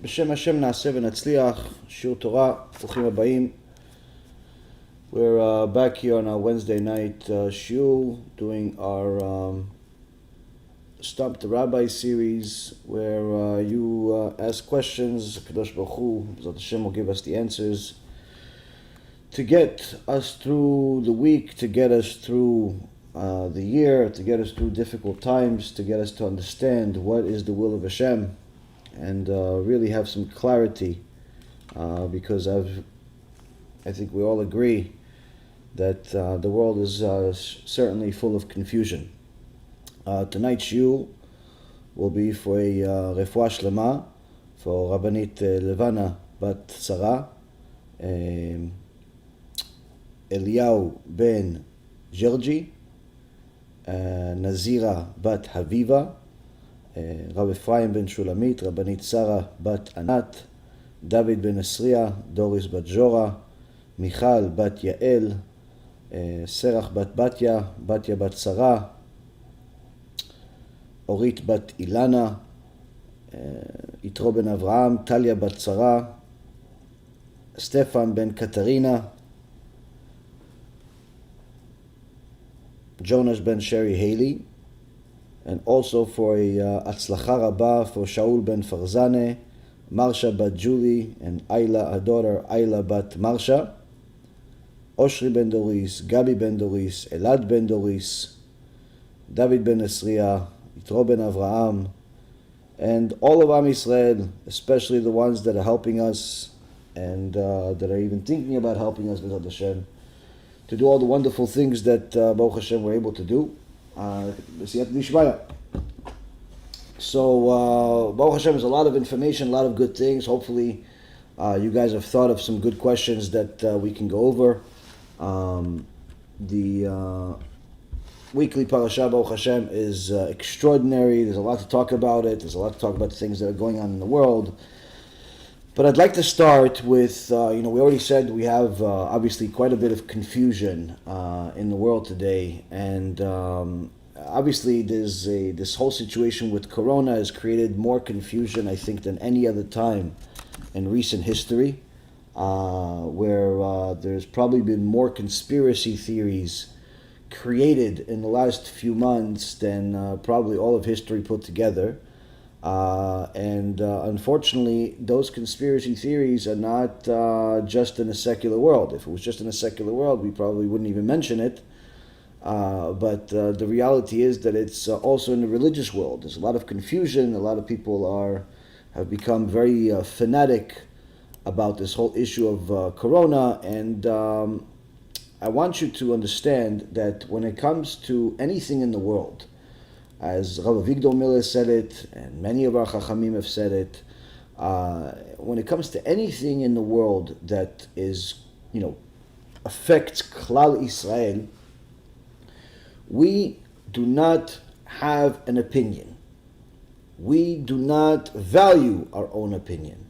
בשם השם נעשה ונצליח, שיעור תורה, ברוכים הבאים. We're back here on our Wednesday night shiur, doing our Stump the Rabbi series, where you ask questions. Kadosh Baruch Hu, B'ezrat Hashem, will give us the answers to get us through the week, to get us through the year, to get us through difficult times, to get us to understand what is the will of Hashem, and really have some clarity, because I think we all agree that the world is certainly full of confusion. Tonight's shiur will be for a refuah shlema for Rabbanit Levana bat Sarah, Eliyahu ben Gergi, Nazira bat Haviva, Rav Ephraim ben Shulamit, Rabbanit Sarah bat Anat, David ben Esriya, Doris bat Jora, Michal bat Yael, Serach bat Batya, Batya bat Sarah, Orit bat Ilana, Yitro ben Avraham, Talia bat Sarah, Stefan ben Katarina, Jonas ben Sherry Haley, and also for a Atzlacha Rabba for Shaul ben Farzane, Marsha bat Julie, and Ayla, her daughter Ayla bat Marsha, Oshri ben Doris, Gabi ben Doris, Elad ben Doris, David ben Esriya, Yitro ben Avraham, and all of Am Yisrael, especially the ones that are helping us and that are even thinking about helping us, B'ezrat Hashem, to do all the wonderful things that Baruch Hashem were able to do. So Baruch Hashem is a lot of information, a lot of good things. Hopefully you guys have thought of some good questions that we can go over. The weekly parasha, Baruch Hashem, is extraordinary. There's a lot to talk about it. There's a lot to talk about the things that are going on in the world. But I'd like to start with, we already said we have obviously quite a bit of confusion in the world today. And obviously this whole situation with Corona has created more confusion, I think, than any other time in recent history, where there's probably been more conspiracy theories created in the last few months than probably all of history put together. And unfortunately, those conspiracy theories are not just in a secular world. If it was just in a secular world, we probably wouldn't even mention it. But the reality is that it's also in the religious world. There's a lot of confusion. A lot of people have become very fanatic about this whole issue of Corona. And I want you to understand that when it comes to anything in the world, as Rav Avigdor Miller said it, and many of our Chachamim have said it, when it comes to anything in the world that is, affects Klal Israel, we do not have an opinion. We do not value our own opinion.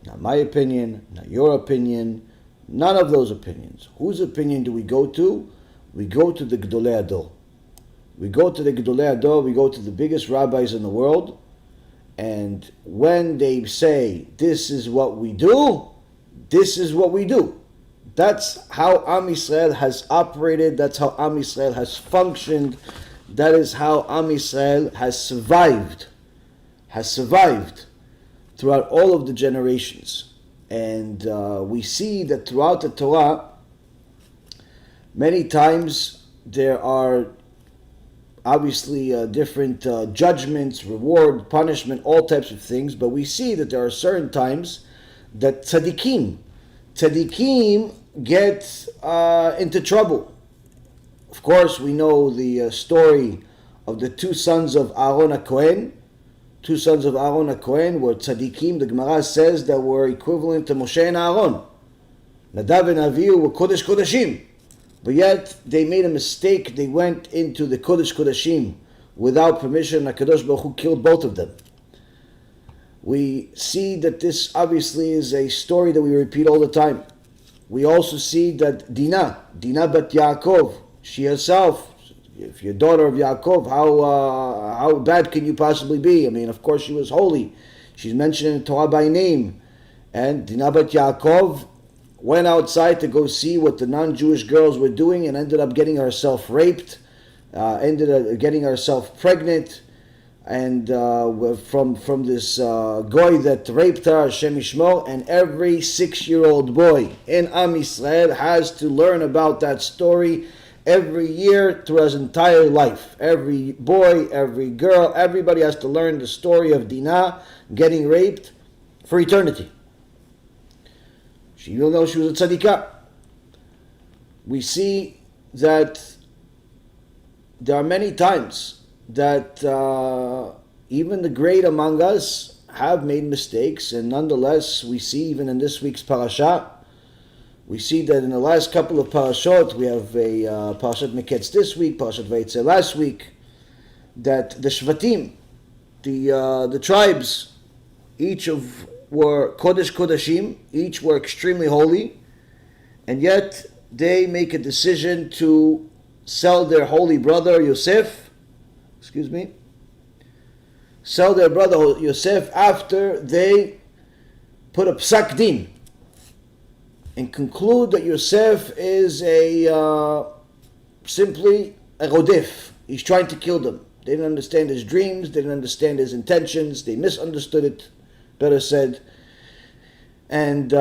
Not my opinion, not your opinion, none of those opinions. Whose opinion do we go to? We go to the Gdolei Ador. We go to the Gdolei Ador, we go to the biggest rabbis in the world, and when they say, this is what we do, this is what we do. That's how Am Yisrael has operated, that's how Am Yisrael has functioned, that is how Am Yisrael has survived throughout all of the generations. And we see that throughout the Torah, many times there are obviously different judgments, reward, punishment, all types of things, but we see that there are certain times that tzaddikim get into trouble. Of course, we know the story of the two sons of Aaron HaKohen, were tzaddikim, the Gemara says, that were equivalent to Moshe and Aaron. Nadav and Avihu were Kodesh Kodashim. But yet, they made a mistake. They went into the Kodesh Kodashim without permission. HaKadosh Baruch Hu killed both of them. We see that this obviously is a story that we repeat all the time. We also see that Dinah bat Yaakov, she herself, if you're daughter of Yaakov, how bad can you possibly be? I mean, of course she was holy. She's mentioned in the Torah by name. And Dinah bat Yaakov went outside to go see what the non-Jewish girls were doing and ended up getting herself raped, ended up getting herself pregnant, and from this goy that raped her, Hashem Yishmor. And every 6-year-old boy in Am Yisrael has to learn about that story every year through his entire life. Every boy, every girl, everybody has to learn the story of Dinah getting raped for eternity. Even though she was a tzadikah. We see that there are many times that even the great among us have made mistakes, and nonetheless we see even in this week's parasha, we see that in the last couple of parashot, we have a parashat Miketz this week, parashat Vayetze last week, that the Shvatim, the tribes, each of were Kodesh Kodashim, each were extremely holy, and yet they make a decision to sell their holy brother Yosef, sell their brother Yosef after they put a psak din and conclude that Yosef is simply a rodef. He's trying to kill them. They didn't understand his dreams, they didn't understand his intentions, they misunderstood it, better said. And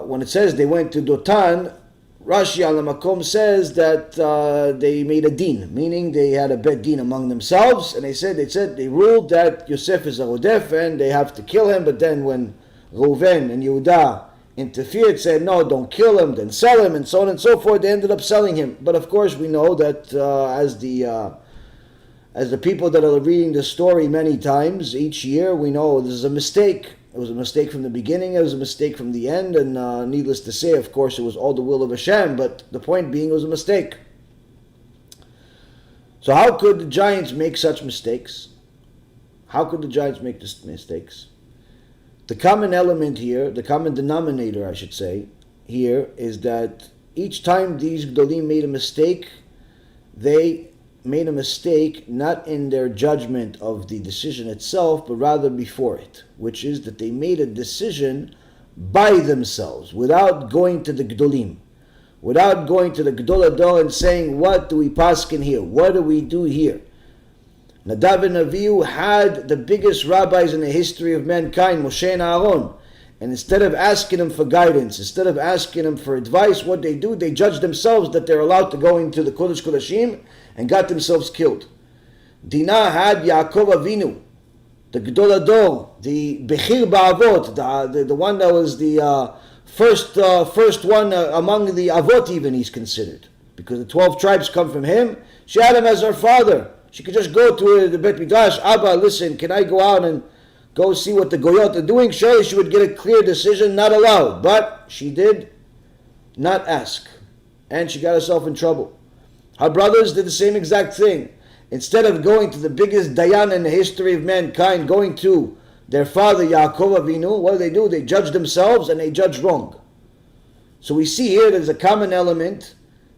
when it says they went to Dotan, Rashi al Makom says that they made a din, meaning they had a bet din among themselves, and they ruled that Yosef is a rodef and they have to kill him. But then when Reuven and Yehuda interfered, said no, don't kill him, then sell him, and so on and so forth, they ended up selling him. But of course we know that as the people that are reading the story many times each year, we know this is a mistake. It was a mistake from the beginning, it was a mistake from the end, and needless to say, of course, it was all the will of Hashem, but the point being, it was a mistake. So how could the giants make such mistakes? How could the giants make these mistakes? The common element here, the common denominator, I should say, here, is that each time these Gdolim made a mistake, they made a mistake not in their judgment of the decision itself, but rather before it, which is that they made a decision by themselves, without going to the Gdolim, without going to the Gdol Ador and saying, what do we paskin here? What do we do here? Nadav and Avihu had the biggest rabbis in the history of mankind, Moshe and Aaron, and instead of asking them for guidance, instead of asking them for advice, what they do, they judge themselves that they're allowed to go into the Kodesh Kodashim and got themselves killed. Dinah had Yaakov Avinu, the Gdol Ador, the Bechir Ba'avot, the one that was the first one among the Avot even, he's considered. Because the 12 tribes come from him. She had him as her father. She could just go to the Bet Midrash, Abba, listen, can I go out and go see what the Goyot are doing? Surely she would get a clear decision, not allowed. But she did not ask. And she got herself in trouble. Her brothers did the same exact thing. Instead of going to the biggest Dayan in the history of mankind, going to their father Yaakov Avinu, what do? They judge themselves and they judge wrong. So we see here there's a common element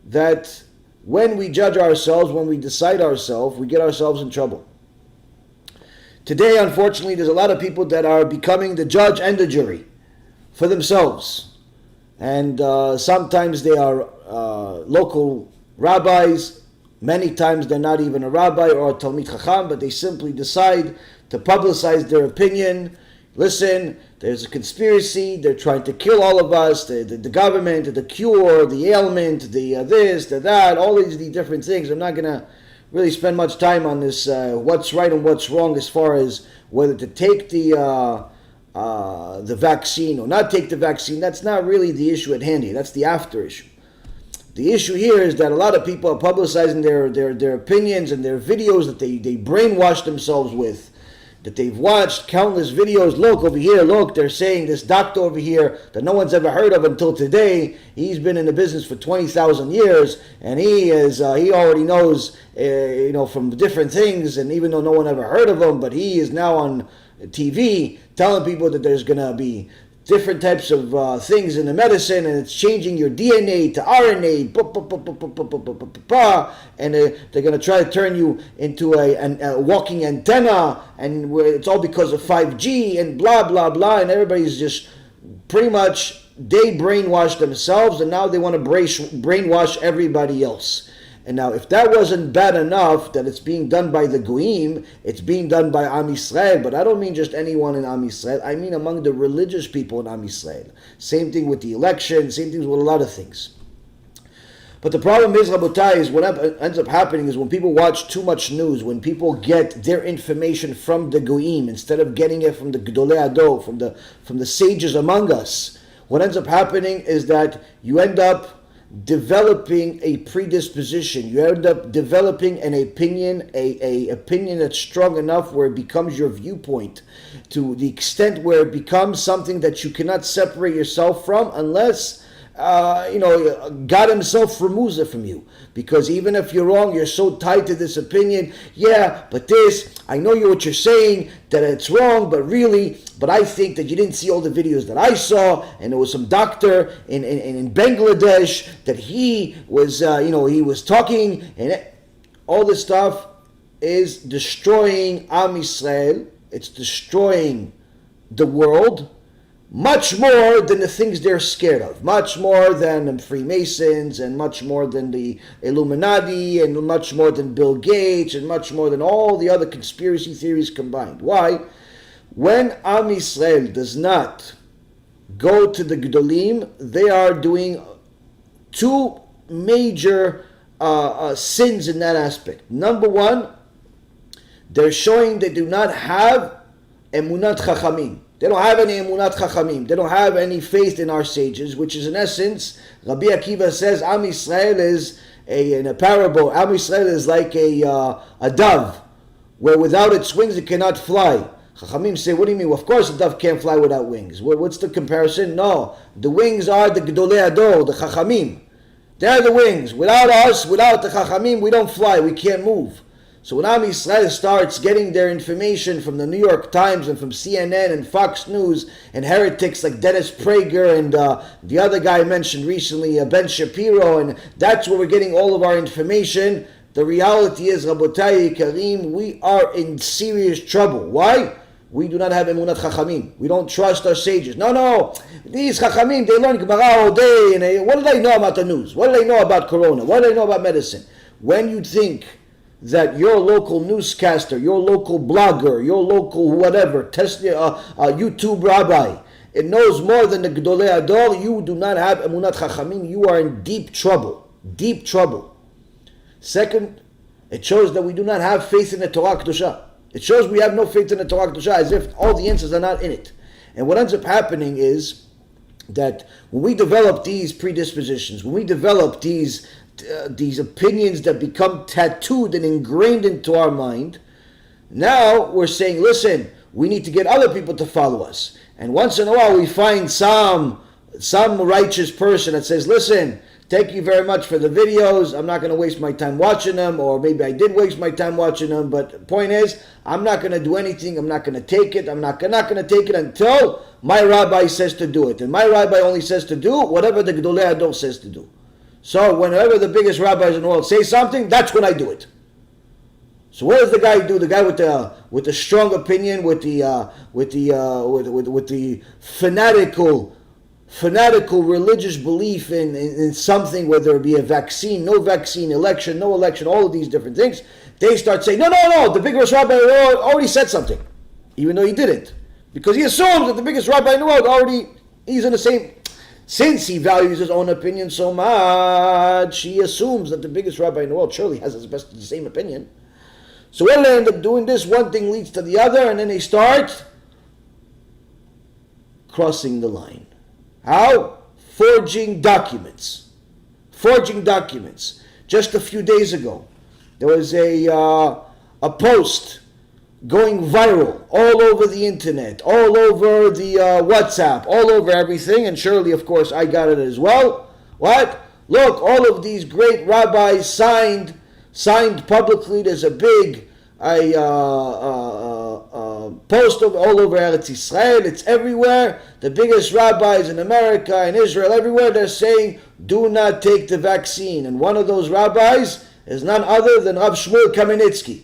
that when we judge ourselves, when we decide ourselves, we get ourselves in trouble. Today, unfortunately, there's a lot of people that are becoming the judge and the jury for themselves. And sometimes they are local rabbis. Many times they're not even a rabbi or a Talmid Chacham, but they simply decide to publicize their opinion. Listen, there's a conspiracy, they're trying to kill all of us, the government, the cure, the ailment, the this, the that, all these different things. I'm not going to really spend much time on this, what's right and what's wrong as far as whether to take the vaccine or not take the vaccine. That's not really the issue at hand here. That's the after issue. The issue here is that a lot of people are publicizing their opinions and their videos that they brainwash themselves with, that they've watched countless videos. Look over here, look, they're saying this doctor over here that no one's ever heard of until today, he's been in the business for 20,000 years, and he already knows, from different things, and even though no one ever heard of him, but he is now on TV telling people that there's going to be different types of things in the medicine, and it's changing your DNA to RNA, and they're going to try to turn you into a walking antenna, and it's all because of 5G and blah, blah, blah, and everybody's just pretty much, they brainwashed themselves, and now they want to brainwash everybody else. And now, if that wasn't bad enough that it's being done by the Goyim, it's being done by Am Yisrael, but I don't mean just anyone in Am Yisrael, I mean among the religious people in Am Yisrael. Same thing with the election, same thing with a lot of things. But the problem is, Rabotai, is what ends up happening is when people watch too much news, when people get their information from the Goyim instead of getting it from the Gdolei Ador, from the sages among us, what ends up happening is that you end up developing a predisposition. You end up developing an opinion, a opinion that's strong enough where it becomes your viewpoint, to the extent where it becomes something that you cannot separate yourself from unless God himself removes it from you. Because even if you're wrong, you're so tied to this opinion. Yeah, but I know what you're saying, that it's wrong, but I think that you didn't see all the videos that I saw, and there was some doctor in Bangladesh that he was, he was talking, and all this stuff is destroying Am Yisrael. It's destroying the world, much more than the things they're scared of, much more than the Freemasons, and much more than the Illuminati, and much more than Bill Gates, and much more than all the other conspiracy theories combined. Why? When Am Yisrael does not go to the Gdolim, they are doing two major sins in that aspect. Number one, they're showing they do not have emunat chachamim. They don't have any emunat chachamim. They don't have any faith in our sages, which is in essence, Rabbi Akiva says, Am Yisrael is in a parable, Am Yisrael is like a dove, where without its wings it cannot fly. Chachamim say, what do you mean? Well, of course a dove can't fly without wings. What's the comparison? No, the wings are the Gdolei Ador, the Chachamim. They're the wings. Without us, without the Chachamim, we don't fly, we can't move. So when Am Yisrael starts getting their information from the New York Times and from CNN and Fox News and heretics like Dennis Prager and the other guy I mentioned recently, Ben Shapiro, and that's where we're getting all of our information, the reality is, Rabotai Karim, we are in serious trouble. Why? We do not have emunat chachamim. We don't trust our sages. No. These chachamim, they learn Gemara all day. And what do they know about the news? What do they know about Corona? What do they know about medicine? When you think that your local newscaster, your local blogger, your local whatever, YouTube rabbi, it knows more than the Gdolei Ador, you do not have emunat chachamim. You are in deep trouble. Deep trouble. Second, it shows that we do not have faith in the Torah Kedusha. It shows we have no faith in the Torah Kedusha, as if all the answers are not in it. And what ends up happening is that when we develop these predispositions, when we develop these opinions that become tattooed and ingrained into our mind, now we're saying, listen, we need to get other people to follow us. And once in a while we find some righteous person that says, listen, thank you very much for the videos. I'm not going to waste my time watching them, or maybe I did waste my time watching them, but the point is, I'm not going to do anything. I'm not going to take it. I'm not going to take it until my rabbi says to do it. And my rabbi only says to do whatever the Gdolei Ador says to do. So whenever the biggest rabbis in the world say something, that's when I do it. So what does the guy do? The guy with the strong opinion, with the fanatical religious belief in something, whether it be a vaccine, no vaccine, election, no election, all of these different things, they start saying, no, the biggest rabbi in the world already said something, even though he didn't. Because he assumes that the biggest rabbi in the world he's in the same. Since he values his own opinion so much, he assumes that the biggest rabbi in the world surely has the same opinion. So when they end up doing this, one thing leads to the other, and then they start crossing the line. How? Forging documents. Just a few days ago, there was a post going viral all over the internet, all over the WhatsApp, all over everything, and surely, of course, I got it as well. What? Look, all of these great rabbis signed publicly. There's a big post all over Eretz Israel. It's everywhere. The biggest rabbis in America, in Israel, everywhere, they're saying, do not take the vaccine. And one of those rabbis is none other than Rav Shmuel Kamenetsky,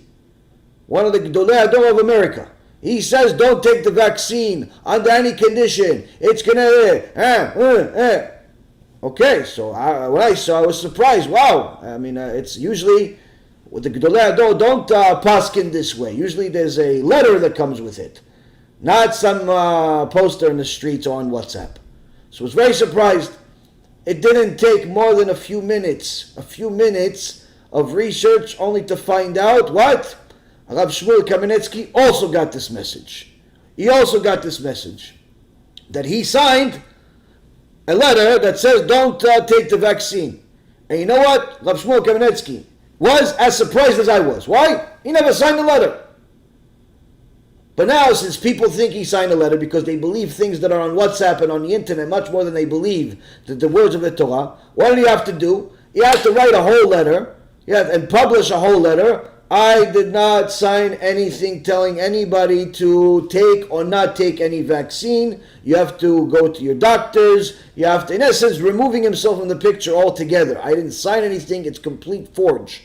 one of the Gedolei Hador of America. He says, don't take the vaccine under any condition. It's going to... Okay, so when I saw, I was surprised. Wow. I mean, it's usually... with the Gedolei Hador, don't paskin this way. Usually there's a letter that comes with it, not some poster in the streets or on WhatsApp. So I was very surprised. It didn't take more than a few minutes of research only to find out what? Rav Shmuel Kamenetsky also got this message. He also got this message that he signed a letter that says don't take the vaccine. And you know what? Rav Shmuel Kamenetsky was as surprised as I was. Why? He never signed a letter. But now, since people think he signed a letter because they believe things that are on WhatsApp and on the internet much more than they believe the words of the Torah, what did he have to do? He had to write a whole letter and publish a whole letter. I did not sign anything telling anybody to take or not take any vaccine. You have to go to your doctors. You have to, in essence, removing himself from the picture altogether. I didn't sign anything. It's complete forged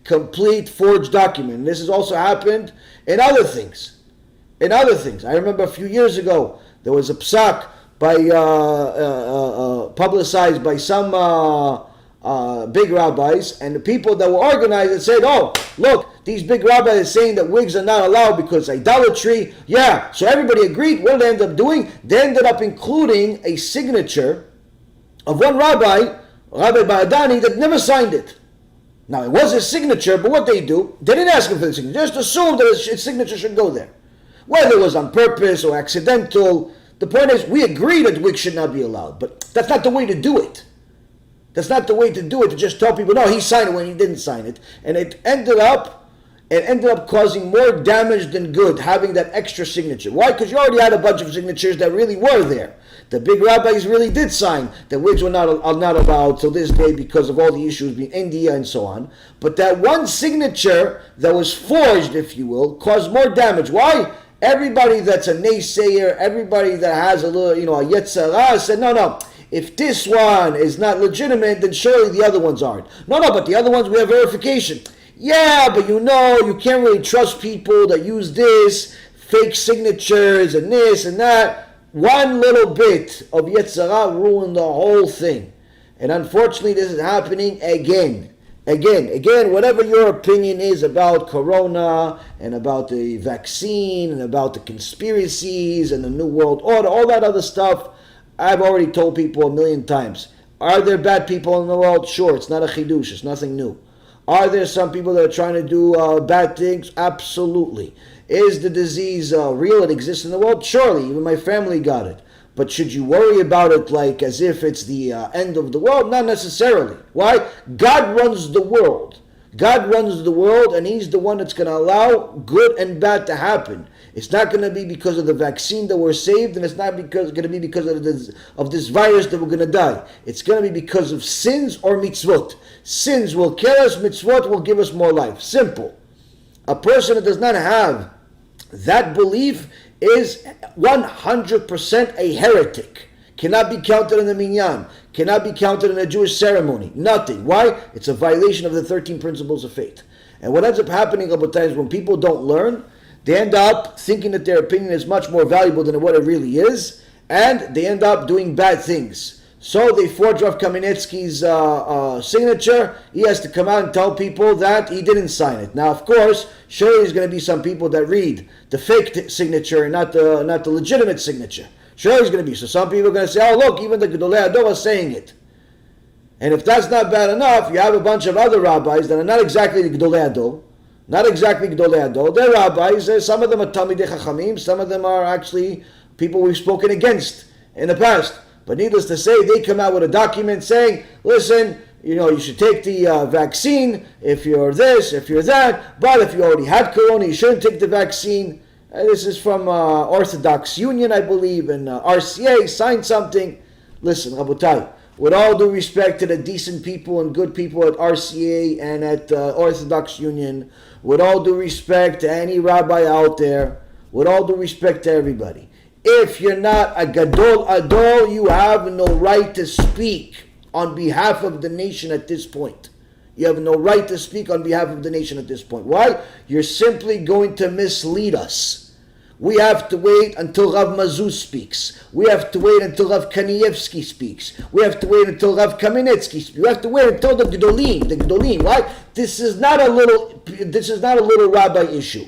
document. And this has also happened in other things. I remember a few years ago, there was a psak publicized by some big rabbis, and the people that were organized and said, oh, look, these big rabbis are saying that wigs are not allowed because idolatry. Yeah, so everybody agreed. What did they end up doing? They ended up including a signature of one rabbi, Rabbi Ba'adani, that never signed it. Now, it was his signature, but what they do, they didn't ask him for the signature. They just assumed that his signature should go there. Whether it was on purpose or accidental, the point is, we agree that wigs should not be allowed, but that's not the way to do it. That's not the way to do it, to just tell people, no, he signed it when he didn't sign it. And it ended up causing more damage than good, having that extra signature. Why? Because you already had a bunch of signatures that really were there. The big rabbis really did sign that wigs are not allowed till this day because of all the issues between India and so on. But that one signature that was forged, if you will, caused more damage. Why? Everybody that's a naysayer, everybody that has a little, a yetzirah said, no. If this one is not legitimate, then surely the other ones aren't. No, but the other ones, we have verification. Yeah, but you can't really trust people that use this, fake signatures and this and that. One little bit of Yetzirah ruined the whole thing. And unfortunately, this is happening again. Again, whatever your opinion is about Corona and about the vaccine and about the conspiracies and the New World Order, all that other stuff, I've already told people a million times. Are there bad people in the world? Sure, it's not a chidush, it's nothing new. Are there some people that are trying to do bad things? Absolutely. Is the disease real? It exists in the world? Surely, even my family got it. But should you worry about it like as if it's the end of the world? Not necessarily. Why? God runs the world. God runs the world, and He's the one that's going to allow good and bad to happen. It's not going to be because of the vaccine that we're saved, and it's not going to be because of this virus that we're going to die. It's going to be because of sins or mitzvot. Sins will kill us, mitzvot will give us more life. Simple. A person that does not have that belief is 100% a heretic. Cannot be counted in the minyan. Cannot be counted in a Jewish ceremony. Nothing. Why? It's a violation of the 13 principles of faith. And what ends up happening a couple of times when people don't learn, they end up thinking that their opinion is much more valuable than what it really is, and they end up doing bad things. So they forge Rav Kamenetsky's signature. He has to come out and tell people that he didn't sign it. Now, of course, surely there's going to be some people that read the fake signature and not the legitimate signature. Sure, there's going to be. So some people are going to say, oh, look, even the Gedolei Hador are saying it. And if that's not bad enough, you have a bunch of other rabbis that are not exactly the Gedolei Hador. They're rabbis. Some of them are Talmidei Chachamim. Some of them are actually people we've spoken against in the past. But needless to say, they come out with a document saying, listen, you should take the vaccine if you're this, if you're that. But if you already had Corona, you shouldn't take the vaccine. This is from Orthodox Union, I believe, and RCA signed something. Listen, Rabotai, with all due respect to the decent people and good people at RCA and at Orthodox Union, with all due respect to any rabbi out there, with all due respect to everybody, if you're not a gadol adol, you have no right to speak on behalf of the nation at this point. You have no right to speak on behalf of the nation at this point. Why? You're simply going to mislead us. We have to wait until Rav Mazuz speaks. We have to wait until Rav Kanievsky speaks. We have to wait until Rav Kamenetsky speaks. We have to wait until the Gdolim. Why? This is not a little rabbi issue.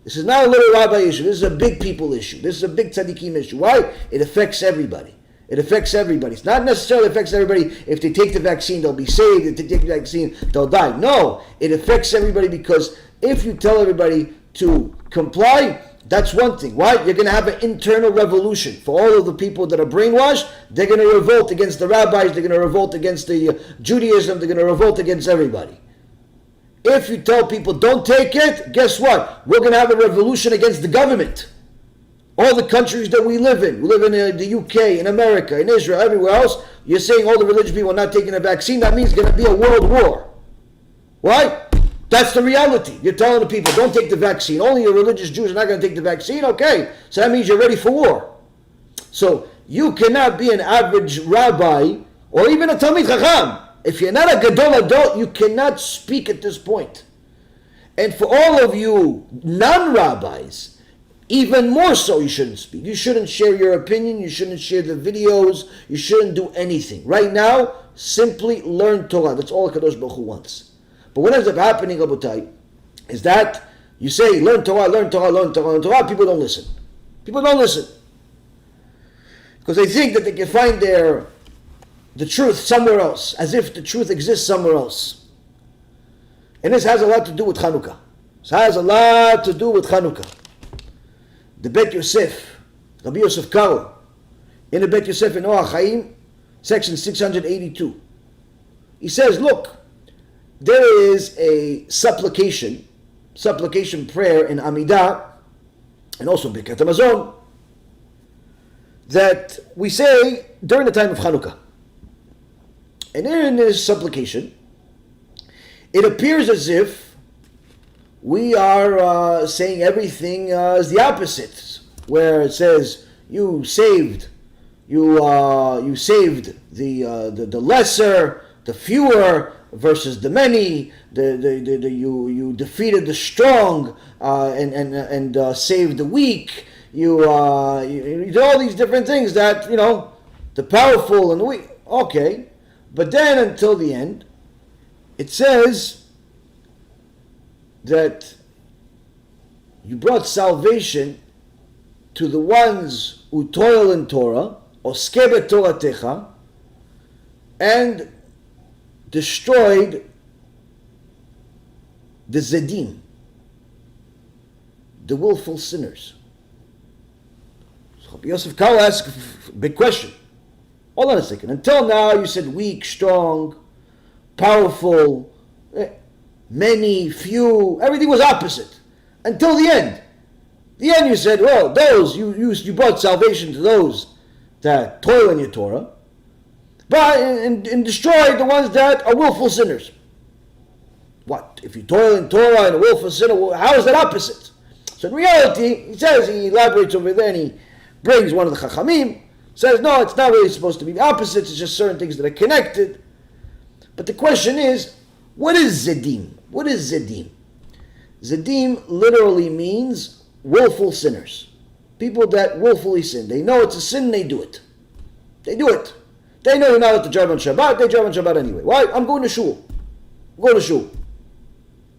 This is not a little rabbi issue. This is a big people issue. This is a big tzaddikim issue. Why? It affects everybody. It affects everybody. It's not necessarily affects everybody. If they take the vaccine, they'll be saved. If they take the vaccine, they'll die. No, it affects everybody because if you tell everybody to comply, that's one thing. Why? You're going to have an internal revolution. For all of the people that are brainwashed, they're going to revolt against the rabbis. They're going to revolt against the Judaism. They're going to revolt against everybody. If you tell people don't take it, guess what? We're going to have a revolution against the government. All the countries that we live in the UK, in America, in Israel, everywhere else, you're saying all the religious people are not taking the vaccine, that means it's going to be a world war. Why? That's the reality. You're telling the people, don't take the vaccine. Only the religious Jews are not going to take the vaccine. Okay, so that means you're ready for war. So you cannot be an average rabbi or even a Talmid Chacham. If you're not a Gadol Adol, you cannot speak at this point. And for all of you non-rabbis, even more so, you shouldn't speak. You shouldn't share your opinion. You shouldn't share the videos. You shouldn't do anything. Right now, simply learn Torah. That's all Kadosh Baruch Hu wants. But what ends up happening, Rabotai, is that you say, learn Torah, learn Torah, learn Torah, learn Torah. People don't listen. People don't listen. Because they think that they can find the truth somewhere else, as if the truth exists somewhere else. And this has a lot to do with Hanukkah. This has a lot to do with Hanukkah. The Bet Yosef, Rabbi Yosef Karo, in the Bet Yosef in Orach Chaim, section 682. He says, look, there is a supplication prayer in Amidah, and also in Birkat Hamazon, that we say during the time of Hanukkah. And in this supplication, it appears as if we are saying everything is the opposite, where it says you saved the lesser, the fewer versus the many. You defeated the strong and saved the weak. You did all these different things that the powerful and the weak. Okay, but then until the end, it says that you brought salvation to the ones who toil in Torah, oskeh betoratecha, and destroyed the zedim, the willful sinners. So Rabbi Yosef Karo asks a big question. Hold on a second. Until now you said weak, strong, powerful, many, few, everything was opposite. Until the end. The end you said, well, those, you brought salvation to those that toil in your Torah, but and destroyed the ones that are willful sinners. What? If you toil in Torah and a willful sinner, how is that opposite? So in reality, he says, he elaborates over there and he brings one of the Chachamim, says, no, it's not really supposed to be the opposite, it's just certain things that are connected. But the question is, what is Zedim? What is Zedim? Zedim literally means willful sinners. People that willfully sin. They know it's a sin, they do it. They do it. They know you're not allowed to drive on Shabbat, they drive on Shabbat anyway. Why? I'm going to shul. I'm going to shul.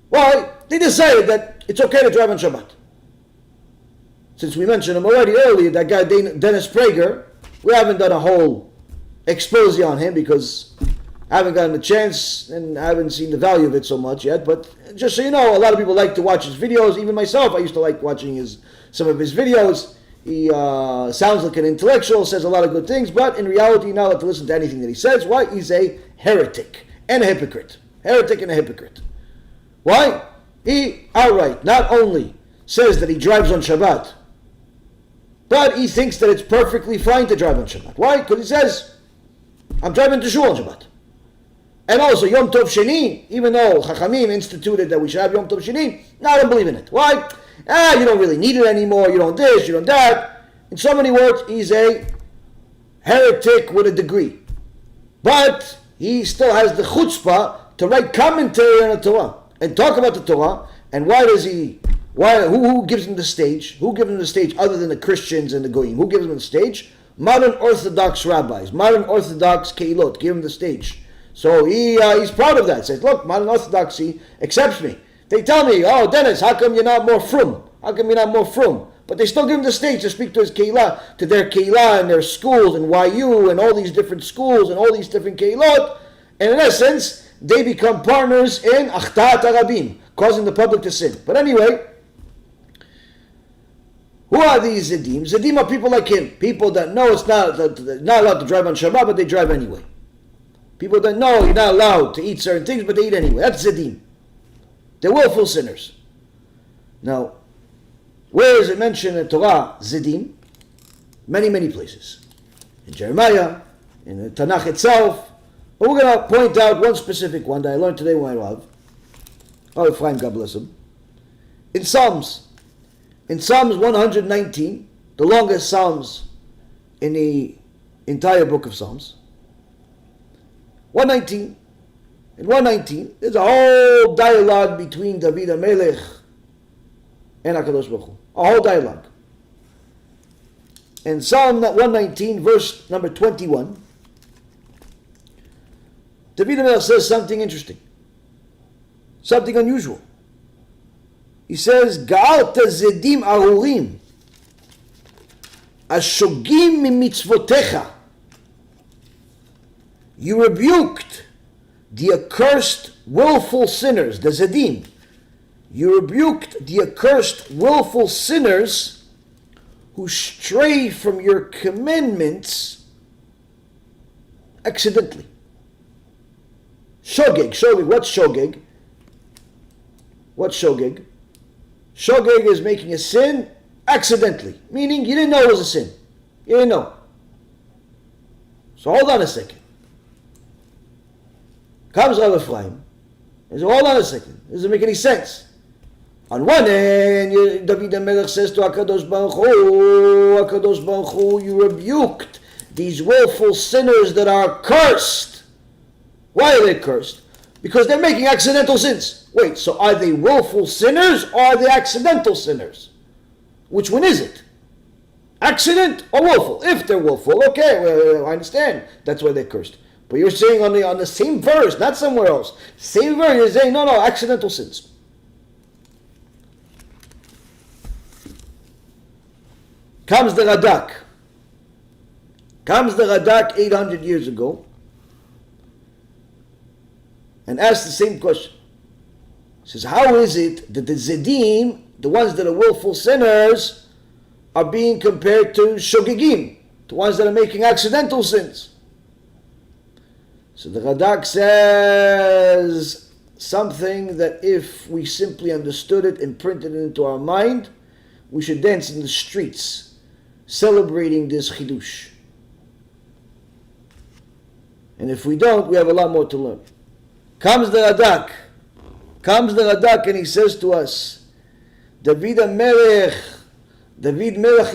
Why? They decided that it's okay to drive on Shabbat. Since we mentioned him already earlier, that guy Dennis Prager, we haven't done a whole expose on him because I haven't gotten a chance and I haven't seen the value of it so much yet. But just so you know, a lot of people like to watch his videos. Even myself, I used to like watching some of his videos. He sounds like an intellectual, says a lot of good things, but in reality, you're not allowed to listen to anything that he says. Why? He's a heretic and a hypocrite. Heretic and a hypocrite. Why? He outright not only says that he drives on Shabbat, but he thinks that it's perfectly fine to drive on Shabbat. Why? Because he says, I'm driving to shul on Shabbat. And also, Yom Tov Sheni, even though Chachamim instituted that we should have Yom Tov Sheni, no, I don't believe in it. Why? You don't really need it anymore, you don't this, you don't that. In so many words, he's a heretic with a degree. But he still has the chutzpah to write commentary on the Torah and talk about the Torah. And who gives him the stage? Who gives him the stage other than the Christians and the Goyim? Who gives him the stage? Modern Orthodox rabbis, modern Orthodox keilot give him the stage. So he's proud of that. Says, look, modern Orthodoxy accepts me. They tell me, oh, Dennis, how come you're not more frum? How come you're not more frum? But they still give him the stage to speak to his keilah, to their keilah and their schools and YU and all these different schools and all these different keilot. And in essence, they become partners in achtat harabim, causing the public to sin. But anyway, who are these Zedim? Zedim are people like him. People that know it's not allowed to drive on Shabbat, but they drive anyway. People that know you're not allowed to eat certain things, but they eat anyway. That's Zedim. They're willful sinners. Now, where is it mentioned in Torah, Zedim? Many, many places. In Jeremiah, in the Tanakh itself. But we're going to point out one specific one that I learned today when I love. Oh, Ephraim, God bless him. In Psalms 119, the longest Psalms in the entire book of Psalms. 119. In 119, there's a whole dialogue between David HaMelech and HaKadosh Baruch Hu. A whole dialogue. In Psalm 119, verse number 21, David HaMelech says something interesting. Something unusual. He says, Ga'alta zedim arurim, ashogim mimitzvotecha. You rebuked the accursed willful sinners, the zedim. You rebuked the accursed willful sinners who stray from your commandments accidentally. Shogeg, what's shogeg? What's shogeg? Shogeg is making a sin accidentally, meaning you didn't know it was a sin. You didn't know. So hold on a second. Comes Rabbi Ephraim and says, hold on a second. This doesn't make any sense. On one hand, David HaMelech says to HaKadosh Baruch Hu, you rebuked these willful sinners that are cursed. Why are they cursed? Because they're making accidental sins. Wait, so are they willful sinners or are they accidental sinners? Which one is it? Accident or willful? If they're willful, okay, well, I understand. That's why they're cursed. But you're saying on the same verse, not somewhere else. Same verse, you're saying, no, accidental sins. Comes the Radak. 800 years ago and asks the same question. He says, how is it that the Zedim, the ones that are willful sinners, are being compared to Shogegim, the ones that are making accidental sins? So the Radak says something that if we simply understood it and printed it into our mind, we should dance in the streets celebrating this chidush. And if we don't, we have a lot more to learn. Comes the Radak and he says to us, David Melech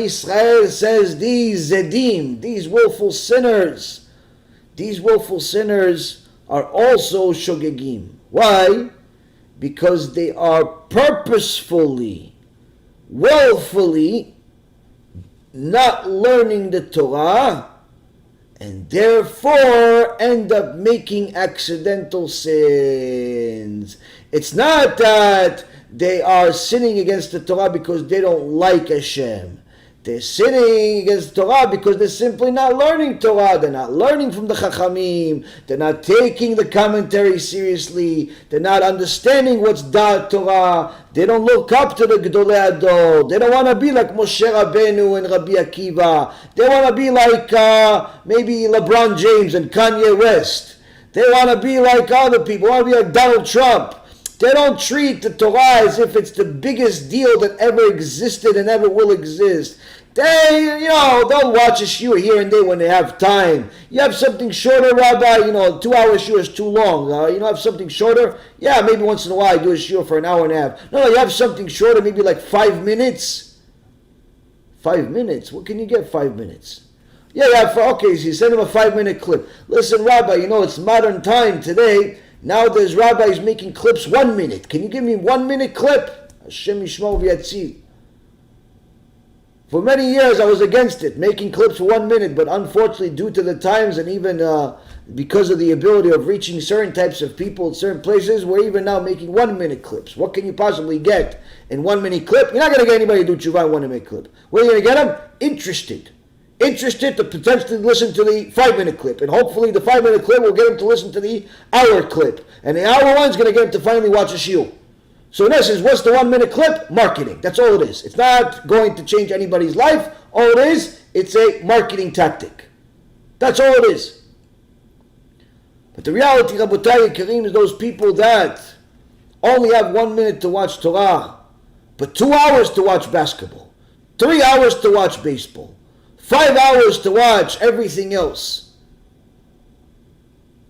Israel says, these Zedim, these willful sinners are also Shogegim. Why? Because they are purposefully, willfully not learning the Torah and therefore end up making accidental sins. It's not that they are sinning against the Torah because they don't like Hashem. They're sinning against Torah because they're simply not learning Torah. They're not learning from the Chachamim. They're not taking the commentary seriously. They're not understanding what's Da'at Torah. They don't look up to the Gedolei Ador. They don't want to be like Moshe Rabbeinu and Rabbi Akiva. They want to be like maybe LeBron James and Kanye West. They want to be like other people. They want to be like Donald Trump. They don't treat the Torah as if it's the biggest deal that ever existed and ever will exist. They, they'll watch a shiur here and there when they have time. You have something shorter, Rabbi? 2-hour shiur is too long. Have something shorter? Yeah, maybe once in a while I do a shiur for an hour and a half. No, you have something shorter, maybe like 5 minutes. 5 minutes? What can you get 5 minutes? Yeah, okay, so you send him a 5-minute clip. Listen, Rabbi, it's modern time today. Now there's rabbis making clips 1 minute. Can you give me 1 minute clip? Hashem yishmor v'yatzil. For many years I was against it, making clips for 1 minute, but unfortunately due to the times and even because of the ability of reaching certain types of people in certain places, we're even now making 1 minute clips. What can you possibly get in 1 minute clip? You're not going to get anybody to do tshuva in 1 minute clip. What are you going to get them? Interested to potentially listen to the 5-minute clip. And hopefully the 5-minute clip will get them to listen to the hour clip. And the hour one's going to get them to finally watch a shiur. So in essence, what's the 1 minute clip? Marketing. That's all it is. It's not going to change anybody's life. All it is, it's a marketing tactic. That's all it is. But the reality, Rabotai Kareem, is those people that only have 1 minute to watch Torah, but 2 hours to watch basketball, 3 hours to watch baseball, 5 hours to watch everything else.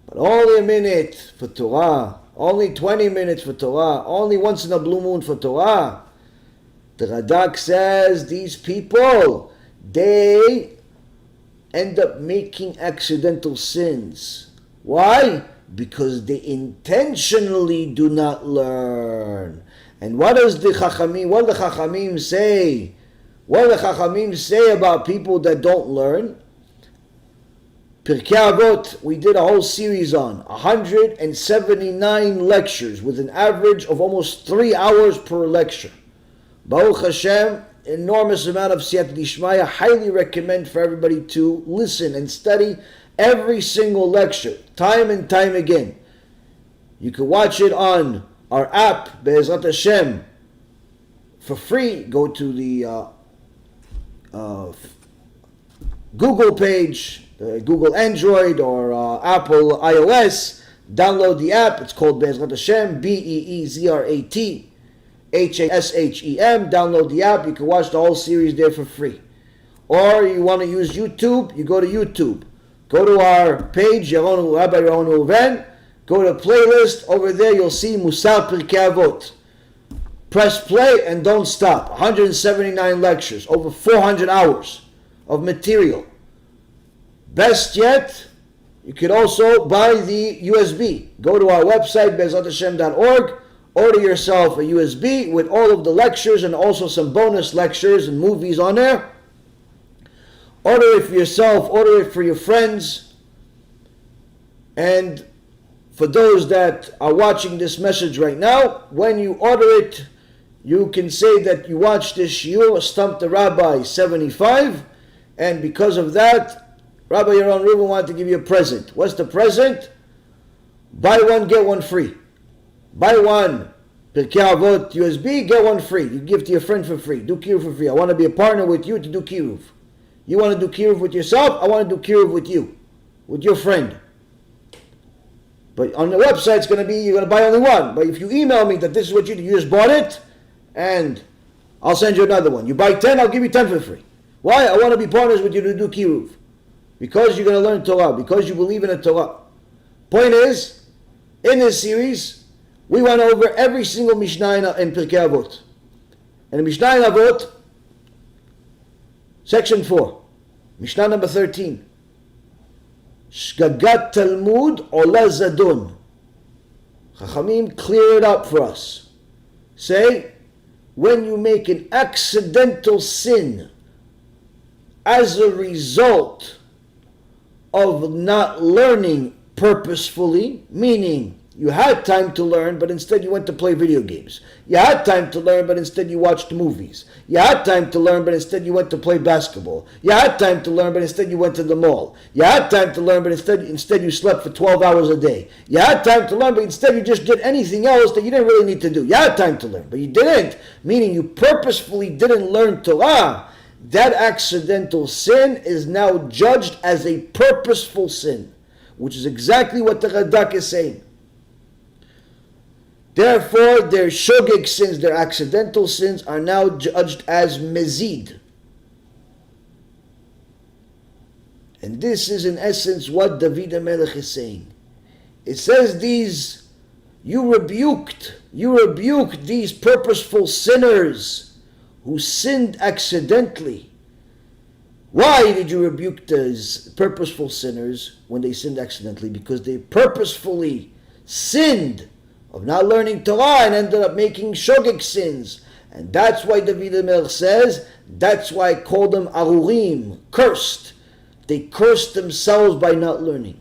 But only a minute for Torah. Only 20 minutes for Torah. Only once in a blue moon for Torah. The Radak says these people, they end up making accidental sins. Why? Because they intentionally do not learn. And what does the Chachamim say? What do the Chachamim say about people that don't learn? Pirkei Avot, we did a whole series on 179 lectures with an average of almost 3 hours per lecture. Baruch Hashem, enormous amount of siyata d'ishmaya. Highly recommend for everybody to listen and study every single lecture, time and time again. You can watch it on our app, Be'ezrat Hashem, for free. Go to the Google page, Google Android or Apple iOS. Download the app. It's called Be'ezrat Hashem, Beezrat Hashem. Download the app. You can watch the whole series there for free. Or you want to use YouTube, you go to YouTube. Go to our page, Rabbi Yaron Reuven. Go to playlist. Over there you'll see Musar Pirkei Avot. Press play and don't stop. 179 lectures, over 400 hours of material. Best yet, you could also buy the USB. Go to our website, be'ezrathashem.org. Order yourself a USB with all of the lectures and also some bonus lectures and movies on there. Order it for yourself, order it for your friends. And for those that are watching this message right now, when you order it, you can say that you watched this shiur, Stump the Rabbi 75, and because of that, Rabbi Yaron Reuven wanted to give you a present. What's the present? Buy one, get one free. Buy one Pirkei Avot USB, get one free. You give to your friend for free. Do kiruv for free. I want to be a partner with you to do kiruv. You want to do kiruv with yourself? I want to do kiruv with you, with your friend. But on the website, it's going to be, you're going to buy only one. But if you email me that this is what you do, you just bought it, and I'll send you another one. You buy 10, I'll give you 10 for free. Why? I want to be partners with you to do kiruv. Because you're going to learn Torah. Because you believe in the Torah. Point is, in this series, we went over every single Mishnah in Pirkei Avot. And in Mishnah Avot, section 4, Mishnah number 13. Shgagat Talmud Ola Zadon. Chachamim clear it up for us. Say, when you make an accidental sin as a result of not learning purposefully, meaning you had time to learn, but instead you went to play video games. You had time to learn, but instead you watched movies. You had time to learn, but instead you went to play basketball. You had time to learn, but instead you went to the mall. You had time to learn, but instead you slept for 12 hours a day. You had time to learn, but instead you just did anything else that you didn't really need to do. You had time to learn, but you didn't, meaning you purposefully didn't learn Torah. That accidental sin is now judged as a purposeful sin, which is exactly what the Radak is saying. Therefore, their shogeg sins, their accidental sins, are now judged as mezid. And this is in essence what David HaMelech is saying. It says you rebuked these purposeful sinners who sinned accidentally. Why did you rebuke those purposeful sinners when they sinned accidentally? Because they purposefully sinned of not learning Torah and ended up making shogeg sins. And that's why David HaMelech says, that's why I call them arurim, cursed. They cursed themselves by not learning.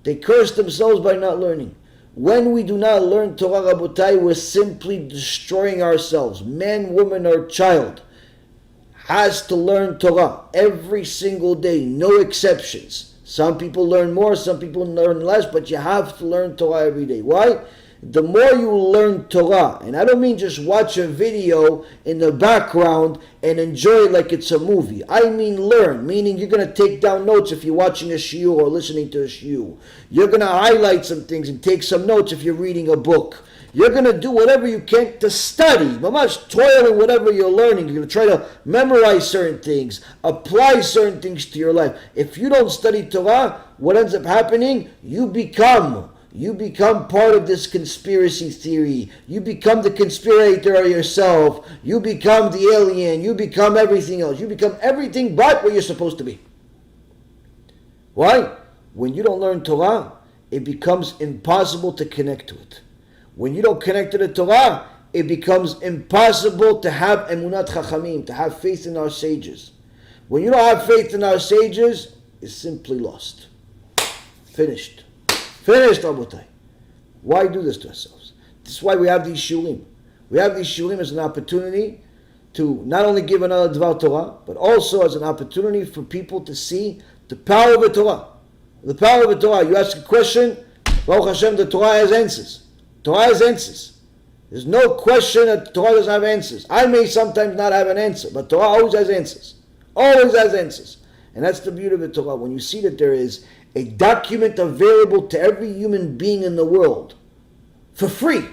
They cursed themselves by not learning. When we do not learn Torah, Rabotai, we're simply destroying ourselves. Man, woman, or child has to learn Torah every single day, no exceptions. Some people learn more, some people learn less, but you have to learn Torah every day. Why? The more you learn Torah, and I don't mean just watch a video in the background and enjoy it like it's a movie. I mean learn, meaning you're going to take down notes if you're watching a shiur or listening to a shiur. You're going to highlight some things and take some notes if you're reading a book. You're going to do whateve you can to study. Mamash, toil in whatever you're learning. You're going to try to memorize certain things, apply certain things to your life. If you don't study Torah, what ends up happening? You become part of this conspiracy theory. You become the conspirator yourself. You become the alien. You become everything else. You become everything but what you're supposed to be. Why? When you don't learn Torah, it becomes impossible to connect to it. When you don't connect to the Torah, it becomes impossible to have emunat chachamim, to have faith in our sages. When you don't have faith in our sages, it's simply lost. Finished, Rabotai. Why do this to ourselves? This is why we have these shulim. We have these shulim as an opportunity to not only give another Dvar Torah, but also as an opportunity for people to see the power of the Torah. The power of the Torah. You ask a question, Baruch Hashem, the Torah has answers. Torah has answers. There's no question that Torah doesn't have answers. I may sometimes not have an answer, but Torah always has answers. Always has answers. And that's the beauty of the Torah. When you see that there is a document available to every human being in the world for free.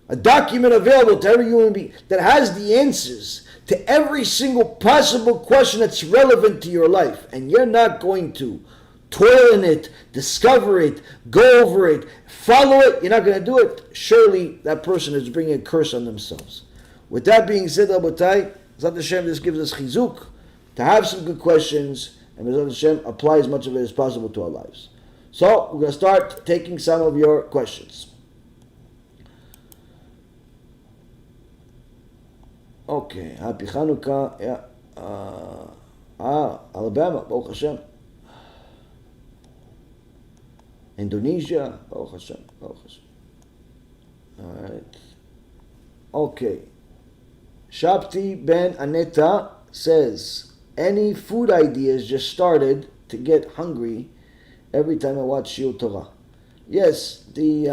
A document available to every human being that has the answers to every single possible question that's relevant to your life. And you're not going to toil in it, discover it, go over it, follow it. You're not going to do it. Surely that person is bringing a curse on themselves. With that being said, Rabotai, Zat Hashem, this gives us chizuk to have some good questions, and Zat Hashem apply as much of it as possible to our lives. So we're going to start taking some of your questions. Okay, happy Hanukkah. Yeah. Alabama, Baruch Hashem. Indonesia, Baruch Hashem, Baruch Hashem. All right. Okay. Shabti Ben Aneta says, any food ideas just started to get hungry every time I watch Shiur Torah. Yes, the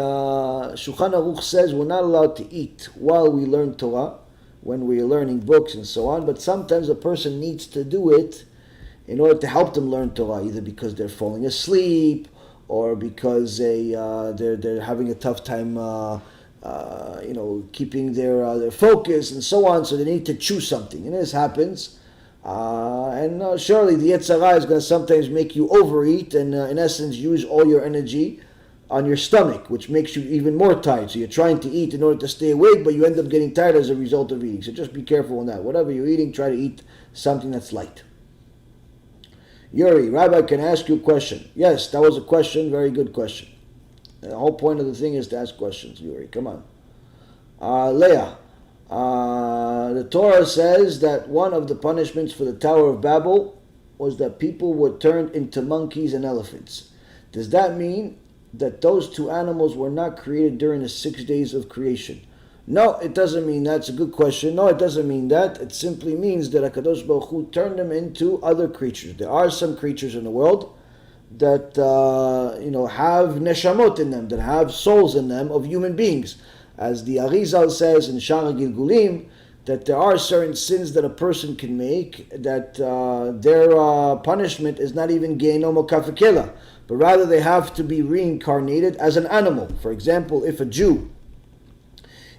Shulchan Aruch says we're not allowed to eat while we learn Torah, when we're learning books and so on, but sometimes a person needs to do it in order to help them learn Torah, either because they're falling asleep or because they're having a tough time keeping their focus and so on, so they need to choose something. And this happens. Surely the Yetzer Hara is going to sometimes make you overeat and in essence use all your energy on your stomach, which makes you even more tired. So you're trying to eat in order to stay awake, but you end up getting tired as a result of eating. So just be careful on that. Whatever you're eating, try to eat something that's light. Yuri, Rabbi, can I ask you a question? Yes, that was a question. Very good question. The whole point of the thing is to ask questions, Yuri. Come on. Leah, the Torah says that one of the punishments for the Tower of Babel was that people were turned into monkeys and elephants. Does that mean that those two animals were not created during the 6 days of creation? No, it doesn't mean that. It's a good question. No, it doesn't mean that. It simply means that HaKadosh Baruch Hu turned them into other creatures. There are some creatures in the world that have neshamot in them, that have souls in them of human beings. As the Arizal says in Shara Gilgulim, that there are certain sins that a person can make, that their punishment is not even Gehinom or Kafekela, but rather they have to be reincarnated as an animal. For example, if a Jew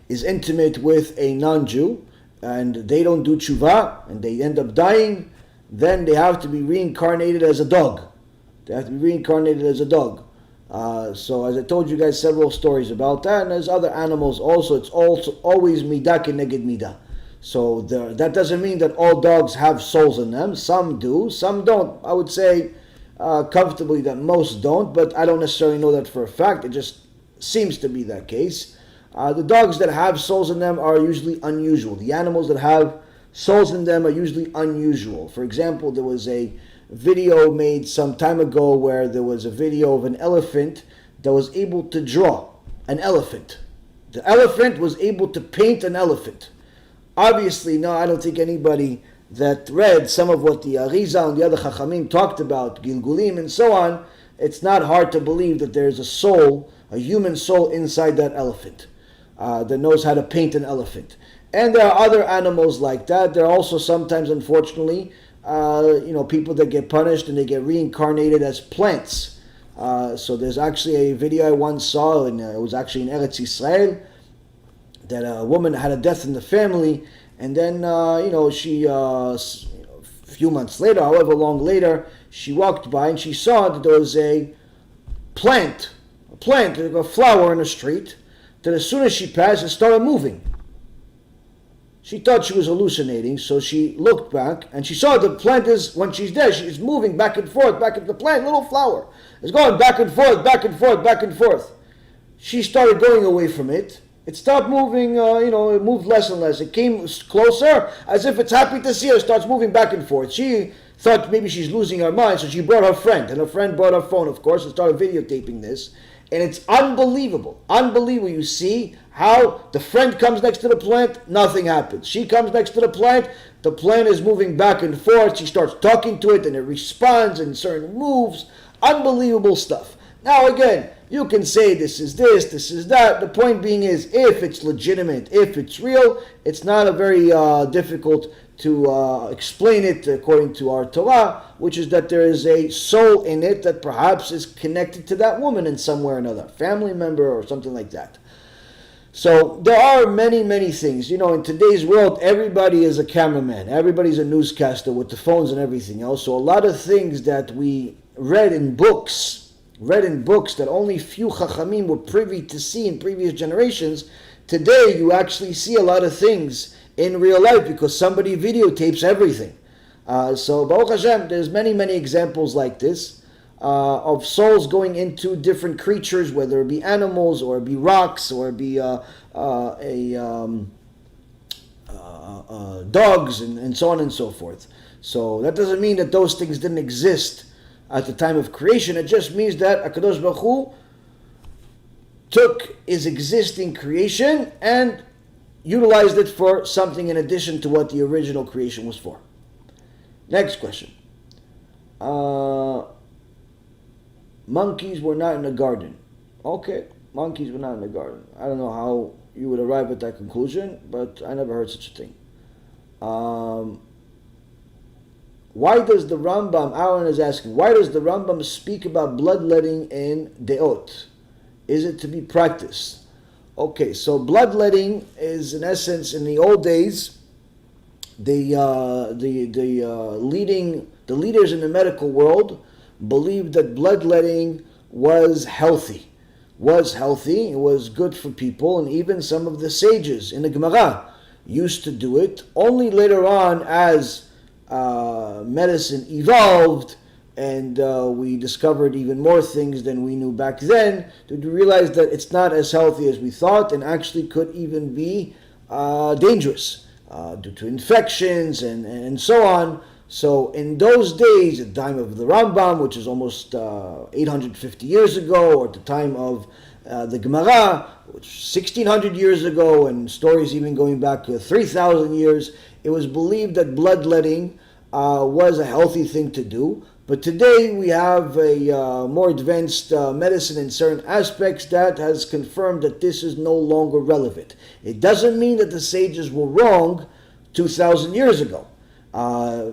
is intimate with a non-Jew, and they don't do tshuva, and they end up dying, then they have to be reincarnated as a dog. They have to be reincarnated as a dog. So as I told you guys several stories about that, and there's other animals also. It's also always midah keneged midah. So that doesn't mean that all dogs have souls in them. Some do, some don't. I would say comfortably that most don't, but I don't necessarily know that for a fact. It just seems to be that case. The dogs that have souls in them are usually unusual. The animals that have souls in them are usually unusual. For example, there was a video made some time ago where there was a video of an elephant that was able to draw an elephant. The elephant was able to paint an elephant. Obviously, no, I don't think anybody that read some of what the Arizal and the other Chachamim talked about, Gilgulim and so on, it's not hard to believe that there's a soul, a human soul inside that elephant that knows how to paint an elephant. And there are other animals like that. There are also sometimes, unfortunately, people that get punished and they get reincarnated as plants. So there's actually a video I once saw, and it was actually in Eretz Israel, that a woman had a death in the family, and then she a few months later, however long later, she walked by and she saw that there was a plant, like a flower in the street, that as soon as she passed, it started moving. She thought she was hallucinating, so she looked back, and she saw the plant is, when she's there, she's moving back and forth, the plant, little flower, is going back and forth, back and forth, back and forth. She started going away from it. It stopped moving, it moved less and less. It came closer, as if it's happy to see her, starts moving back and forth. She thought maybe she's losing her mind, so she brought her friend, and her friend brought her phone, of course, and started videotaping this. And it's unbelievable. Unbelievable. You see how the friend comes next to the plant, nothing happens. She comes next to the plant is moving back and forth. She starts talking to it and it responds in certain moves. Unbelievable stuff. Now again, you can say this is that. The point being is, if it's legitimate, if it's real, it's not a very difficult to explain it according to our Torah, which is that there is a soul in it that perhaps is connected to that woman in some way or another, family member or something like that. So there are many, many things. In today's world, everybody is a cameraman. Everybody's a newscaster with the phones and everything else. So a lot of things that we read in books that only few Chachamim were privy to see in previous generations, today you actually see a lot of things in real life because somebody videotapes everything. So Baruch Hashem, there's many, many examples like this of souls going into different creatures, whether it be animals or it be rocks or it be dogs and so on and so forth. So that doesn't mean that those things didn't exist at the time of creation. It just means that HaKadosh Baruch Hu took his existing creation and utilized it for something in addition to what the original creation was for. Next question. Monkeys were not in the garden. Okay, monkeys were not in the garden. I don't know how you would arrive at that conclusion, but I never heard such a thing. Why does the Rambam, Aaron is asking, why does the Rambam speak about bloodletting in Deot? Is it to be practiced? Okay, so bloodletting is, in essence, in the old days, the leaders in the medical world believed that bloodletting was healthy. It was good for people, and even some of the sages in the Gemara used to do it. Only later on, as medicine evolved and we discovered even more things than we knew back then, did we realize that it's not as healthy as we thought and actually could even be dangerous due to infections and so on. So in those days, at the time of the Rambam, which is almost 850 years ago, or at the time of the Gemara, which is 1600 years ago, and stories even going back 3,000 years, it was believed that bloodletting was a healthy thing to do. But today we have a more advanced medicine in certain aspects that has confirmed that this is no longer relevant. It doesn't mean that the sages were wrong 2,000 years ago,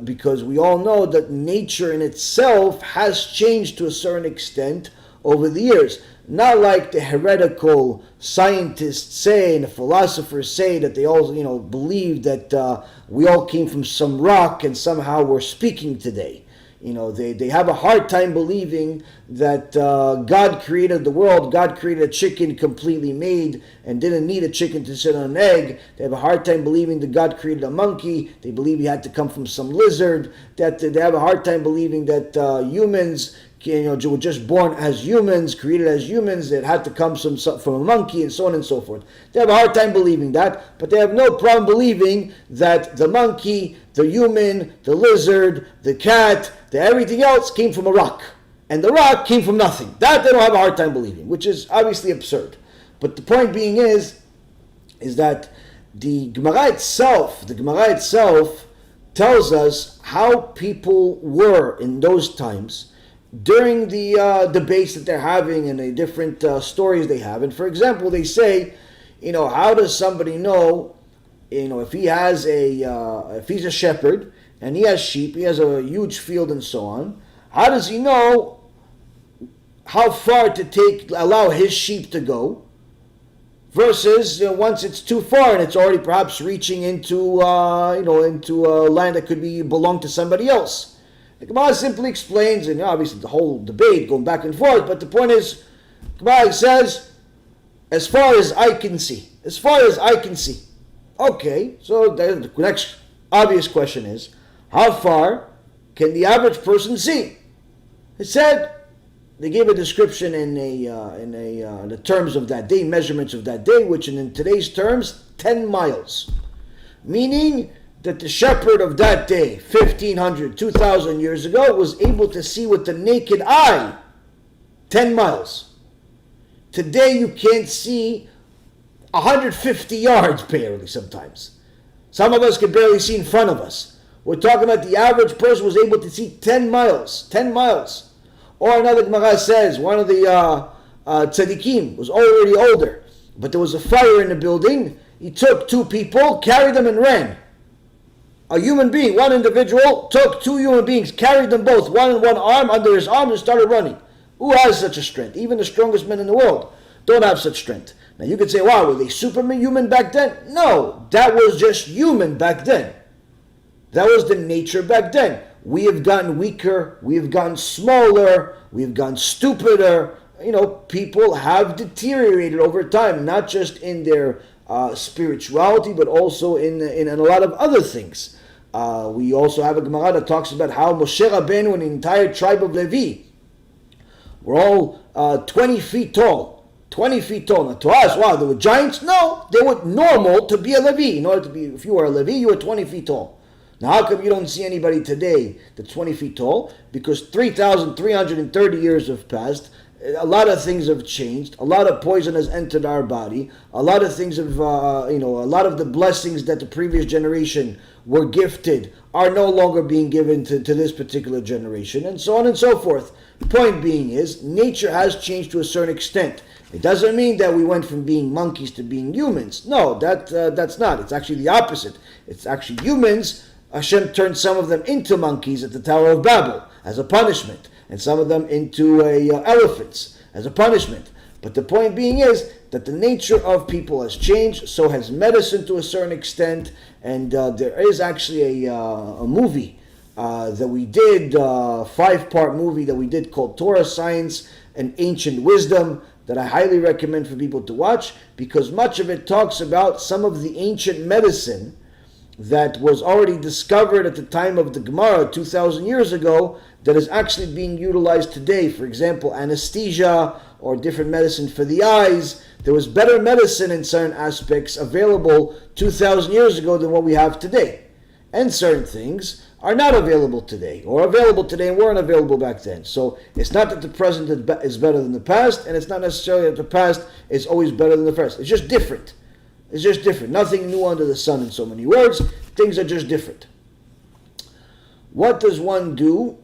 because we all know that nature in itself has changed to a certain extent over the years. Not like the heretical scientists say and the philosophers say that they all, believe that we all came from some rock and somehow we're speaking today. They have a hard time believing that God created the world. God created a chicken completely made and didn't need a chicken to sit on an egg. They have a hard time believing that God created a monkey. They believe he had to come from some lizard. That they have a hard time believing that humans, were just born as humans, created as humans. That had to come from a monkey, and so on and so forth. They have a hard time believing that, but they have no problem believing that the monkey, the human, the lizard, the cat, everything else came from a rock. And the rock came from nothing. That they don't have a hard time believing, which is obviously absurd. But the point being is that the Gemara itself tells us how people were in those times during the debates that they're having and the different stories they have. And for example, they say, how does somebody know, if he has if he's a shepherd and he has sheep, he has a huge field and so on, how does he know how far to allow his sheep to go versus once it's too far and it's already perhaps reaching into land that could belong to somebody else? The Gemara simply explains, and obviously the whole debate going back and forth, but the point is, Gemara says, as far as I can see. As far as I can see. Okay, so the next obvious question is, how far can the average person see? It said, they gave a description in the terms of that day, measurements of that day, which in today's terms, 10 miles. Meaning that the shepherd of that day, 1,500, 2,000 years ago, was able to see with the naked eye 10 miles. Today you can't see 150 yards barely sometimes. Some of us can barely see in front of us. We're talking about the average person was able to see 10 miles. 10 miles. Or another Gemara says, one of the tzaddikim was already older, but there was a fire in the building. He took two people, carried them and ran. A human being, one individual, took two human beings, carried them both, one in one arm, under his arm, and started running. Who has such a strength? Even the strongest men in the world don't have such strength. Now you could say, wow, were they superhuman back then? No, that was just human back then. That was the nature back then. We have gotten weaker, we have gotten smaller, we have gotten stupider. People have deteriorated over time, not just in their spirituality, but also in a lot of other things. We also have a Gemara that talks about how Moshe Rabbeinu and the entire tribe of Levi were all 20 feet tall. 20 feet tall. Now to us, wow, they were giants? No, they were normal to be a Levi. In order to be, if you were a Levi, you were 20 feet tall. Now how come you don't see anybody today that's 20 feet tall? Because 3,330 years have passed. A lot of things have changed. A lot of poison has entered our body. A lot of things have, a lot of the blessings that the previous generation were gifted are no longer being given to this particular generation, and so on and so forth. The point being is, nature has changed to a certain extent. It doesn't mean that we went from being monkeys to being humans. No, that's not. It's actually the opposite. It's actually humans. Hashem turned some of them into monkeys at the Tower of Babel as a punishment, and some of them into elephants as a punishment. But the point being is that the nature of people has changed, so has medicine to a certain extent, and there is actually a movie that we did, a 5-part movie that we did called Torah, Science, and Ancient Wisdom, that I highly recommend for people to watch, because much of it talks about some of the ancient medicine that was already discovered at the time of the Gemara 2,000 years ago that is actually being utilized today. For example, anesthesia or different medicine for the eyes. There was better medicine in certain aspects available 2,000 years ago than what we have today. And certain things are not available today, or available today and weren't available back then. So it's not that the present is better than the past, and it's not necessarily that the past is always better than the first. It's just different. It's just different. Nothing new under the sun, in so many words. Things are just different. What does one do?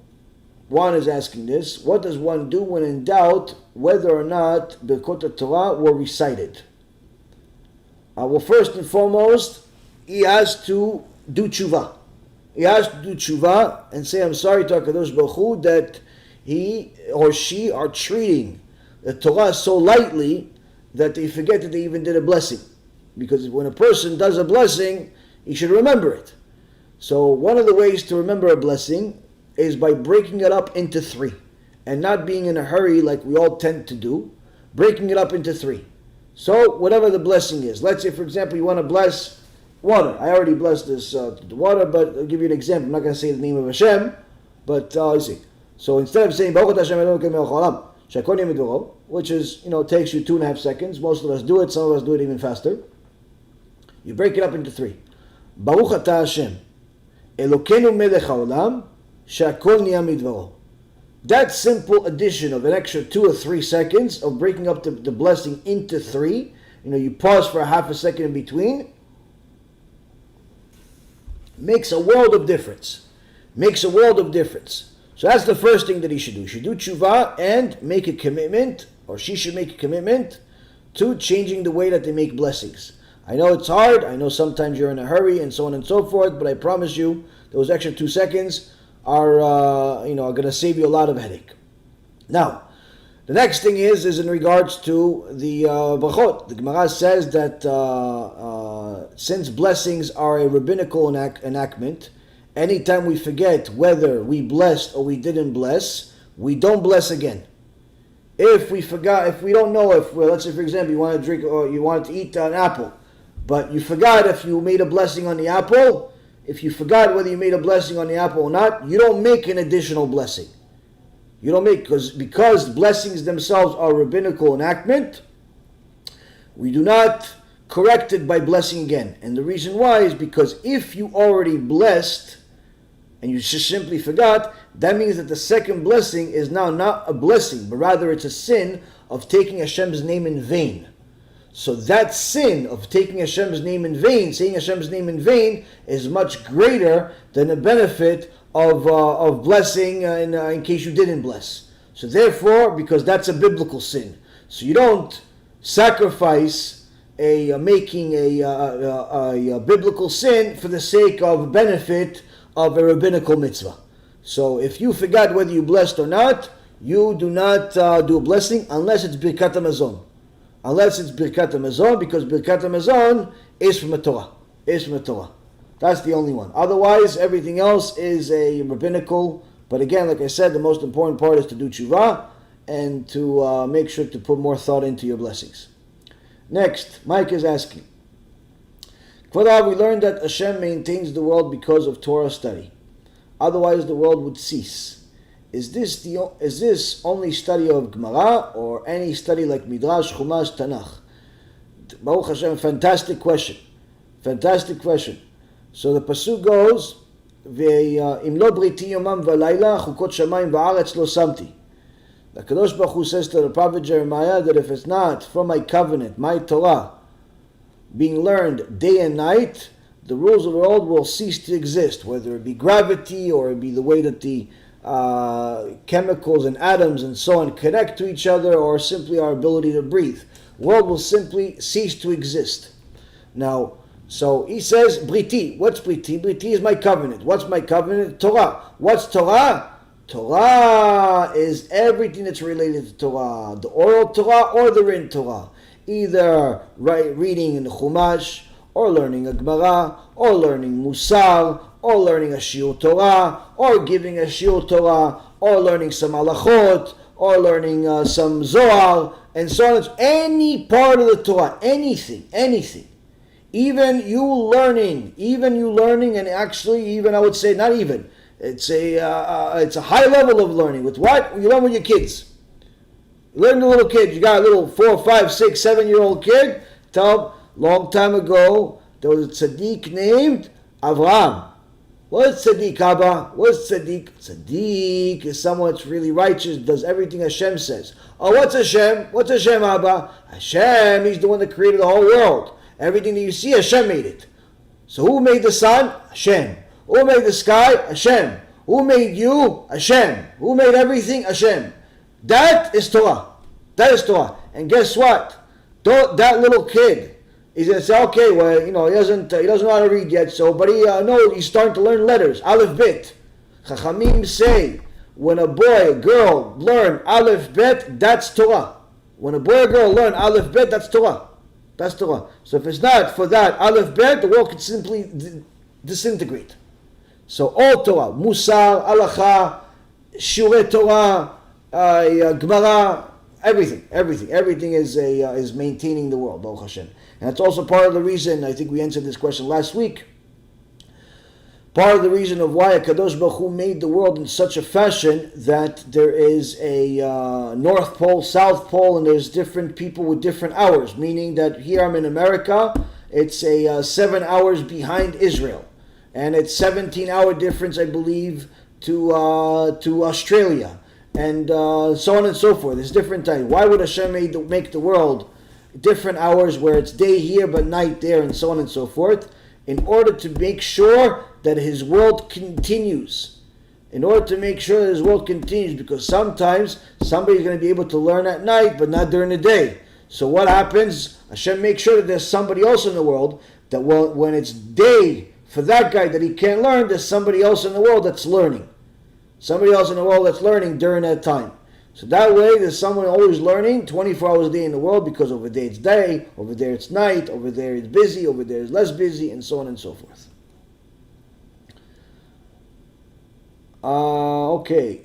One is asking this. What does one do when in doubt whether or not Birkot Torah were recited? Well, first and foremost, he has to do TeShuva. He has to do TeShuva and say, I'm sorry to HaKadosh Baruch Hu that he or she are treating the Torah so lightly that they forget that they even did a blessing. Because when a person does a blessing, he should remember it. So one of the ways to remember a blessing is by breaking it up into three, and not being in a hurry like we all tend to do, breaking it up into three. So whatever the blessing is, let's say for example you want to bless water. I already blessed this water, but I'll give you an example. I'm not going to say the name of Hashem, but you see. So instead of saying Baruch Hashem Elokeinu melech haolam shehakol nהיה midvaro, which is, takes you 2.5 seconds. Most of us do it. Some of us do it even faster. You break it up into three. Baruch atah Hashem Elokeinu melech haolam shehakol nהיה midvaro. That simple addition of an extra 2 or 3 seconds of breaking up the blessing into three, you pause for a half a second in between, makes a world of difference. Makes a world of difference. So that's the first thing that he should do. He should do tshuva and make a commitment, or she should make a commitment to changing the way that they make blessings. I know it's hard. I know sometimes you're in a hurry and so on and so forth, but I promise you those extra 2 seconds are going to save you a lot of headache. Now, the next thing is in regards to the brachot. The Gemara says that since blessings are a rabbinical enactment, anytime we forget whether we blessed or we didn't bless, we don't bless again. If we don't know let's say for example you want to drink or you want to eat an apple, but you forgot if you made a blessing on the apple. If you forgot whether you made a blessing on the apple or not, you don't make an additional blessing. You don't make, because blessings themselves are rabbinical enactment, we do not correct it by blessing again. And the reason why is because if you already blessed and you just simply forgot, that means that the second blessing is now not a blessing, but rather it's a sin of taking Hashem's name in vain. So that sin of taking Hashem's name in vain, saying Hashem's name in vain, is much greater than the benefit of blessing in case you didn't bless. So therefore, because that's a biblical sin, so you don't sacrifice making a biblical sin for the sake of benefit of a rabbinical mitzvah. So if you forgot whether you blessed or not, you do not do a blessing unless it's Birkat HaMazon. Unless it's Birkat HaMazon, because Birkat HaMazon is from the Torah. That's the only one. Otherwise, everything else is a rabbinical. But again, like I said, the most important part is to do tshuva and to make sure to put more thought into your blessings. Next, Mike is asking, Kvod, we learned that Hashem maintains the world because of Torah study. Otherwise, the world would cease. Is this only study of Gemara or any study like Midrash, Chumash, Tanakh? Baruch Hashem, fantastic question. So the pasuk goes, "Ve'im lo briti yomam v'layla chukot shamayim va'aretz lo samti." The Kadosh Baruch Hu says to the prophet Jeremiah that if it's not from my covenant, my Torah, being learned day and night, the rules of the world will cease to exist, whether it be gravity or it be the way that the chemicals and atoms and so on connect to each other, or simply our ability to breathe. The world will simply cease to exist. Now, so he says, Briti. What's Briti? Briti is my covenant. What's my covenant? Torah. What's Torah? Torah is everything that's related to Torah. The oral Torah or the written Torah. Either reading in the Chumash, or learning a Gemara, or learning Musar, or learning a Shiur Torah, or giving a Shiur Torah, or learning some Halachot, or learning some Zohar, and so on. Any part of the Torah, anything. Even you learning, and actually even I would say not even. It's a high level of learning. With what? You learn with your kids. You learn the little kid. You got a little 4, 5, 6, 7-year-old kid. Tell him, long time ago, there was a tzaddik named Avraham. What's tzaddik, Abba? What's tzaddik? Tzaddik is someone that's really righteous, does everything Hashem says. Oh, what's Hashem? What's Hashem, Abba? Hashem, He's the one that created the whole world. Everything that you see, Hashem made it. So who made the sun? Hashem. Who made the sky? Hashem. Who made you? Hashem. Who made everything? Hashem. That is Torah. And guess what? That little kid, he's going to say, okay, well, he doesn't know how to read yet, but he's starting to learn letters. Aleph, Bet. Chachamim say, when a boy, a girl learn Aleph, Bet, that's Torah. When a boy or girl learn Aleph Bet, that's Torah. That's Torah. So if it's not for that Aleph Bet, the world could simply disintegrate. So all Torah, Musar, Halakha, Shure Torah, Gemara, everything is maintaining the world, Baruch Hashem. And that's also part of the reason, I think we answered this question last week, part of the reason of why HaKadosh Baruch Hu made the world in such a fashion that there is a North Pole, South Pole, and there's different people with different hours, meaning that here I'm in America, it's a 7 hours behind Israel. And it's 17-hour difference, I believe, to Australia. And so on and so forth. There's different times. Why would Hashem make the world different hours where it's day here but night there, and so on and so forth? In order to make sure that His world continues. In order to make sure that His world continues, because sometimes somebody's going to be able to learn at night but not during the day. So what happens? Hashem makes sure that there's somebody else in the world that when it's day for that guy that he can't learn, there's somebody else in the world that's learning. Somebody else in the world that's learning during that time. So that way there's someone always learning 24 hours a day in the world, because over there it's day, over there it's night, over there it's busy, over there it's less busy, and so on and so forth. Okay.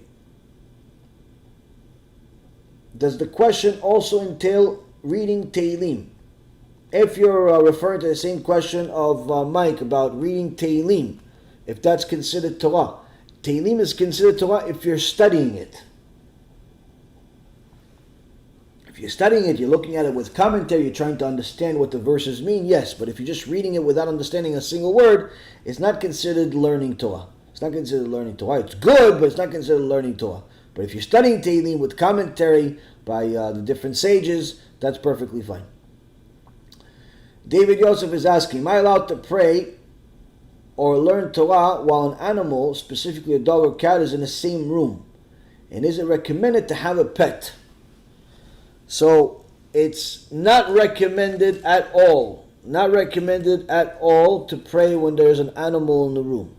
Does the question also entail reading Tehillim? If you're referring to the same question of Mike about reading Tehillim, if that's considered Torah. Tehillim is considered Torah if you're studying it. If you're studying it, you're looking at it with commentary, you're trying to understand what the verses mean, yes. But if you're just reading it without understanding a single word, it's not considered learning Torah. It's not considered learning Torah. It's good, but it's not considered learning Torah. But if you're studying Tehillim with commentary by the different sages, that's perfectly fine. David Yosef is asking, am I allowed to pray or learn Torah while an animal, specifically a dog or cat, is in the same room? And is it recommended to have a pet? So it's not recommended at all. Not recommended at all to pray when there's an animal in the room.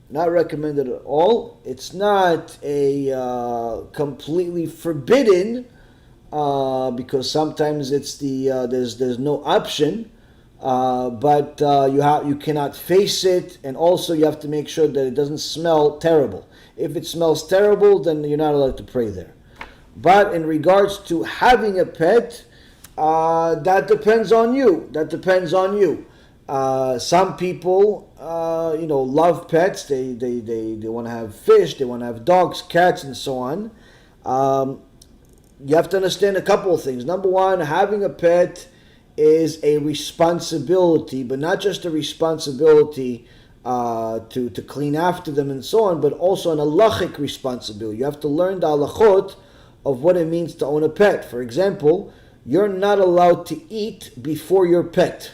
Not recommended at all. It's not a completely forbidden, because sometimes it's there's no option, but you cannot face it, and also you have to make sure that it doesn't smell terrible. If it smells terrible, then you're not allowed to pray there. But in regards to having a pet, that depends on you. That depends on you. Some people, love pets. They want to have fish. They want to have dogs, cats, and so on. You have to understand a couple of things. Number one, having a pet is a responsibility, but not just a responsibility to clean after them and so on, but also an halachic responsibility. You have to learn the halachot of what it means to own a pet. For example, you're not allowed to eat before your pet.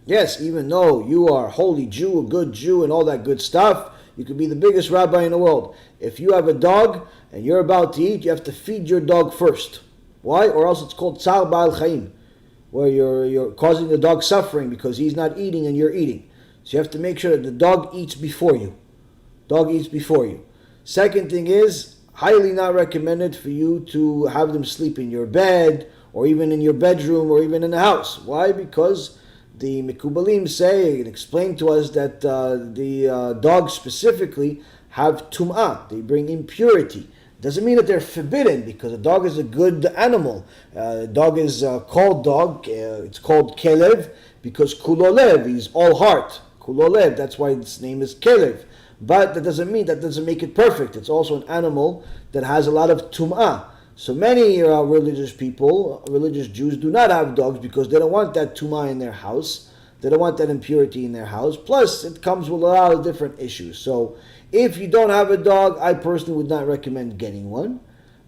Yes, even though you are a holy Jew, a good Jew, and all that good stuff, you could be the biggest rabbi in the world. If you have a dog and you're about to eat, you have to feed your dog first. Why? Or else it's called tsar ba'al chaim, where you're causing the dog suffering because he's not eating and you're eating. So you have to make sure that the dog eats before you. Dog eats before you. Second thing is, highly not recommended for you to have them sleep in your bed, or even in your bedroom, or even in the house. Why? Because the Mekubalim say and explain to us that the dogs specifically have tum'ah. They bring impurity. Doesn't mean that they're forbidden, because a dog is a good animal. A dog is called dog. It's called kelev because kulolev, he's all heart. Kulolev, that's why its name is kelev. But that doesn't make it perfect. It's also an animal that has a lot of tum'ah. So many religious Jews do not have dogs because they don't want that tum'ah in their house. They don't want that impurity in their house. Plus, it comes with a lot of different issues. So if you don't have a dog, I personally would not recommend getting one.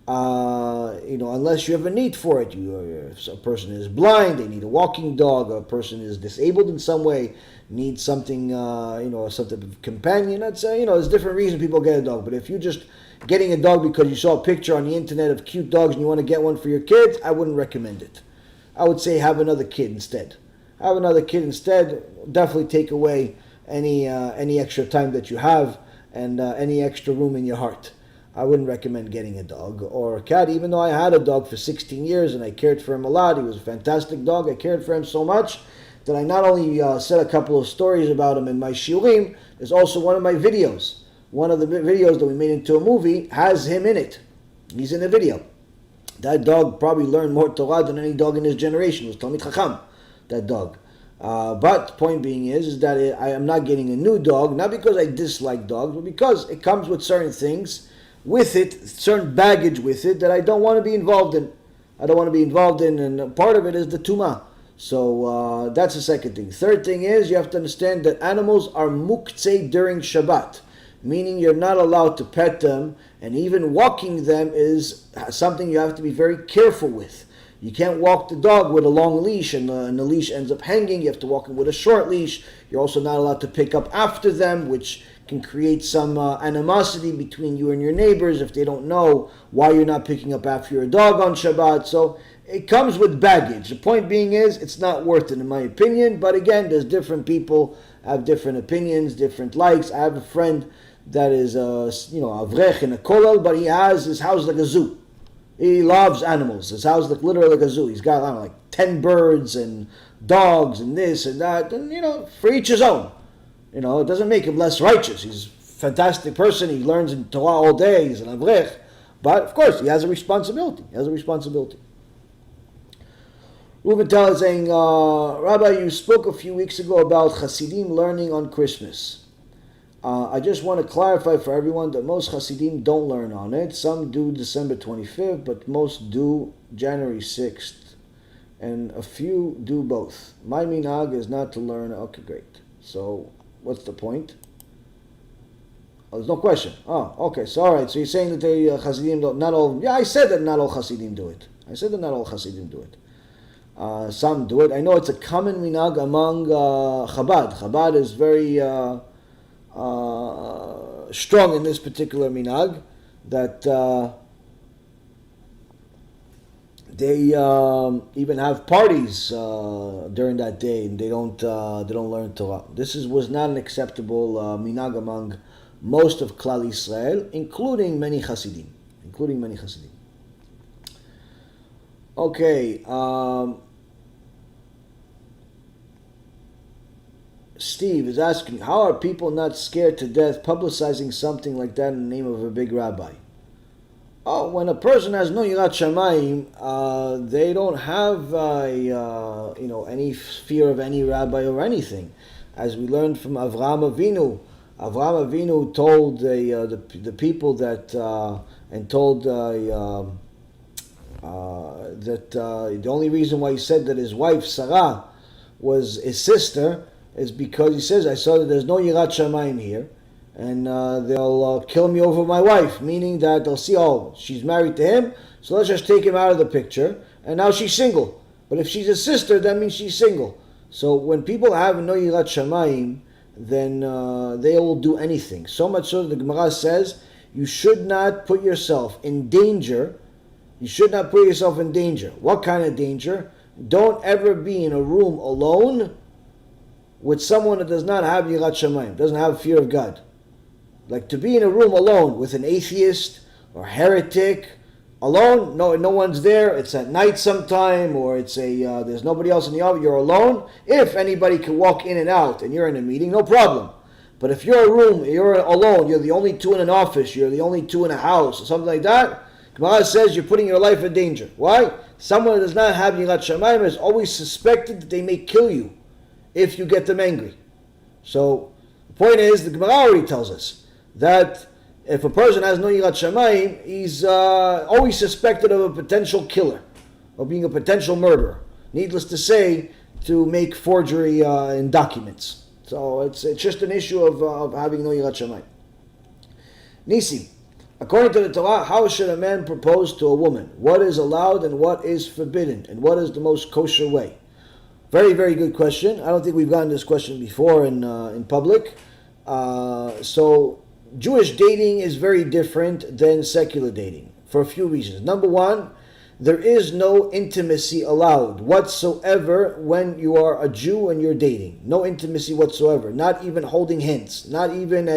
Unless you have a need for it. If a person is blind, they need a walking dog. A person is disabled in some way, needs something, some type of companion. There's different reasons people get a dog. But if you're just getting a dog because you saw a picture on the internet of cute dogs and you want to get one for your kids, I wouldn't recommend it. I would say have another kid instead. Have another kid instead. Definitely take away any extra time that you have and any extra room in your heart. I wouldn't recommend getting a dog or a cat, even though I had a dog for 16 years and I cared for him a lot. He was a fantastic dog. I cared for him so much that I not only said a couple of stories about him in my shiurim, there's also one of my videos. One of the videos that we made into a movie has him in it. He's in the video. That dog probably learned more Torah than any dog in his generation. It was Talmid Chacham, that dog. But the point being is that I am not getting a new dog, not because I dislike dogs, but because it comes with certain things with it, certain baggage with it that I don't want to be involved in. I don't want to be involved in, and part of it is the tumah. So that's the second thing. Third thing is you have to understand that animals are muktzeh during Shabbat, meaning you're not allowed to pet them, and even walking them is something you have to be very careful with. You can't walk the dog with a long leash and the leash ends up hanging. You have to walk them with a short leash. You're also not allowed to pick up after them, which can create some animosity between you and your neighbors if they don't know why you're not picking up after your dog on Shabbat. So it comes with baggage. The point being is it's not worth it in my opinion. But again, there's different people have different opinions, different likes. I have a friend that is avrech in a kollel, but he has his house like a zoo. He loves animals. His house like literally like a zoo. He's got, I don't know, like 10 birds and dogs and this and that. And, for each his own. It doesn't make him less righteous. He's a fantastic person. He learns in Torah all day. He's an avrech. But, of course, he has a responsibility. Reuven Tel is saying, Rabbi, you spoke a few weeks ago about Hasidim learning on Christmas. I just want to clarify for everyone that most Hasidim don't learn on it. Some do December 25th, but most do January 6th. And a few do both. My minhag is not to learn. Okay, great. So, what's the point? Oh, there's no question. Oh, okay. So, all right. So you're saying that the Hasidim don't, not all, yeah, I said that not all Hasidim do it. Some do it. I know it's a common minhag among Chabad. Chabad is very strong in this particular minhag that they even have parties during that day, and they don't learn Torah. This was not an acceptable minhag among most of Klal Yisrael, including many Hasidim. Okay. Steve is asking, how are people not scared to death publicizing something like that in the name of a big rabbi? Oh, when a person has no yirat shamayim, they don't have any fear of any rabbi or anything. As we learned from Avraham Avinu, Avraham Avinu told the people that the only reason why he said that his wife Sarah was his sister is because he says, I saw that there's no yirat shamayim here, and they'll kill me over my wife, meaning that they'll see, oh, she's married to him, so let's just take him out of the picture, and now she's single. But if she's a sister, that means she's single. So when people have no yirat shamayim, then they will do anything. So much so that the Gemara says, you should not put yourself in danger. What kind of danger? Don't ever be in a room alone with someone that does not have yirat shamayim, doesn't have fear of God. Like to be in a room alone with an atheist or heretic, alone, no one's there, it's at night sometime, or it's there's nobody else in the office, you're alone. If anybody can walk in and out and you're in a meeting, no problem. But if you're you're alone, you're the only two in an office, you're the only two in a house, or something like that, Gemara says you're putting your life in danger. Why? Someone that does not have yirat shamayim is always suspected that they may kill you if you get them angry. So the point is, the Gemara already tells us that if a person has no yirat shamayim, he's always suspected of a potential killer, or being a potential murderer. Needless to say, to make forgery in documents. So it's just an issue of having no yirat shamayim. Nisi, according to the Torah, how should a man propose to a woman? What is allowed and what is forbidden? And what is the most kosher way? Very, very good question. I don't think we've gotten this question before in public. So Jewish dating is very different than secular dating for a few reasons. Number one, there is no intimacy allowed whatsoever when you are a Jew and you're dating. No intimacy whatsoever. Not even holding hands. Not even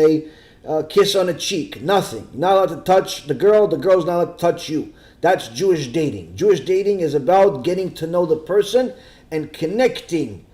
kiss on the cheek, nothing. You're not allowed to touch the girl's not allowed to touch you. That's Jewish dating. Jewish dating is about getting to know the person and connecting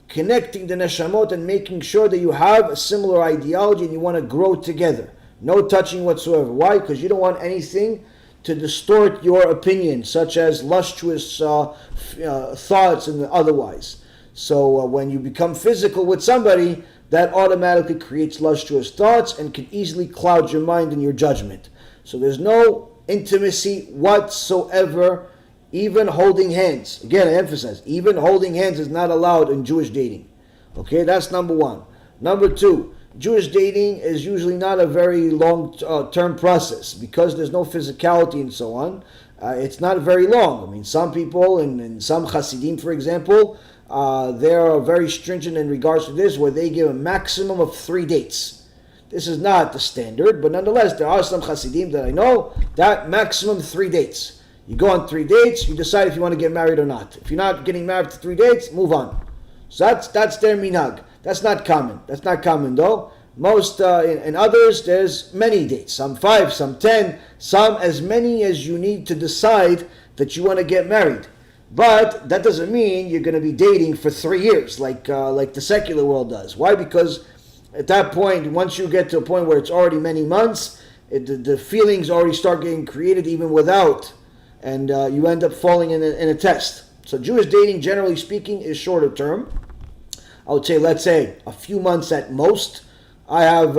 the neshamot and making sure that you have a similar ideology and you want to grow together. No touching whatsoever. Why? Because you don't want anything to distort your opinion, such as lustrous thoughts and otherwise. So when you become physical with somebody, that automatically creates lustrous thoughts and can easily cloud your mind and your judgment. So there's no intimacy whatsoever, even holding hands. Again, I emphasize, even holding hands is not allowed in Jewish dating. Okay, that's number one. Number two, Jewish dating is usually not a very long-term process because there's no physicality and so on. It's not very long. I mean, some people, and some Hasidim, for example, they are very stringent in regards to this, where they give a maximum of 3 dates. This is not the standard, but nonetheless, there are some Hasidim that I know that maximum 3 dates. You go on 3 dates, you decide if you want to get married or not. If you're not getting married for 3 dates, move on. So that's their minhag. That's not common. That's not common though. Most, in others, there's many dates. Some 5, some 10, some as many as you need to decide that you want to get married. But that doesn't mean you're going to be dating for 3 years like the secular world does. Why? Because at that point, once you get to a point where it's already many months, the feelings already start getting created even without, and you end up falling in a test. So Jewish dating, generally speaking, is shorter term. I would say, let's say, a few months at most. I have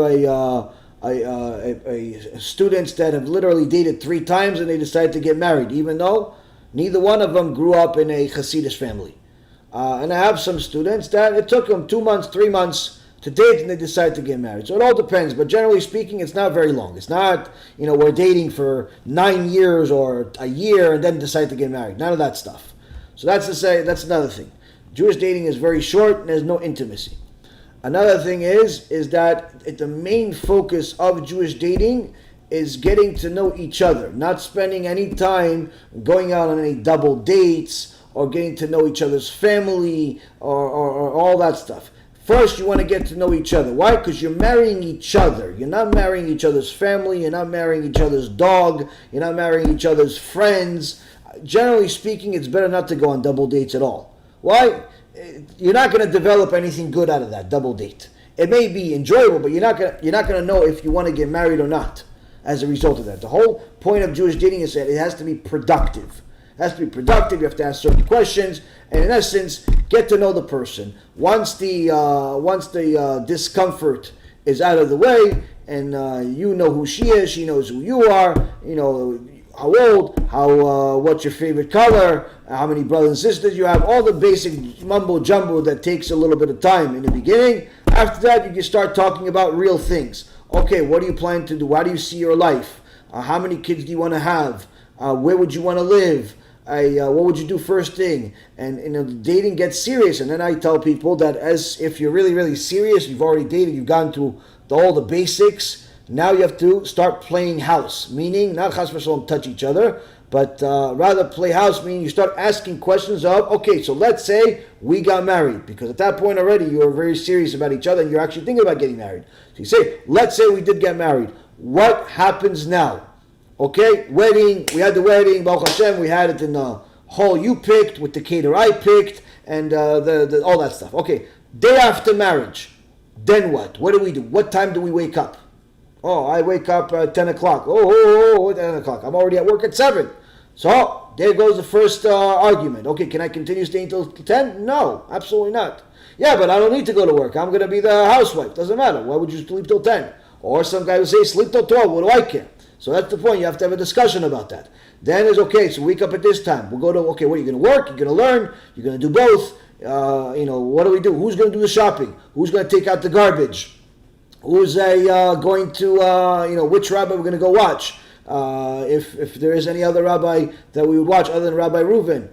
students that have literally dated 3 times and they decided to get married, even though neither one of them grew up in a Hasidic family. And I have some students that it took them 2 months, 3 months to date and they decide to get married. So it all depends, but generally speaking, it's not very long. It's not, we're dating for 9 years or a year and then decide to get married. None of that stuff. So that's another thing. Jewish dating is very short and there's no intimacy. Another thing is that the main focus of Jewish dating is getting to know each other, not spending any time going out on any double dates or getting to know each other's family or all that stuff. First, you want to get to know each other. Why? Because you're marrying each other. You're not marrying each other's family. You're not marrying each other's dog. You're not marrying each other's friends. Generally speaking, it's better not to go on double dates at all. Why? You're not going to develop anything good out of that double date. It may be enjoyable, but you're not going to know if you want to get married or not as a result of that. The whole point of Jewish dating is that it has to be productive. It has to be productive. You have to ask certain questions, and in essence, get to know the person. Once the discomfort is out of the way, and you know who she is, she knows who you are. How old, what's your favorite color, how many brothers and sisters you have, all the basic mumbo jumbo that takes a little bit of time in the beginning. After that, you can start talking about real things. Okay, what do you plan to do? How do you see your life? How many kids do you want to have? Where would you want to live? What would you do first thing? And dating gets serious. And then I tell people that as if you're really, really serious, you've already dated, you've gone through all the basics. Now you have to start playing house, meaning not chas v'shalom touch each other, but rather play house, meaning you start asking questions of, okay, so let's say we got married, because at that point already you are very serious about each other and you're actually thinking about getting married. So you say, let's say we did get married. What happens now? Okay, wedding, we had the wedding, Baruch Hashem, we had it in the hall you picked, with the caterer I picked, and the all that stuff. Okay, day after marriage, then what? What do we do? What time do we wake up? Oh, I wake up at 10 o'clock. 10 o'clock. I'm already at work at 7. So, there goes the first argument. Okay, can I continue staying till 10? No, absolutely not. Yeah, but I don't need to go to work. I'm going to be the housewife. Doesn't matter. Why would you sleep till 10? Or some guy will say, sleep till 12. What do I care? So that's the point. You have to have a discussion about that. Then it's okay, so wake up at this time. We'll go to, okay, what are you going to work? You're going to learn? You're going to do both? What do we do? Who's going to do the shopping? Who's going to take out the garbage? Who's going to, which rabbi we're going to go watch? If there is any other rabbi that we would watch other than Rabbi Reuven.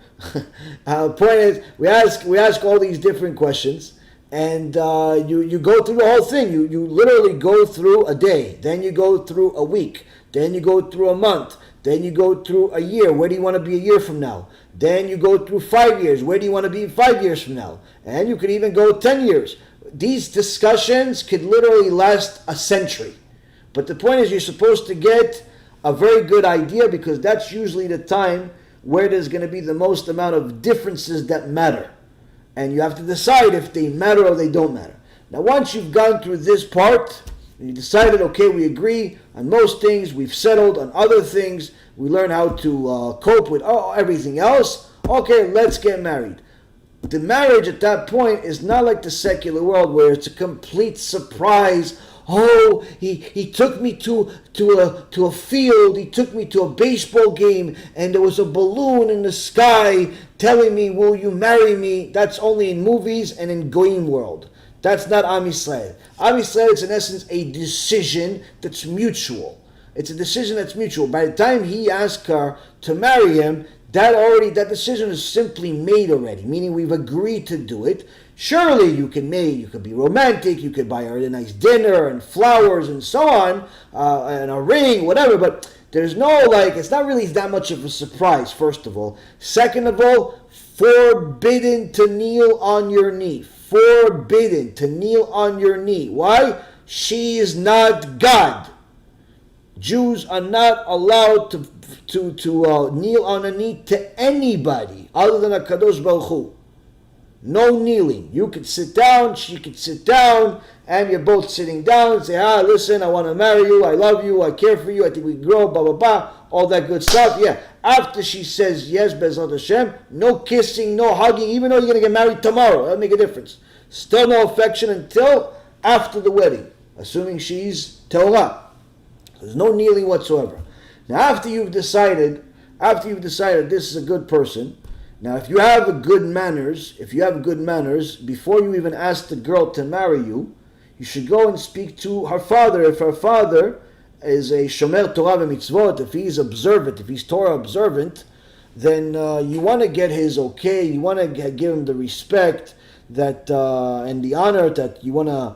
Point is, we ask all these different questions, and you go through the whole thing. You literally go through a day, then you go through a week, then you go through a month, then you go through a year. Where do you want to be a year from now? Then you go through 5 years. Where do you want to be 5 years from now? And you could even go 10 years. These discussions could literally last a century. But the point is, you're supposed to get a very good idea, because that's usually the time where there's going to be the most amount of differences that matter. And you have to decide if they matter or they don't matter. Now, once you've gone through this part, and you decided, okay, we agree on most things, we've settled on other things, we learn how to cope with everything else, okay, let's get married. The marriage at that point is not like the secular world where it's a complete surprise. Oh, he took me to a field, he took me to a baseball game, and there was a balloon in the sky telling me, will you marry me? That's only in movies and in Goyim world. That's not Am Yisrael. Am Yisrael is in essence a decision that's mutual. It's a decision that's mutual. By the time he asked her to marry him, that decision is simply made already, meaning we've agreed to do it. Surely you could be romantic, you could buy her a nice dinner and flowers and so on, and a ring, whatever, but there's no, it's not really that much of a surprise, first of all. Second of all, forbidden to kneel on your knee. Forbidden to kneel on your knee. Why? She is not God. Jews are not allowed to kneel on a knee to anybody other than a Kadosh Baruch Hu. No kneeling. You could sit down, she could sit down, and you're both sitting down and say, listen, I want to marry you, I love you, I care for you, I think we grow, blah, blah, blah, all that good stuff. Yeah, after she says yes, Bezrat Hashem, no kissing, no hugging, even though you're going to get married tomorrow, that'll make a difference. Still no affection until after the wedding, assuming she's Torah. There's no kneeling whatsoever. Now, after you've decided this is a good person, now if you have good manners, before you even ask the girl to marry you, you should go and speak to her father. If her father is a shomer Torah v'mitzvot, if he's observant, if he's Torah observant, then you want to get his okay, you want to give him the respect that and the honor that you want to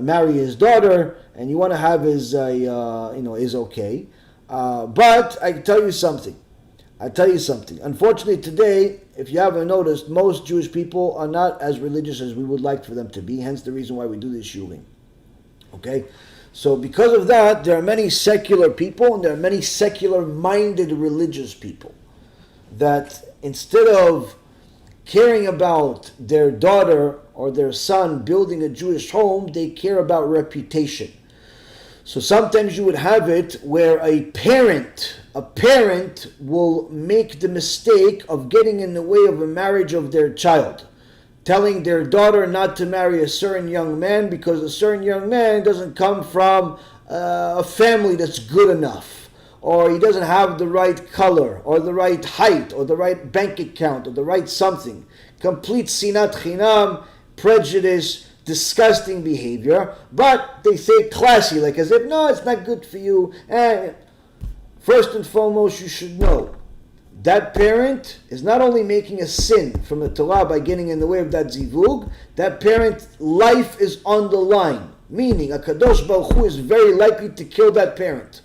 marry his daughter, and you want to have his his okay. But I can tell you something. Unfortunately today, if you haven't noticed, most Jewish people are not as religious as we would like for them to be, hence the reason why we do this shuling. Okay? So because of that, there are many secular people and there are many secular-minded religious people that instead of caring about their daughter or their son building a Jewish home, they care about reputation. So sometimes you would have it where a parent will make the mistake of getting in the way of a marriage of their child, telling their daughter not to marry a certain young man because a certain young man doesn't come from a family that's good enough, or he doesn't have the right color, or the right height, or the right bank account, or the right something. Complete sinat chinam, prejudice, disgusting behavior, but they say it classy, like as if, no, it's not good for you. And first and foremost, you should know that parent is not only making a sin from the Torah by getting in the way of that zivug, that parent's life is on the line. Meaning, a Kadosh Baruch Hu is very likely to kill that parent.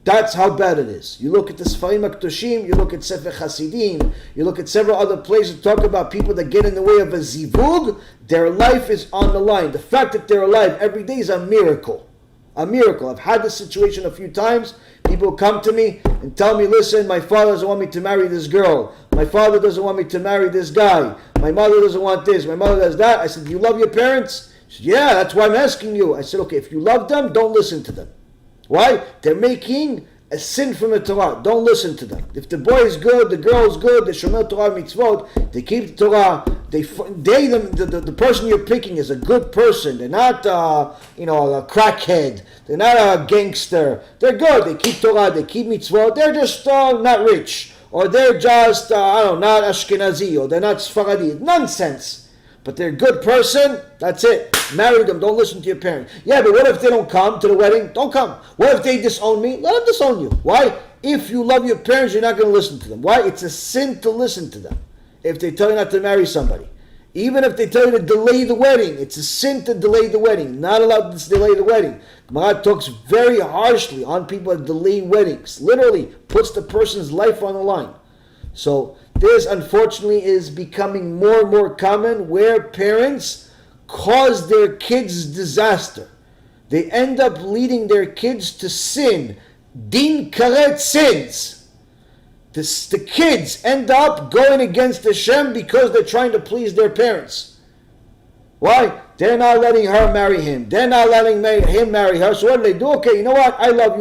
That's how bad it is. You look at the Sfarim HaKadoshim, you look at Sefer Hasidim, you look at several other places that talk about people that get in the way of a zivug, their life is on the line. The fact that they're alive every day is a miracle. A miracle. I've had this situation a few times. People come to me and tell me, listen, my father doesn't want me to marry this girl. My father doesn't want me to marry this guy. My mother doesn't want this. My mother does that. I said, do you love your parents? She said, yeah, that's why I'm asking you. I said, okay, if you love them, don't listen to them. Why? They're making a sin from the Torah. Don't listen to them. If the boy is good, the girl is good, the shomer Torah mitzvot, they keep the Torah. The person you're picking is a good person. They're not, a crackhead. They're not a gangster. They're good. They keep Torah. They keep mitzvot. They're just not rich, or they're just not Ashkenazi, or they're not Sfaradi. Nonsense. But they're a good person. That's it. Marry them. Don't listen to your parents. Yeah, but what if they don't come to the wedding? Don't come. What if they disown me? Let them disown you. Why? If you love your parents, you're not going to listen to them. Why? It's a sin to listen to them. If they tell you not to marry somebody. Even if they tell you to delay the wedding, it's a sin to delay the wedding. Not allowed to delay the wedding. Gemara talks very harshly on people that delay weddings. Literally puts the person's life on the line. So this, unfortunately, is becoming more and more common where parents cause their kids disaster. They end up leading their kids to sin. Din karet sins. The kids end up going against Hashem because they're trying to please their parents. Why? They're not letting her marry him. They're not letting him marry her. So what do? Okay, you know what? I love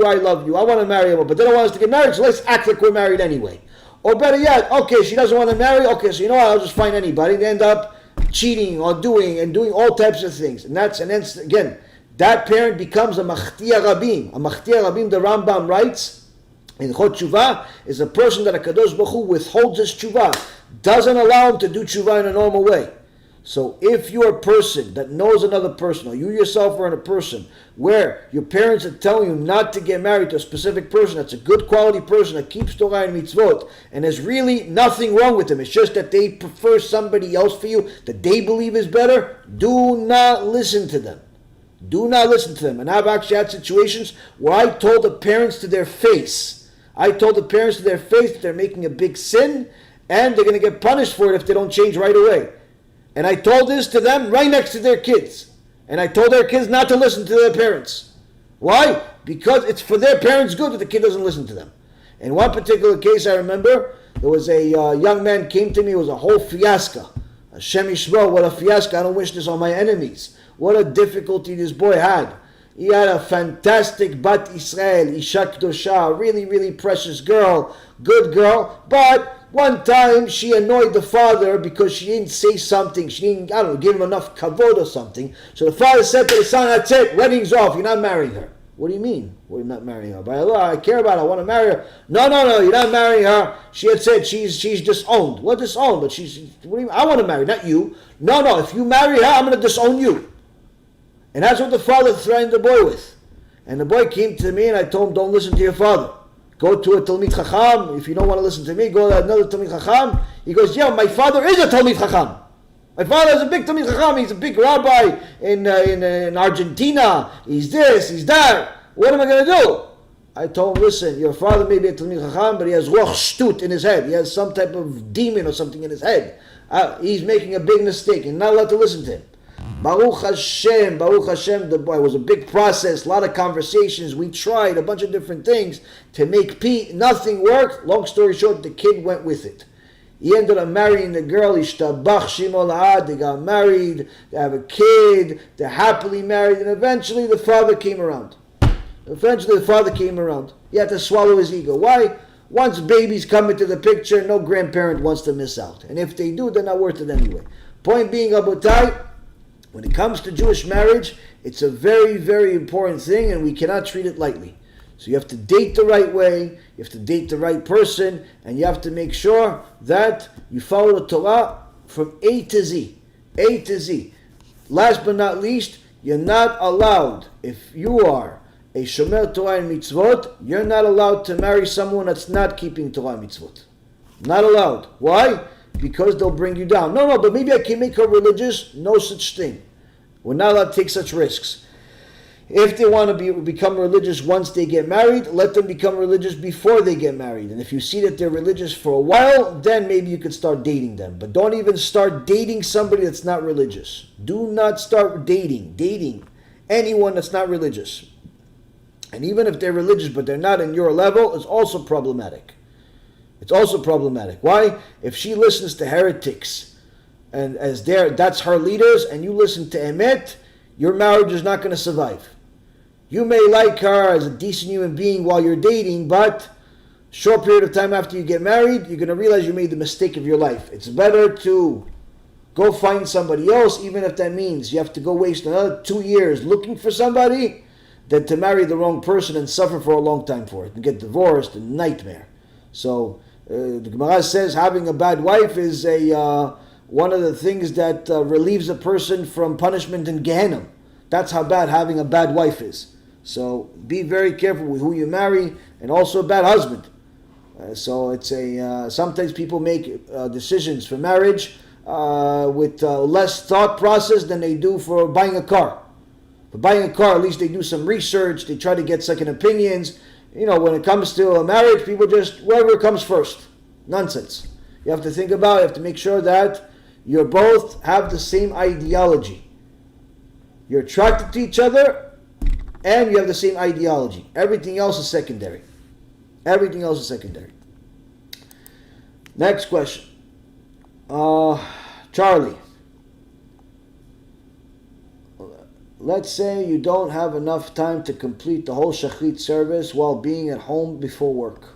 you. I want to marry her. But they don't want us to get married, so let's act like we're married anyway. Or better yet, okay, she doesn't want to marry. Okay, so you know what? I'll just find anybody. They end up cheating or doing all types of things. And then again, that parent becomes a machtia rabim. A machtia rabim, the Rambam writes, in Chot Tshuva, is a person that HaKadosh Baruch Hu withholds his Tshuva, doesn't allow him to do Tshuva in a normal way. So if you're a person that knows another person, or you yourself are in a person where your parents are telling you not to get married to a specific person that's a good quality person that keeps Torah and mitzvot, and there's really nothing wrong with them, it's just that they prefer somebody else for you that they believe is better, do not listen to them. Do not listen to them. And I've actually had situations where I told the parents to their face, that they're making a big sin and they're going to get punished for it if they don't change right away. And I told this to them right next to their kids. And I told their kids not to listen to their parents. Why? Because it's for their parents' good that the kid doesn't listen to them. In one particular case I remember, there was a young man came to me, it was a whole fiasco. Hashem Yishmo, what a fiasco. I don't wish this on my enemies. What a difficulty this boy had. He had a fantastic Bat Israel, Isha Kdosha, really, really precious girl, good girl, but one time she annoyed the father because she didn't say something, she didn't, give him enough kavod or something. So the father said to the son, that's it, wedding's off, you're not marrying her. What do you mean, we're not marrying her? By Allah, I care about her, I want to marry her. No, you're not marrying her. She had said she's disowned. What disowned? But what do you mean? I want to marry, not you. No, if you marry her, I'm going to disown you. And that's what the father threatened the boy with. And the boy came to me and I told him, don't listen to your father. Go to a Talmid Chacham. If you don't want to listen to me, go to another Talmid Chacham. He goes, yeah, my father is a Talmid Chacham. My father is a big Talmid Chacham. He's a big rabbi in Argentina. He's this, he's that. What am I going to do? I told him, listen, your father may be a Talmid Chacham, but he has Ruach Shtut in his head. He has some type of demon or something in his head. He's making a big mistake. You're not allowed to listen to him. Baruch Hashem, it was a big process, a lot of conversations. We tried a bunch of different things to make peace. Nothing worked. Long story short, the kid went with it. He ended up marrying the girl. Ishtabach Shimon Lahad. They got married. They have a kid. They're happily married. And eventually the father came around. He had to swallow his ego. Why? Once babies come into the picture, no grandparent wants to miss out. And if they do, they're not worth it anyway. Point being, Abotai, when it comes to Jewish marriage, it's a very, very important thing and we cannot treat it lightly. So you have to date the right way, you have to date the right person, and you have to make sure that you follow the Torah from A to Z. A to Z. Last but not least, you're not allowed, if you are a Shomer Torah and Mitzvot, you're not allowed to marry someone that's not keeping Torah and Mitzvot. Not allowed. Why? Because they'll bring you down. No, but maybe I can make her religious. No such thing. We're not allowed to take such risks. If they want to become religious once they get married, let them become religious before they get married. And if you see that they're religious for a while, then maybe you could start dating them. But don't even start dating somebody that's not religious. Do not start dating anyone that's not religious. And even if they're religious but they're not in your level, it's also problematic. Why? If she listens to heretics and that's her leaders, and you listen to Emet, your marriage is not going to survive. You may like her as a decent human being while you're dating, but short period of time after you get married, you're going to realize you made the mistake of your life. It's better to go find somebody else, even if that means you have to go waste another 2 years looking for somebody, than to marry the wrong person and suffer for a long time for it and get divorced, a nightmare. So the Gemara says having a bad wife is one of the things that relieves a person from punishment in Gehenna. That's how bad having a bad wife is. So be very careful with who you marry, and also a bad husband. So it's sometimes people make decisions for marriage with less thought process than they do for buying a car. For buying a car, at least they do some research, they try to get second opinions. When it comes to a marriage, people just, whoever comes first. Nonsense. You have to think about it, you have to make sure that you both have the same ideology. You're attracted to each other, and you have the same ideology. Everything else is secondary. Everything else is secondary. Next question. Charlie. Let's say you don't have enough time to complete the whole Shachrit service while being at home before work.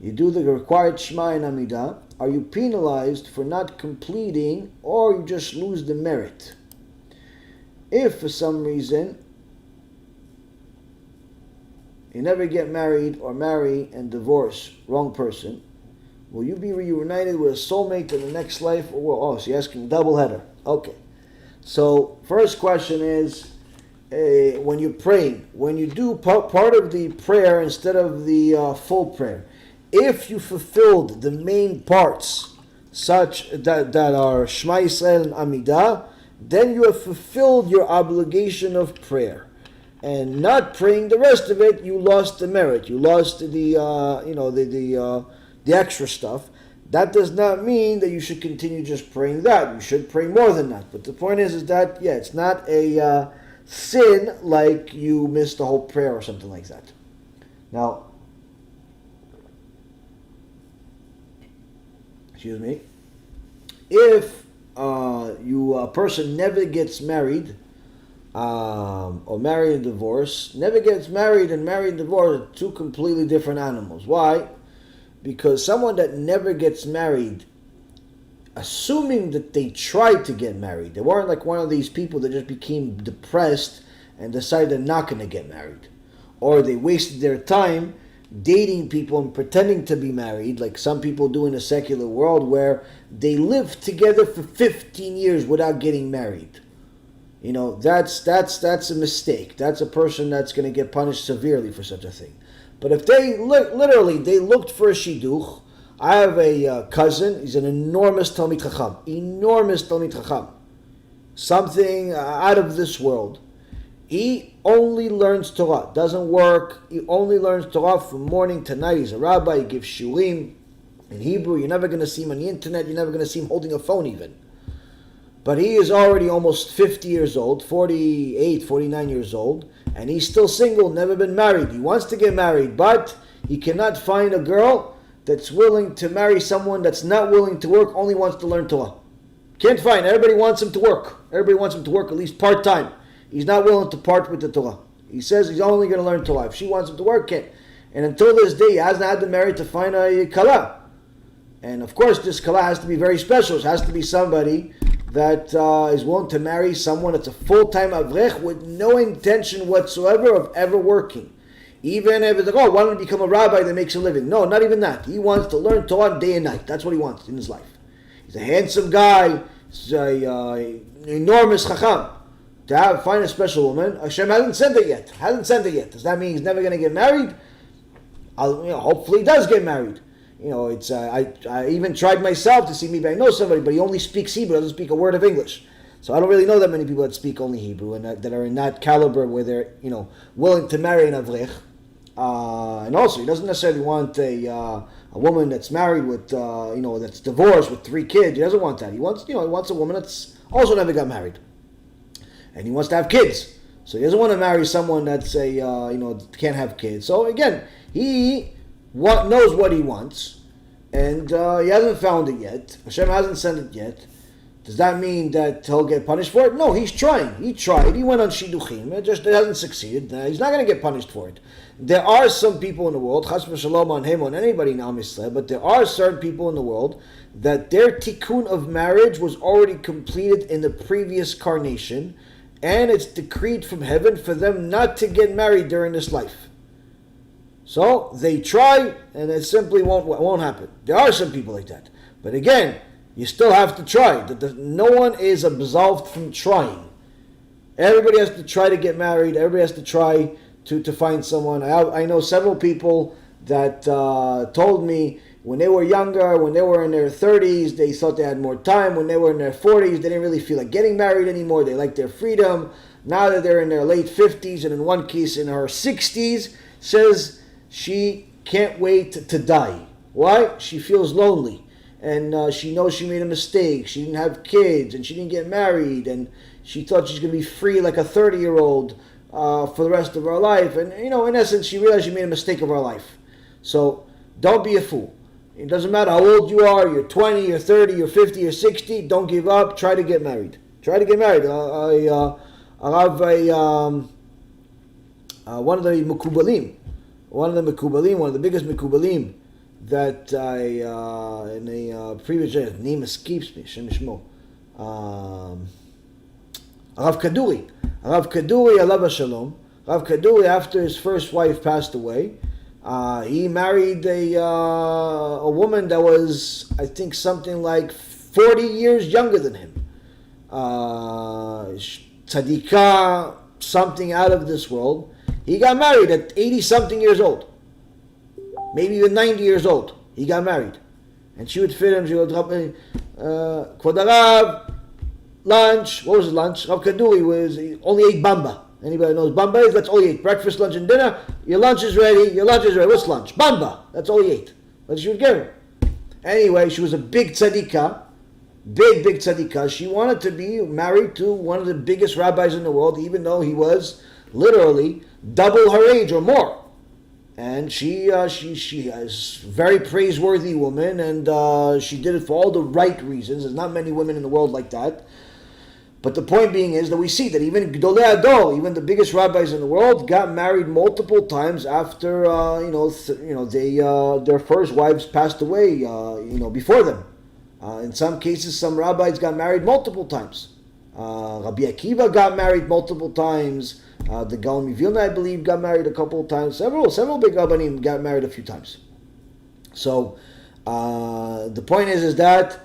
You do the required Shema and Amidah. Are you penalized for not completing, or you just lose the merit? If for some reason you never get married or marry and divorce, wrong person, will you be reunited with a soulmate in the next life? Or so you're asking double header. Okay. So first question is, when you're praying, when you do part of the prayer instead of the full prayer, if you fulfilled the main parts such that are Shema Yisrael and Amidah, then you have fulfilled your obligation of prayer. And not praying the rest of it, you lost the merit. You lost the extra stuff. That does not mean that you should continue just praying that. You should pray more than that. But the point is that, it's not a sin like you missed the whole prayer or something like that. Now, excuse me, if a person never gets married, or married and divorced, never gets married and divorced are two completely different animals. Why? Because someone that never gets married, assuming that they tried to get married, they weren't like one of these people that just became depressed and decided they're not going to get married, or they wasted their time dating people and pretending to be married, like some people do in the secular world, where they live together for 15 years without getting married. That's a mistake. That's a person that's going to get punished severely for such a thing. But if they they looked for a shidduch. I have a cousin. He's an enormous Talmid Chacham, something out of this world. He only learns Torah. Doesn't work. He only learns Torah from morning to night. He's a rabbi. He gives shurim in Hebrew. You're never going to see him on the internet. You're never going to see him holding a phone even. But he is already almost 50 years old, 48, 49 years old, and he's still single, never been married. He wants to get married, but he cannot find a girl that's willing to marry someone that's not willing to work, only wants to learn Torah. Can't find. Everybody wants him to work. Everybody wants him to work at least part-time. He's not willing to part with the Torah. He says he's only going to learn Torah. If she wants him to work, can't. And until this day, he hasn't had the merit to find a kala. And of course, this kala has to be very special. It has to be somebody that is willing to marry someone that's a full-time avrech with no intention whatsoever of ever working. Even if it's like, why don't you become a rabbi that makes a living? No, not even that. He wants to learn Torah day and night. That's what he wants in his life. He's a handsome guy. He's an enormous chacham. To find a special woman, Hashem hasn't sent it yet. Does that mean he's never going to get married? Hopefully he does get married. I even tried myself to see maybe I know somebody, but he only speaks Hebrew, doesn't speak a word of English. So I don't really know that many people that speak only Hebrew and that are in that caliber where they're willing to marry an avrech. And also, he doesn't necessarily want a woman that's married with that's divorced with 3 kids. He doesn't want that. He wants a woman that's also never got married, and he wants to have kids. So he doesn't want to marry someone that's can't have kids. So again, he knows what he wants, and he hasn't found it yet. Hashem hasn't sent it yet. Does that mean that he'll get punished for it? No, he's trying. He tried. He went on shidduchim. It hasn't succeeded. He's not going to get punished for it. There are some people in the world, chas v'shalom on him, on anybody in Am Yisrael, but there are certain people in the world that their tikkun of marriage was already completed in the previous incarnation, and it's decreed from heaven for them not to get married during this life. So they try, and it simply won't happen. There are some people like that. But again, you still have to try. No one is absolved from trying. Everybody has to try to get married. Everybody has to try to find someone. I know several people that told me when they were younger, when they were in their 30s, they thought they had more time. When they were in their 40s, they didn't really feel like getting married anymore. They liked their freedom. Now that they're in their late 50s, and in one case in her 60s, says she can't wait to die. Why? She feels lonely. And she knows she made a mistake. She didn't have kids, and she didn't get married, and she thought she's going to be free like a 30-year-old. for the rest of our life. And, in essence, she realized she made a mistake of her life. So don't be a fool. It doesn't matter how old you are, you're 20, you're 30, you're 50, you're 60, don't give up, try to get married. Try to get married. I have one of the biggest Mekubalim that in a previous name escapes me, Shem Shmo. Rav Kaduri, Alav Shalom. Rav Kaduri, after his first wife passed away, he married a woman that was, I think, something like 40 years younger than him. Tzadikah, something out of this world. He got married at 80-something years old. Maybe even 90 years old. He got married. And she would fit him, she would drop me, Kvod Harav, lunch. What was his lunch? Rav Kaduri only ate bamba. Anybody knows bamba is? That's all he ate. Breakfast, lunch, and dinner. Your lunch is ready. What's lunch? Bamba. That's all he ate. But she would give him. Anyway, she was a big tzadikah. Big tzadikah. She wanted to be married to one of the biggest rabbis in the world, even though he was literally double her age or more. And she is a very praiseworthy woman, and she did it for all the right reasons. There's not many women in the world like that. But the point being is that we see that even Gdolei Ador, even the biggest rabbis in the world, got married multiple times after their first wives passed away before them. In some cases, some rabbis got married multiple times. Rabbi Akiva got married multiple times. The Gaon Mivilna, I believe, got married a couple of times. Several big rabbanim got married a few times. So the point is that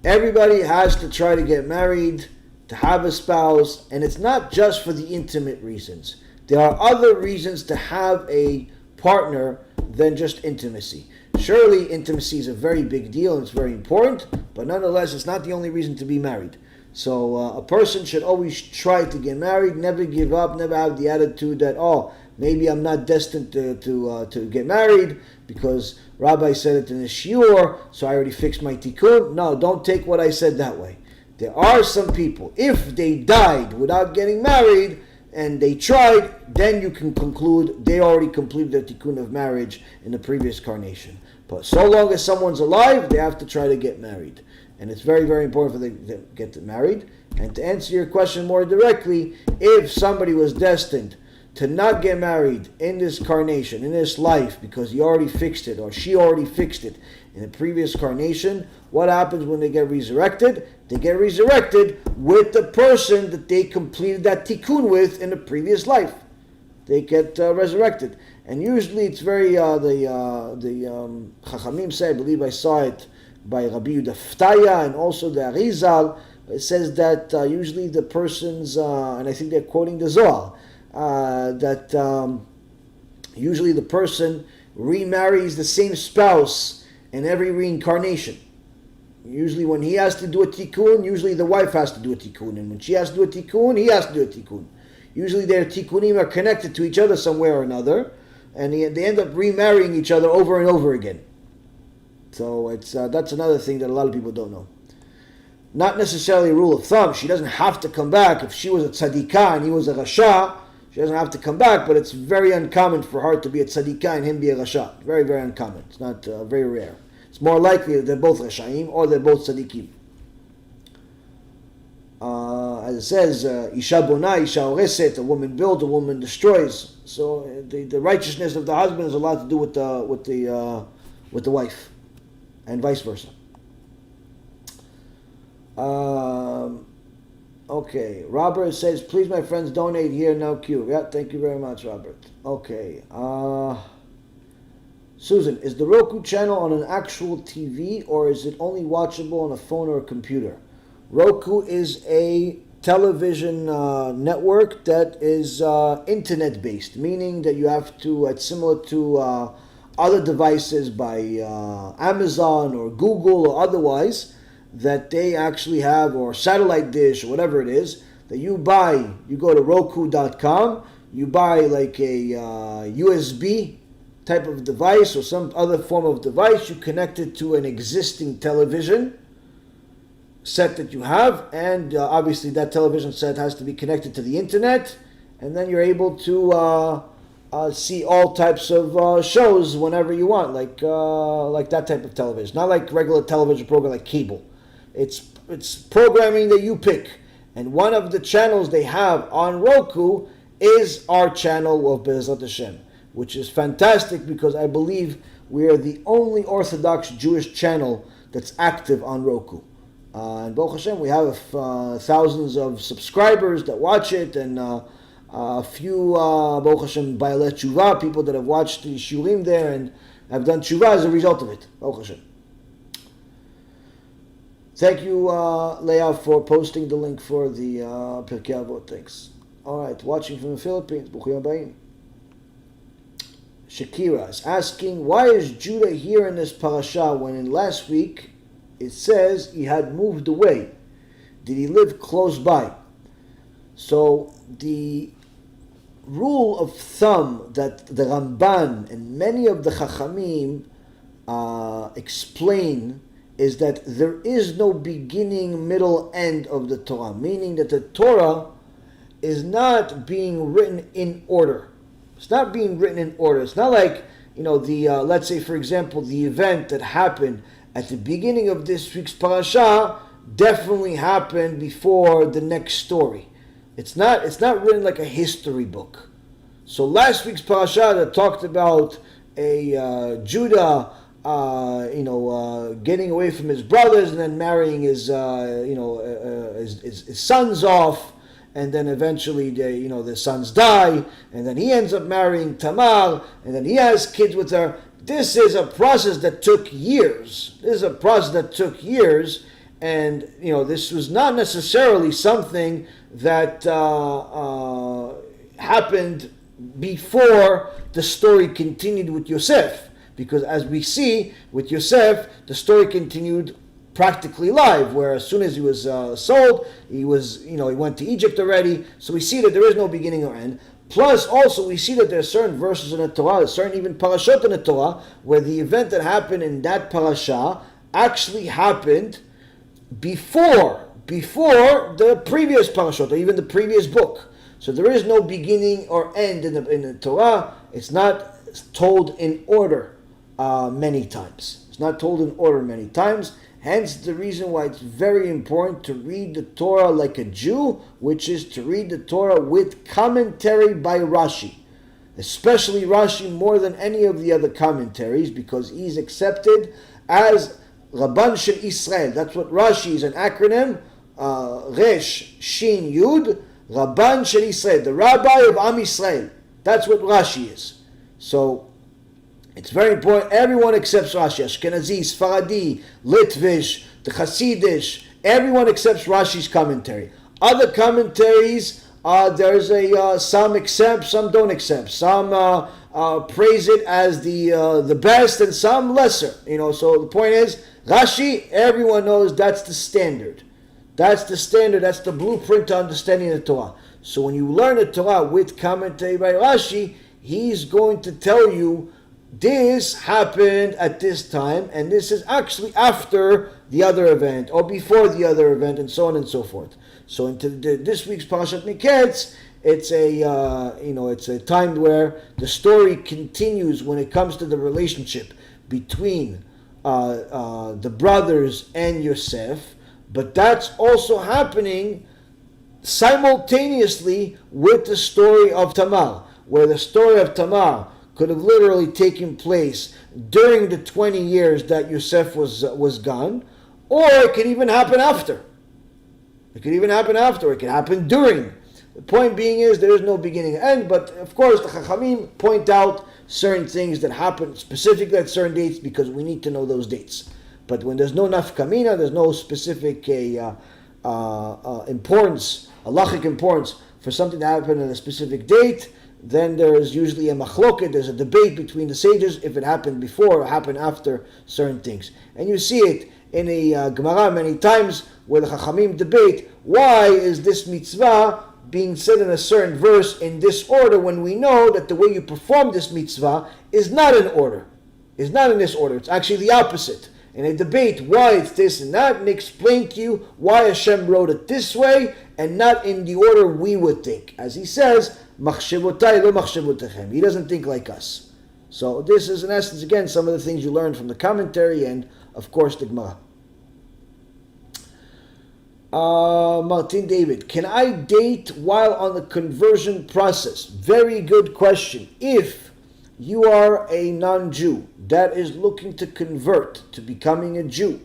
everybody has to try to get married, to have a spouse, and it's not just for the intimate reasons. There are other reasons to have a partner than just intimacy. Surely intimacy is a very big deal and it's very important, but nonetheless it's not the only reason to be married. So a person should always try to get married, never give up, never have the attitude that, maybe I'm not destined to get married because Rabbi said it in a shiur, so I already fixed my tikkun. No, don't take what I said that way. There are some people, if they died without getting married and they tried, then you can conclude they already completed their tikkun of marriage in the previous incarnation. But so long as someone's alive, they have to try to get married. And it's very, very important for them to get married. And to answer your question more directly, if somebody was destined to not get married in this incarnation, in this life, because he already fixed it or she already fixed it in the previous incarnation, what happens when they get resurrected? They get resurrected with the person that they completed that tikkun with in the previous life. They get resurrected. And usually it's very, the Chachamim say, I believe I saw it by Rabbi Yehuda Ftaya and also the Arizal, it says that usually the person's, and I think they're quoting the Zohar, that usually the person remarries the same spouse in every reincarnation. Usually when he has to do a tikkun, usually the wife has to do a tikkun. And when she has to do a tikkun, he has to do a tikkun. Usually their tikkunim are connected to each other somewhere or another. And they end up remarrying each other over and over again. So it's that's another thing that a lot of people don't know. Not necessarily a rule of thumb. She doesn't have to come back. If she was a tzadikah and he was a rasha, she doesn't have to come back, but it's very uncommon for her to be a tzadikah and him be a rasha. Very, very uncommon. It's not very rare. It's more likely that they're both rashaim or they're both tzadikim. As it says, Isha bona, Isha oreset, a woman builds, a woman destroys. So the righteousness of the husband has a lot to do with the wife, and vice versa. Okay, Robert says, please my friends donate here, no queue. Yeah, thank you very much, Robert. Okay, Susan, is the Roku channel on an actual TV or is it only watchable on a phone or a computer? Roku is a television network that is internet based, meaning that you have to, it's similar to other devices by Amazon or Google or otherwise, that they actually have, or satellite dish or whatever it is, that you buy. You go to Roku.com, you buy like a USB type of device or some other form of device, you connect it to an existing television set that you have, and obviously that television set has to be connected to the internet, and then you're able to see all types of shows whenever you want, like that type of television. Not like regular television program like cable. It's programming that you pick. And one of the channels they have on Roku is our channel of Be'ezrat Hashem, which is fantastic because I believe we are the only Orthodox Jewish channel that's active on Roku. And Baruch Hashem, we have thousands of subscribers that watch it, and a few, Baruch Hashem, Ba'alei TeShuva, people that have watched the Shurim there and have done TeShuva as a result of it. Baruch Hashem. Thank you, Leah, for posting the link for the Pirkei Avot. Thanks. All right, watching from the Philippines. Bruchim Habayim. Shakira is asking, why is Judah here in this parasha when in last week it says he had moved away? Did he live close by? So the rule of thumb that the Ramban and many of the Chachamim explain is that there is no beginning, middle, end of the Torah, meaning that the Torah is not being written in order. It's not being written in order. It's not like, let's say, for example, the event that happened at the beginning of this week's parasha definitely happened before the next story. It's not written like a history book. So last week's parasha that talked about a Judah getting away from his brothers and then marrying his sons off, and then eventually the sons die, and then he ends up marrying Tamar, and then he has kids with her. This is a process that took years. And this was not necessarily something that happened before the story continued with Yosef. Because as we see with Yosef, the story continued practically live, where as soon as he was sold, he went to Egypt already. So we see that there is no beginning or end. Plus, also, we see that there are certain verses in the Torah, certain even parashot in the Torah, where the event that happened in that parasha actually happened before the previous parashot, or even the previous book. So there is no beginning or end in the Torah. It's not told in order many times. It's not told in order many times. Hence the reason why it's very important to read the Torah like a Jew, which is to read the Torah with commentary by Rashi. Especially Rashi more than any of the other commentaries, because he's accepted as Rabban Shel Israel. That's what Rashi is, an acronym, Resh, Shin, Yud, Rabban Shel Israel, the rabbi of Am Israel. That's what Rashi is. So it's very important. Everyone accepts Rashi. Ashkenazi, Sfaradi, Litvish, the Hasidish. Everyone accepts Rashi's commentary. Other commentaries, some accept, some don't accept. Some praise it as the best, and some lesser. So the point is, Rashi, everyone knows that's the standard. That's the standard. That's the blueprint to understanding the Torah. So when you learn the Torah with commentary by Rashi, he's going to tell you this happened at this time, and this is actually after the other event, or before the other event, and so on and so forth. So into this week's Parashat Miketz, it's a time where the story continues when it comes to the relationship between the brothers and Yosef, but that's also happening simultaneously with the story of Tamar, where the story of Tamar could have literally taken place during the 20 years that Yosef was gone, or it could even happen after. It could happen during. The point being is there is no beginning and end, but of course the Chachamim point out certain things that happen specifically at certain dates because we need to know those dates. But when there's no nafkamina, there's no specific importance, halachic importance for something to happen at a specific date, then there is usually a machloket, there's a debate between the sages if it happened before or happened after certain things. And you see it in a Gemara many times where the Chachamim debate, why is this mitzvah being said in a certain verse in this order when we know that the way you perform this mitzvah is not in order. Is not in this order. It's actually the opposite. And they debate why it's this and that, and they explain to you why Hashem wrote it this way and not in the order we would think. As he says, Machshavotay lo machshavotechem. He doesn't think like us. So this is in essence, again, some of the things you learn from the commentary and, of course, the Gemara. Martin David, can I date while on the conversion process? Very good question. If you are a non-Jew that is looking to convert to becoming a Jew,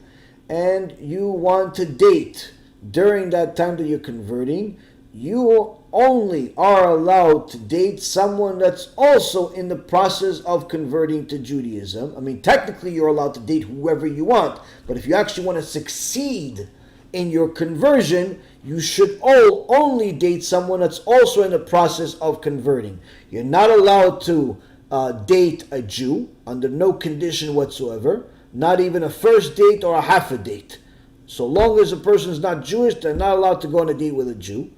and you want to date during that time that you're converting, you only are allowed to date someone that's also in the process of converting to Judaism. I mean, technically you're allowed to date whoever you want, but if you actually want to succeed in your conversion, you should only date someone that's also in the process of converting. You're not allowed to date a Jew under no condition whatsoever, not even a first date or a half a date. So long as a person is not Jewish, they're not allowed to go on a date with a Jew.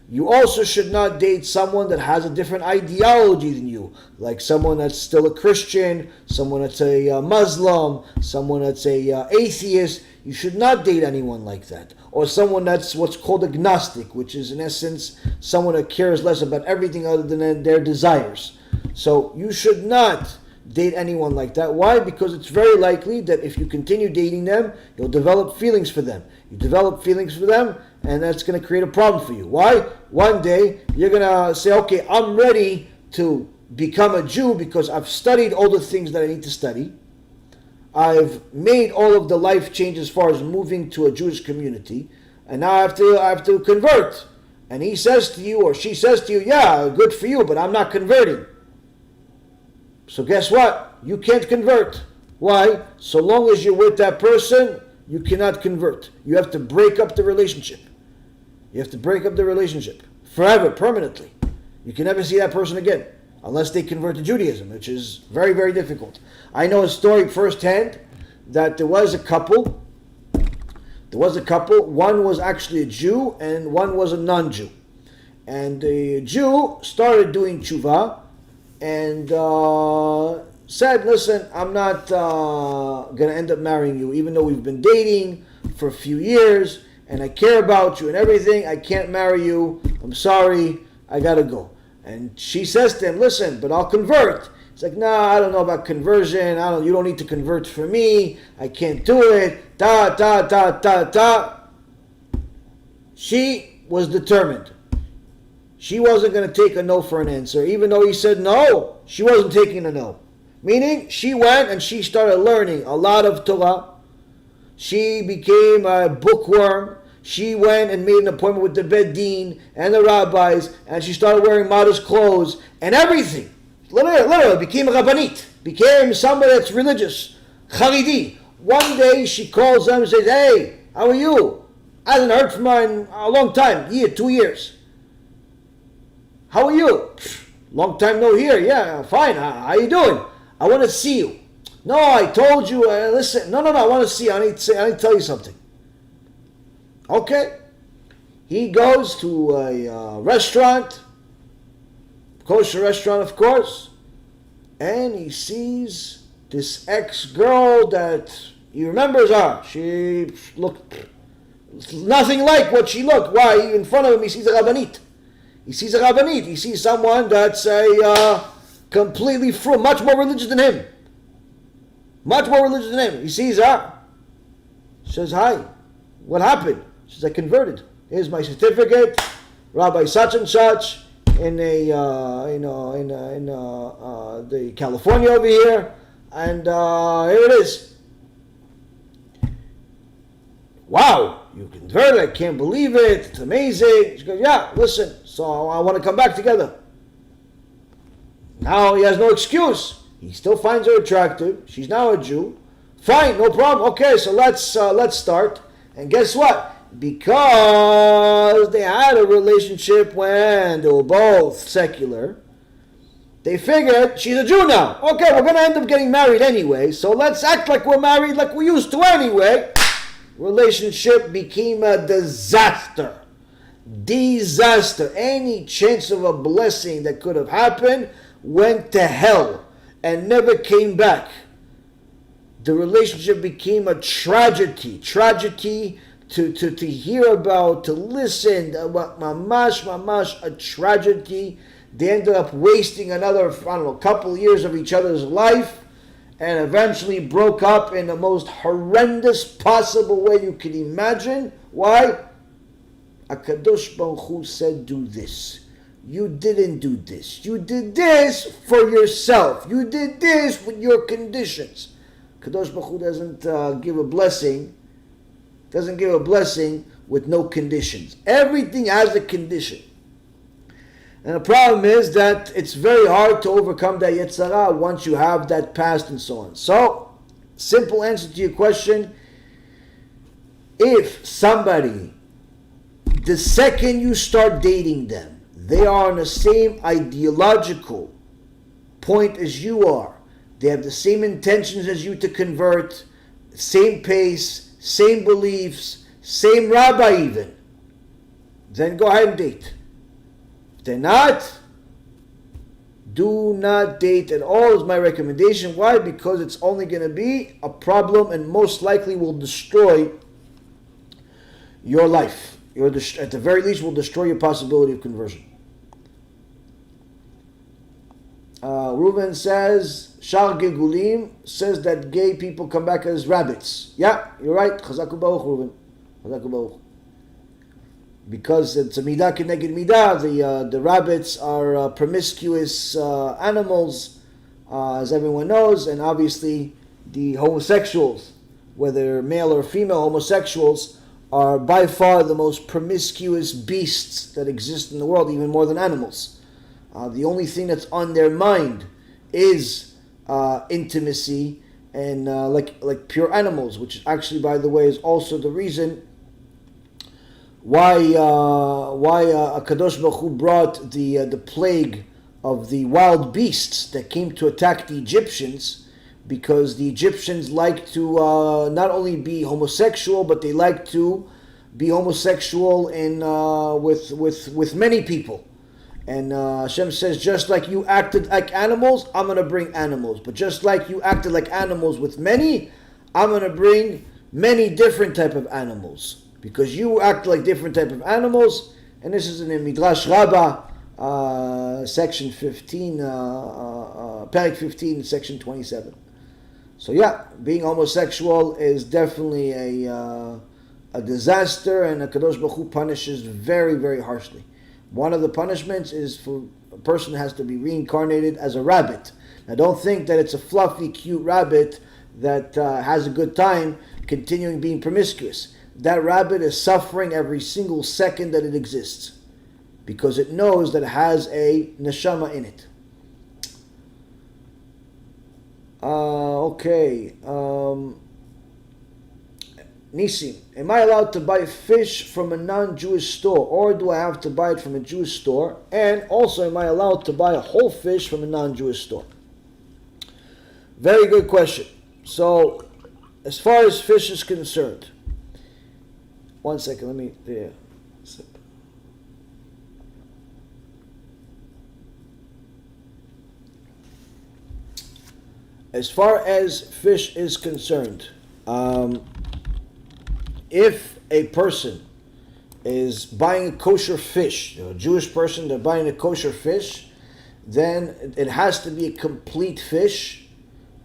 You also should not date someone that has a different ideology than you, like someone that's still a Christian, someone that's a Muslim, someone that's a atheist. You should not date anyone like that. Or someone that's what's called agnostic, which is in essence someone that cares less about everything other than their desires. So you should not date anyone like that. Why? Because it's very likely that if you continue dating them, you'll develop feelings for them. You develop feelings for them, and that's going to create a problem for you. Why? One day, you're going to say, okay, I'm ready to become a Jew because I've studied all the things that I need to study. I've made all of the life changes as far as moving to a Jewish community, and now I have to convert. And he says to you, or she says to you, yeah, good for you, but I'm not converting. So guess what? You can't convert. Why? So long as you're with that person, you cannot convert. You have to break up the relationship. You have to break up the relationship forever, permanently. You can never see that person again unless they convert to Judaism, which is very, very difficult. I know a story firsthand that there was a couple. One was actually a Jew and one was a non-Jew. And the Jew started doing TeShuva and said, listen, I'm not going to end up marrying you, even though we've been dating for a few years and I care about you and everything. I can't marry you. I'm sorry. I got to go. And she says to him, listen, but I'll convert. He's like, nah, I don't know about conversion. You don't need to convert for me. I can't do it. She was determined. She wasn't going to take a no for an answer. Even though he said no, she wasn't taking a no. Meaning, she went and she started learning a lot of Torah. She became a bookworm. She went and made an appointment with the Beit Din and the rabbis, and she started wearing modest clothes and everything. Literally became a rabbanit, became somebody that's religious, Haridi. One day she calls them and says, hey, how are you? I haven't heard from her in a long time, 2 years. How are you? Long time no hear. Yeah, fine. How you doing? I want to see you. No, I told you. Listen. No. I want to see you. I need to tell you something. Okay. He goes to a restaurant, kosher restaurant, of course, and he sees this ex-girl that he remembers her. She looked nothing like what she looked. Why? In front of him, he sees a rabbanit. He sees someone that's completely much more religious than him. He sees her. Says, hi. What happened? She says, I converted. Here's my certificate. Rabbi such and such in the California over here, and here it is. Wow, you converted! I can't believe it. It's amazing. She goes, yeah. Listen, so I want to come back together. Now he has no excuse. He still finds her attractive. She's now a Jew. Fine, no problem. Okay, so let's start. And guess what? Because they had a relationship when they were both secular, they figured she's a Jew now. Okay, we're going to end up getting married anyway, so let's act like we're married like we used to anyway. Relationship became a disaster. Any chance of a blessing that could have happened went to hell and never came back. The relationship became a tragedy to hear about, to listen, mamash, a tragedy. They ended up wasting another, couple years of each other's life, and eventually broke up in the most horrendous possible way you can imagine. Why? HaKadosh Baruch Hu said, do this. You didn't do this. You did this for yourself. You did this with your conditions. Kadosh Baruch Hu doesn't give a blessing with no conditions. Everything has a condition. And the problem is that it's very hard to overcome that Yetzirah once you have that past and so on. So, simple answer to your question, if somebody, the second you start dating them, they are on the same ideological point as you are, they have the same intentions as you to convert, same pace, same beliefs, same rabbi even, then go ahead and date. If they're not, do not date at all is my recommendation. Why? Because it's only going to be a problem and most likely will destroy your life. At the very least will destroy your possibility of conversion. Reuven says, Shar Gegulim says that gay people come back as rabbits. Yeah, you're right. Chazaku Baruch, Reuven. Chazaku Baruch. Because it's a midah keneged midah. The rabbits are promiscuous animals, as everyone knows, and obviously the homosexuals, whether male or female homosexuals, are by far the most promiscuous beasts that exist in the world, even more than animals. The only thing that's on their mind is intimacy and like pure animals, which actually, by the way, is also the reason why Kadosh Baruch Hu brought the plague of the wild beasts that came to attack the Egyptians, because the Egyptians like to not only be homosexual, but they like to be homosexual in with many people. And Hashem says, just like you acted like animals, I'm going to bring animals. But just like you acted like animals with many, I'm going to bring many different type of animals. Because you act like different type of animals. And this is in the Midrash Rabbah, section 15, Parak 15, section 27. So yeah, being homosexual is definitely a disaster, and HaKadosh Baruch Hu punishes very, very harshly. One of the punishments is for a person has to be reincarnated as a rabbit. Now don't think that it's a fluffy, cute rabbit that has a good time continuing being promiscuous. That rabbit is suffering every single second that it exists, because it knows that it has a neshama in it. Okay. Nisim, am I allowed to buy fish from a non-Jewish store, or do I have to buy it from a Jewish store? And also, am I allowed to buy a whole fish from a non-Jewish store? Very good question. So, as far as fish is concerned, one second, let me, there. As far as fish is concerned, if a person is buying a kosher fish, a Jewish person, they're buying a kosher fish, then it has to be a complete fish.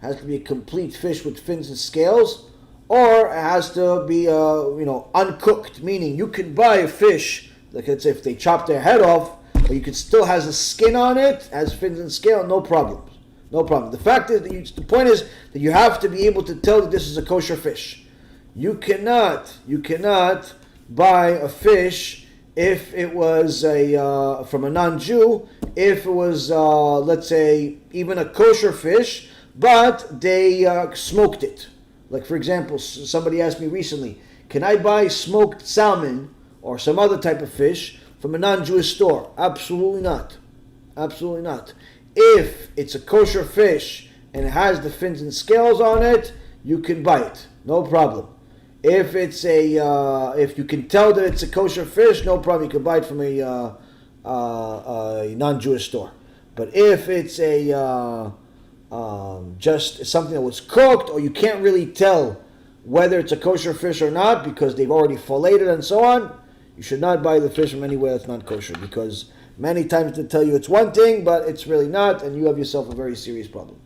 It has to be a complete fish with fins and scales, or it has to be uncooked, meaning you can buy a fish, like let's say if they chop their head off, but you can still has a skin on it, has fins and scale, no problem. No problem. The fact is, the point is that you have to be able to tell that this is a kosher fish. You cannot buy a fish if it was from a non-Jew, if it was, let's say, even a kosher fish, but they smoked it. Like, for example, somebody asked me recently, can I buy smoked salmon or some other type of fish from a non-Jewish store? Absolutely not. Absolutely not. If it's a kosher fish and it has the fins and scales on it, you can buy it. No problem. If it's if you can tell that it's a kosher fish, no problem. You can buy it from a non-Jewish store. But if it's just something that was cooked, or you can't really tell whether it's a kosher fish or not because they've already filleted and so on, you should not buy the fish from anywhere that's not kosher, because Many times they tell you it's one thing, but it's really not, and you have yourself a very serious problem.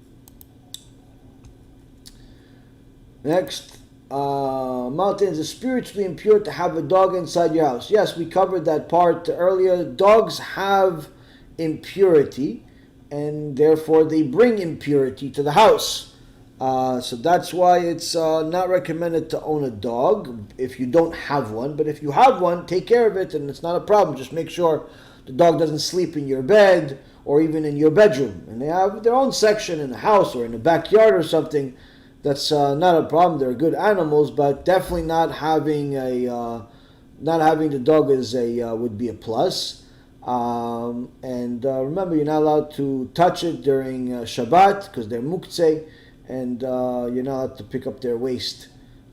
Next, Martin, is it spiritually impure to have a dog inside your house? Yes, we covered that part earlier. Dogs have impurity, and therefore they bring impurity to the house. So that's why it's not recommended to own a dog if you don't have one. But if you have one, take care of it, and it's not a problem. Just make sure the dog doesn't sleep in your bed or even in your bedroom. And they have their own section in the house or in the backyard or something. That's not a problem. They're good animals, but definitely not having the dog is would be a plus. And remember, you're not allowed to touch it during Shabbat because they're muktzeh, and you're not allowed to pick up their waste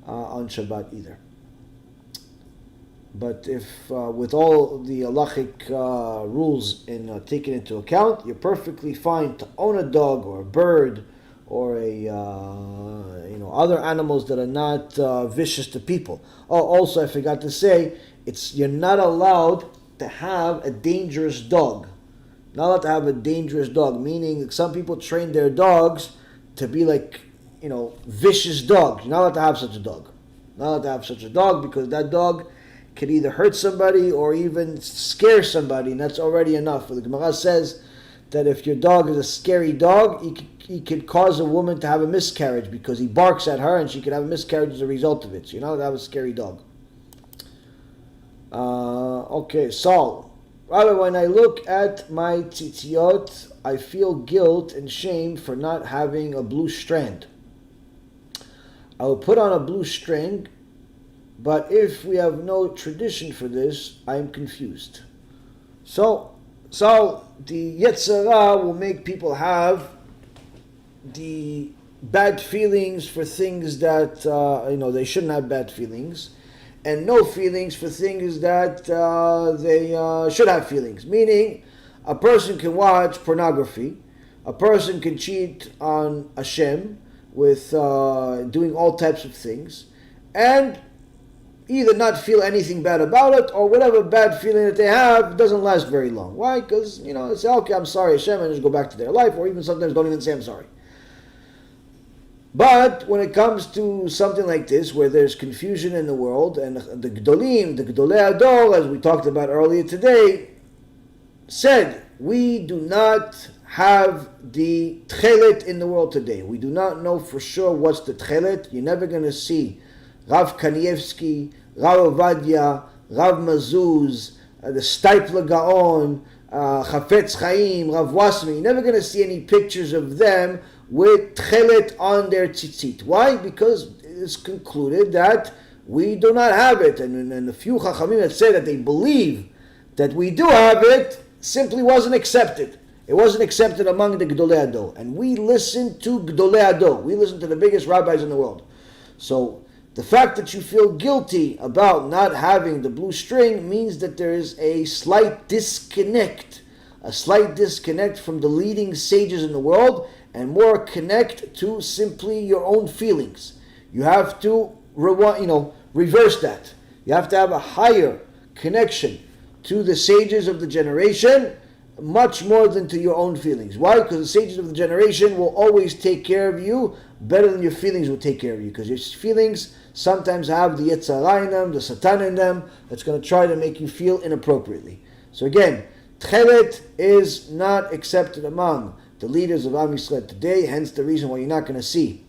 on Shabbat either. But if with all the halachic rules taken into account, you're perfectly fine to own a dog or a bird or other animals that are not vicious to people. Oh, also I forgot to say, you're not allowed to have a dangerous dog. Not allowed to have a dangerous dog, meaning some people train their dogs to be like, vicious dogs. You're not allowed to have such a dog. Not allowed to have such a dog because that dog could either hurt somebody or even scare somebody, and that's already enough. The Gemara says that if your dog is a scary dog, he could cause a woman to have a miscarriage because he barks at her and she could have a miscarriage as a result of it. So you're not allowed to have a scary dog. Okay, Saul. Rabbi, when I look at my tzitziot, I feel guilt and shame for not having a blue strand. I will put on a blue string, but if we have no tradition for this, I am confused. So the Yetzer Hara will make people have the bad feelings for things that, they shouldn't have bad feelings, and no feelings for things that they should have feelings. Meaning, a person can watch pornography, a person can cheat on Hashem with doing all types of things, and either not feel anything bad about it, or whatever bad feeling that they have doesn't last very long. Why? Because, they say, okay, I'm sorry Hashem, and just go back to their life, or even sometimes don't even say I'm sorry. But when it comes to something like this, where there's confusion in the world, and the Gdolim, the Gdolei Ador, as we talked about earlier today, said, we do not have the Tchelet in the world today. We do not know for sure what's the Tchelet. You're never going to see Rav Kanievsky, Rav Ovadia, Rav Mazuz, the Steipler Gaon, Chafetz Chaim, Rav Wasmi. You're never going to see any pictures of them with tchelet on their tzitzit. Why? Because it's concluded that we do not have it. And the few chachamim that say that they believe that we do have it simply wasn't accepted. It wasn't accepted among the Gdolei Ador. And we listen to Gdolei Ador. We listen to the biggest rabbis in the world. So the fact that you feel guilty about not having the blue string means that there is a slight disconnect from the leading sages in the world, and more connect to simply your own feelings. You have to reverse that. You have to have a higher connection to the sages of the generation, much more than to your own feelings. Why? Because the sages of the generation will always take care of you better than your feelings will take care of you, because your feelings sometimes have the Yetzer Hara in them, the Satan in them, that's going to try to make you feel inappropriately. So again, Tchelet is not accepted among the leaders of Am Yisrael today, hence the reason why you're not going to see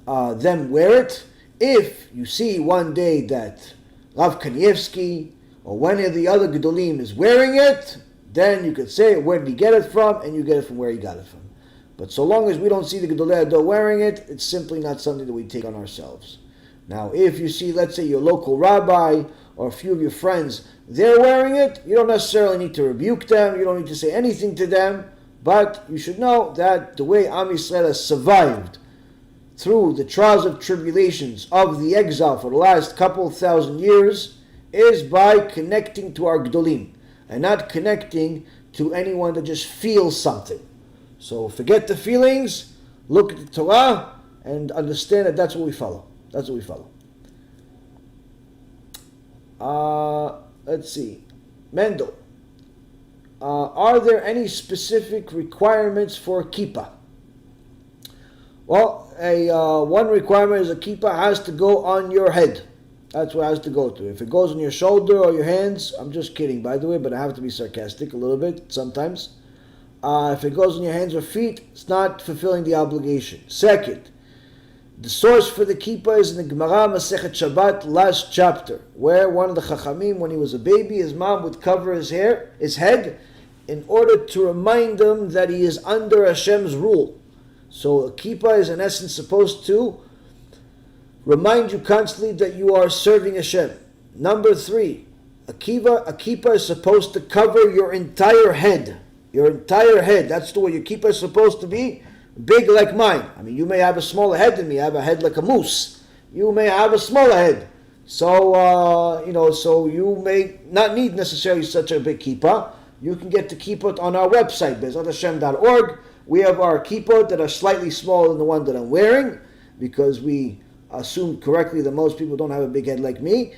them wear it. If you see one day that Rav Kanievsky or one of the other Gedolim is wearing it, then you could say, where did he get it from? And you get it from where he got it from. But so long as we don't see the Gedolei Ador wearing it, it's simply not something that we take on ourselves. Now, if you see, let's say, your local rabbi or a few of your friends, they're wearing it, you don't necessarily need to rebuke them, you don't need to say anything to them, but you should know that the way Am Yisrael has survived through the trials of tribulations of the exile for the last couple thousand years is by connecting to our Gdolim, and not connecting to anyone that just feels something. So forget the feelings, look at the Torah, and understand that that's what we follow. That's what we follow. Let's see. Mendel. are there any specific requirements for kippah? Well, one requirement is a kippah has to go on your head. That's what it has to go to. If it goes on your shoulder or your hands, I'm just kidding, by the way, but I have to be sarcastic a little bit sometimes. If it goes on your hands or feet, it's not fulfilling the obligation. Second, the source for the kippah is in the Gemara Masechet Shabbat, last chapter, where one of the Chachamim, when he was a baby, his mom would cover his head, in order to remind him that he is under Hashem's rule. So a kippah is in essence supposed to remind you constantly that you are serving Hashem. Number 3, a kippah is supposed to cover your entire head. Your entire head. That's the way your kippah is supposed to be. Big like mine. I mean, you may have a smaller head than me. I have a head like a moose. You may have a smaller head. So, so you may not need necessarily such a big kippah. You can get the kippah on our website, be'ezathashem.org. We have our kippot that are slightly smaller than the one that I'm wearing, because we assume correctly that most people don't have a big head like me.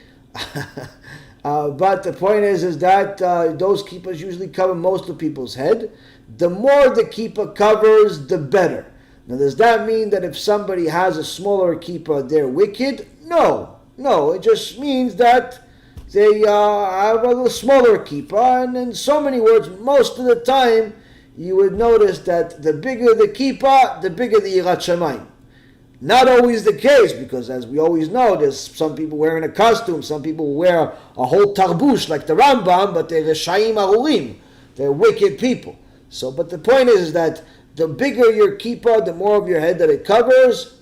But the point is that those kippahs usually cover most of people's head. The more the kippah covers, the better. Now, does that mean that if somebody has a smaller kippah, they're wicked? No. It just means that they have a little smaller kippah, and in so many words, most of the time, you would notice that the bigger the kippah, the bigger the yirat shamayim. Not always the case, because as we always know, there's some people wearing a costume, some people wear a whole tarbush like the Rambam, but they're reshayim arurim. They're wicked people. So, but the point is that the bigger your kippah, the more of your head that it covers,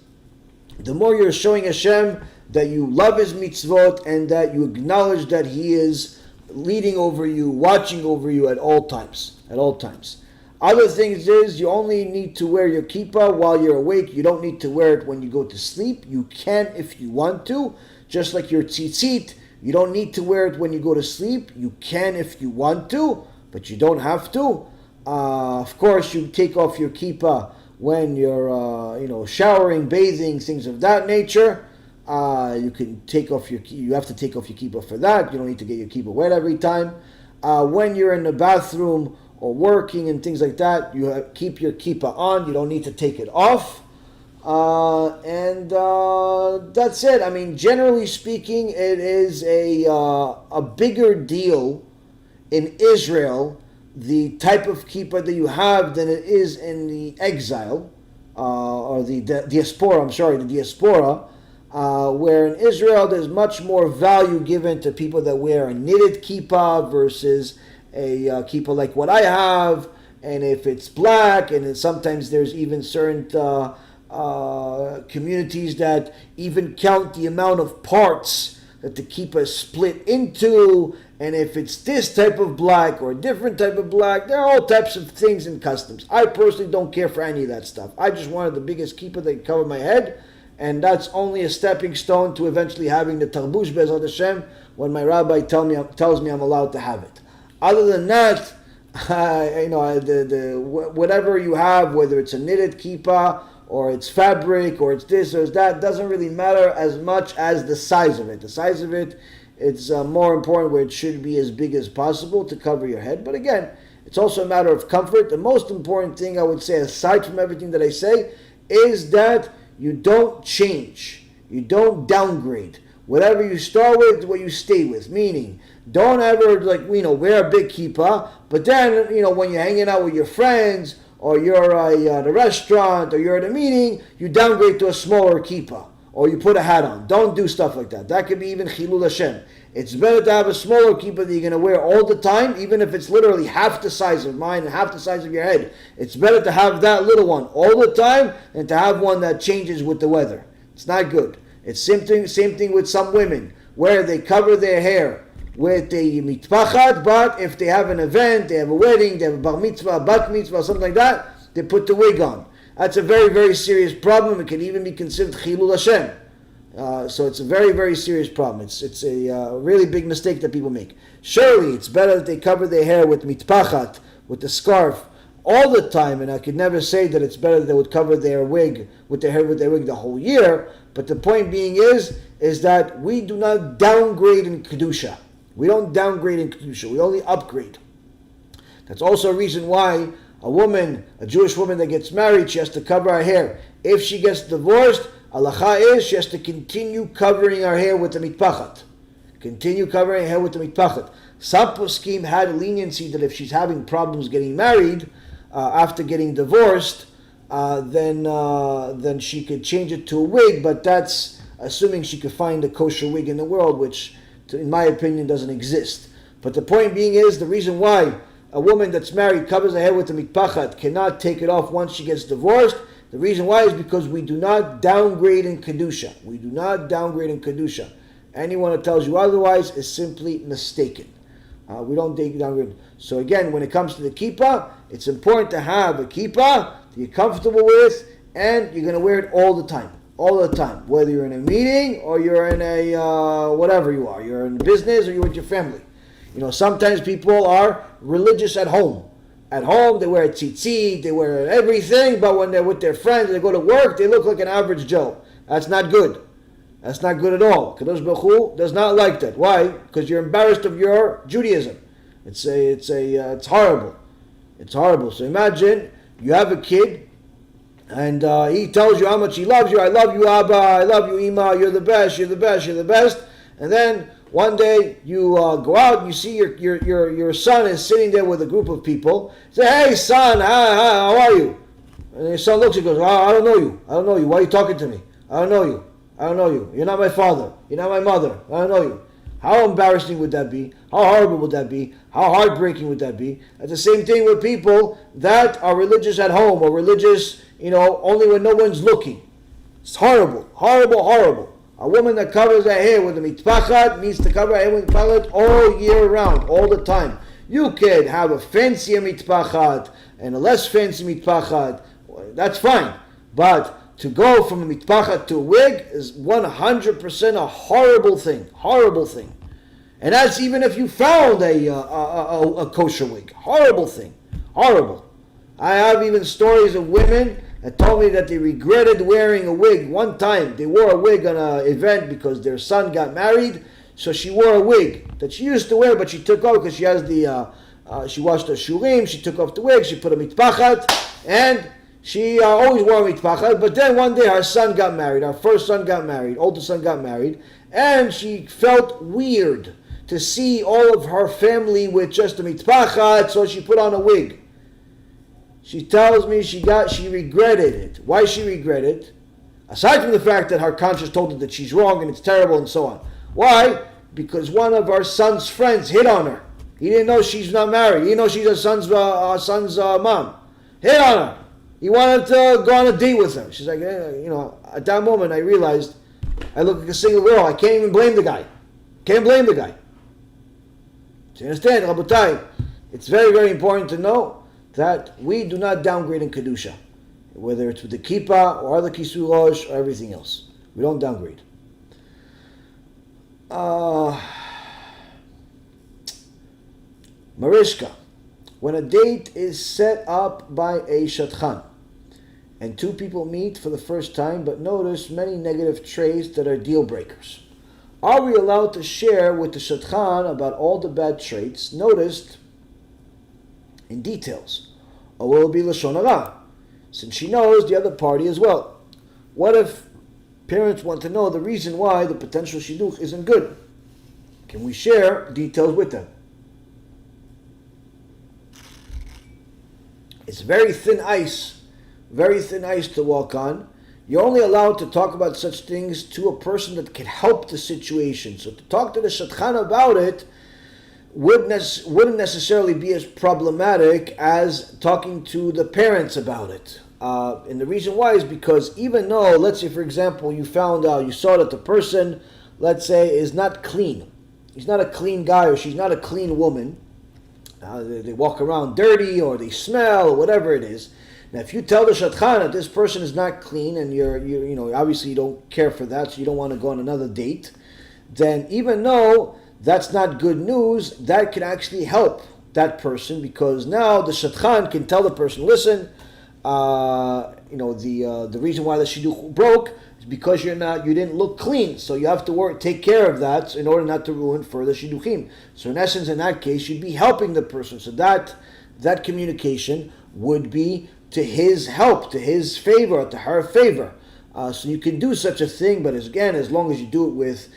the more you're showing Hashem that you love His mitzvot and that you acknowledge that He is leading over you, watching over you at all times. At all times. Other things is you only need to wear your kippah while you're awake. You don't need to wear it when you go to sleep. You can if you want to. Just like your tzitzit, you don't need to wear it when you go to sleep. You can if you want to, but you don't have to. Of course, you take off your kippah when you're showering, bathing, things of that nature. You can take off you have to take off your kippah for that. You don't need to get your kippah wet every time. When you're in the bathroom or working and things like that, you keep your kippah on. You don't need to take it off. And that's it. I mean, generally speaking, it is a bigger deal in Israel, the type of kippah that you have, than it is in the exile, or the diaspora, where in Israel there's much more value given to people that wear a knitted kippah versus a kippah like what I have, and if it's black, and then sometimes there's even certain communities that even count the amount of parts that the kippah is split into, and if it's this type of black or a different type of black, there are all types of things and customs. I personally don't care for any of that stuff. I just wanted the biggest kippah that could cover my head, and that's only a stepping stone to eventually having the tarbush Be'ezrat Hashem when my rabbi tells me I'm allowed to have it. Other than that, whatever you have, whether it's a knitted kippah or it's fabric or it's this or it's that, doesn't really matter as much as the size of it. The size of it, it's more important, where it should be as big as possible to cover your head. But again, it's also a matter of comfort. The most important thing I would say, aside from everything that I say, is that you don't change. You don't downgrade. Whatever you start with, what you stay with. Meaning, don't ever wear a big kippah, but then when you're hanging out with your friends, or you're at a restaurant, or you're at a meeting, you downgrade to a smaller kippah, or you put a hat on. Don't do stuff like that. That could be even chilul Hashem. It's better to have a smaller kippah that you're going to wear all the time, even if it's literally half the size of mine and half the size of your head. It's better to have that little one all the time than to have one that changes with the weather. It's not good. It's same thing with some women, where they cover their hair with a mitpachat, but if they have an event, they have a wedding, they have a bar mitzvah, bat mitzvah, something like that, they put the wig on. That's a very, very serious problem. It can even be considered chilul Hashem. So it's a very, very serious problem. It's a really big mistake that people make. Surely it's better that they cover their hair with mitpachat, with the scarf, all the time, and I could never say that it's better that they would cover their wig with their hair with their wig the whole year. But the point being is that we do not downgrade in kedusha. We don't downgrade in kedusha. We only upgrade. That's also a reason why a woman, a Jewish woman that gets married, she has to cover her hair. If she gets divorced, Halakha is she has to continue covering her hair with the mitpachat. Continue covering her hair with the mitpachat. Some poskim had a leniency that if she's having problems getting married after getting divorced, then she could change it to a wig, but that's assuming she could find a kosher wig in the world, which in my opinion doesn't exist. But the point being is, the reason why a woman that's married covers her hair with the mitpachat cannot take it off once she gets divorced, the reason why is because we do not downgrade in Kedusha. We do not downgrade in Kedusha. Anyone that tells you otherwise is simply mistaken. We don't downgrade. So again, when it comes to the kippah, it's important to have a kippah that you're comfortable with, and you're going to wear it all the time. All the time. Whether you're in a meeting, or you're in a, whatever you are. You're in business, or you're with your family. You know, sometimes people are religious at home. At home, they wear tzitzit, they wear everything, but when they're with their friends, they go to work, they look like an average Joe. That's not good. That's not good at all. Kadosh Baruch Hu does not like that. Why? Because you're embarrassed of your Judaism. It's horrible. It's horrible. So imagine you have a kid, and he tells you how much he loves you. I love you, Abba. I love you, Ima. You're the best. You're the best. You're the best. And then one day you go out and you see your son is sitting there with a group of people. Say, hey son, how are you? And your son looks and goes, I don't know you. I don't know you. Why are you talking to me? I don't know you. I don't know you. You're not my father. You're not my mother. I don't know you. How embarrassing would that be? How horrible would that be? How heartbreaking would that be? It's the same thing with people that are religious at home, or religious, only when no one's looking. It's horrible, horrible, horrible. A woman that covers her hair with a mitpachat needs to cover her hair with mitpachat all year round, all the time. You can have a fancier mitpachat and a less fancy mitpachat. That's fine. But to go from a mitpachat to a wig is 100% a horrible thing. Horrible thing. And that's even if you found a kosher wig. Horrible thing. Horrible. I have even stories of women that told me that they regretted wearing a wig. One time they wore a wig on an event because their son got married, so she wore a wig that she used to wear, but she took off because she has she washed her shurim, she took off the wig, she put a mitpachat, and she always wore a mitpachat. But then one day her son got married, our first son got married, oldest son got married, and she felt weird to see all of her family with just a mitpachat, so she put on a wig. She tells me she regretted it. Why she regretted it? Aside from the fact that her conscience told her that she's wrong and it's terrible and so on. Why? Because one of our son's friends hit on her. He didn't know she's not married. He didn't know she's our son's mom. Hit on her. He wanted to go on a date with her. She's like, at that moment I realized I look like a single girl. I can't even blame the guy. Can't blame the guy. So you understand, Rabotai? It's very, very important to know that we do not downgrade in Kedusha, whether it's with the kippah or the kisui rosh or everything else. We don't downgrade. Marishka, when a date is set up by a shatchan and two people meet for the first time but notice many negative traits that are deal breakers, are we allowed to share with the shatchan about all the bad traits noticed in details? Or will it be lashon hara, since she knows the other party as well? What if parents want to know the reason why the potential shidduch isn't good? Can we share details with them? It's very thin ice to walk on. You're only allowed to talk about such things to a person that can help the situation. So to talk to the shatchan about it wouldn't necessarily be as problematic as talking to the parents about it. And the reason why is because even though, let's say for example, you saw that the person, let's say, is not clean. He's not a clean guy or she's not a clean woman. They walk around dirty or they smell or whatever it is. Now if you tell the shatchan that this person is not clean and you obviously you don't care for that, so you don't want to go on another date, then even though that's not good news, that can actually help that person, because now the shatchan can tell the person, listen, the reason why the shidduch broke is because you didn't look clean, so you have to take care of that in order not to ruin further shidduchim. So in essence, in that case, you'd be helping the person. So that that communication would be to his help, to his favor, to her favor. So you can do such a thing, but again, as long as you do it with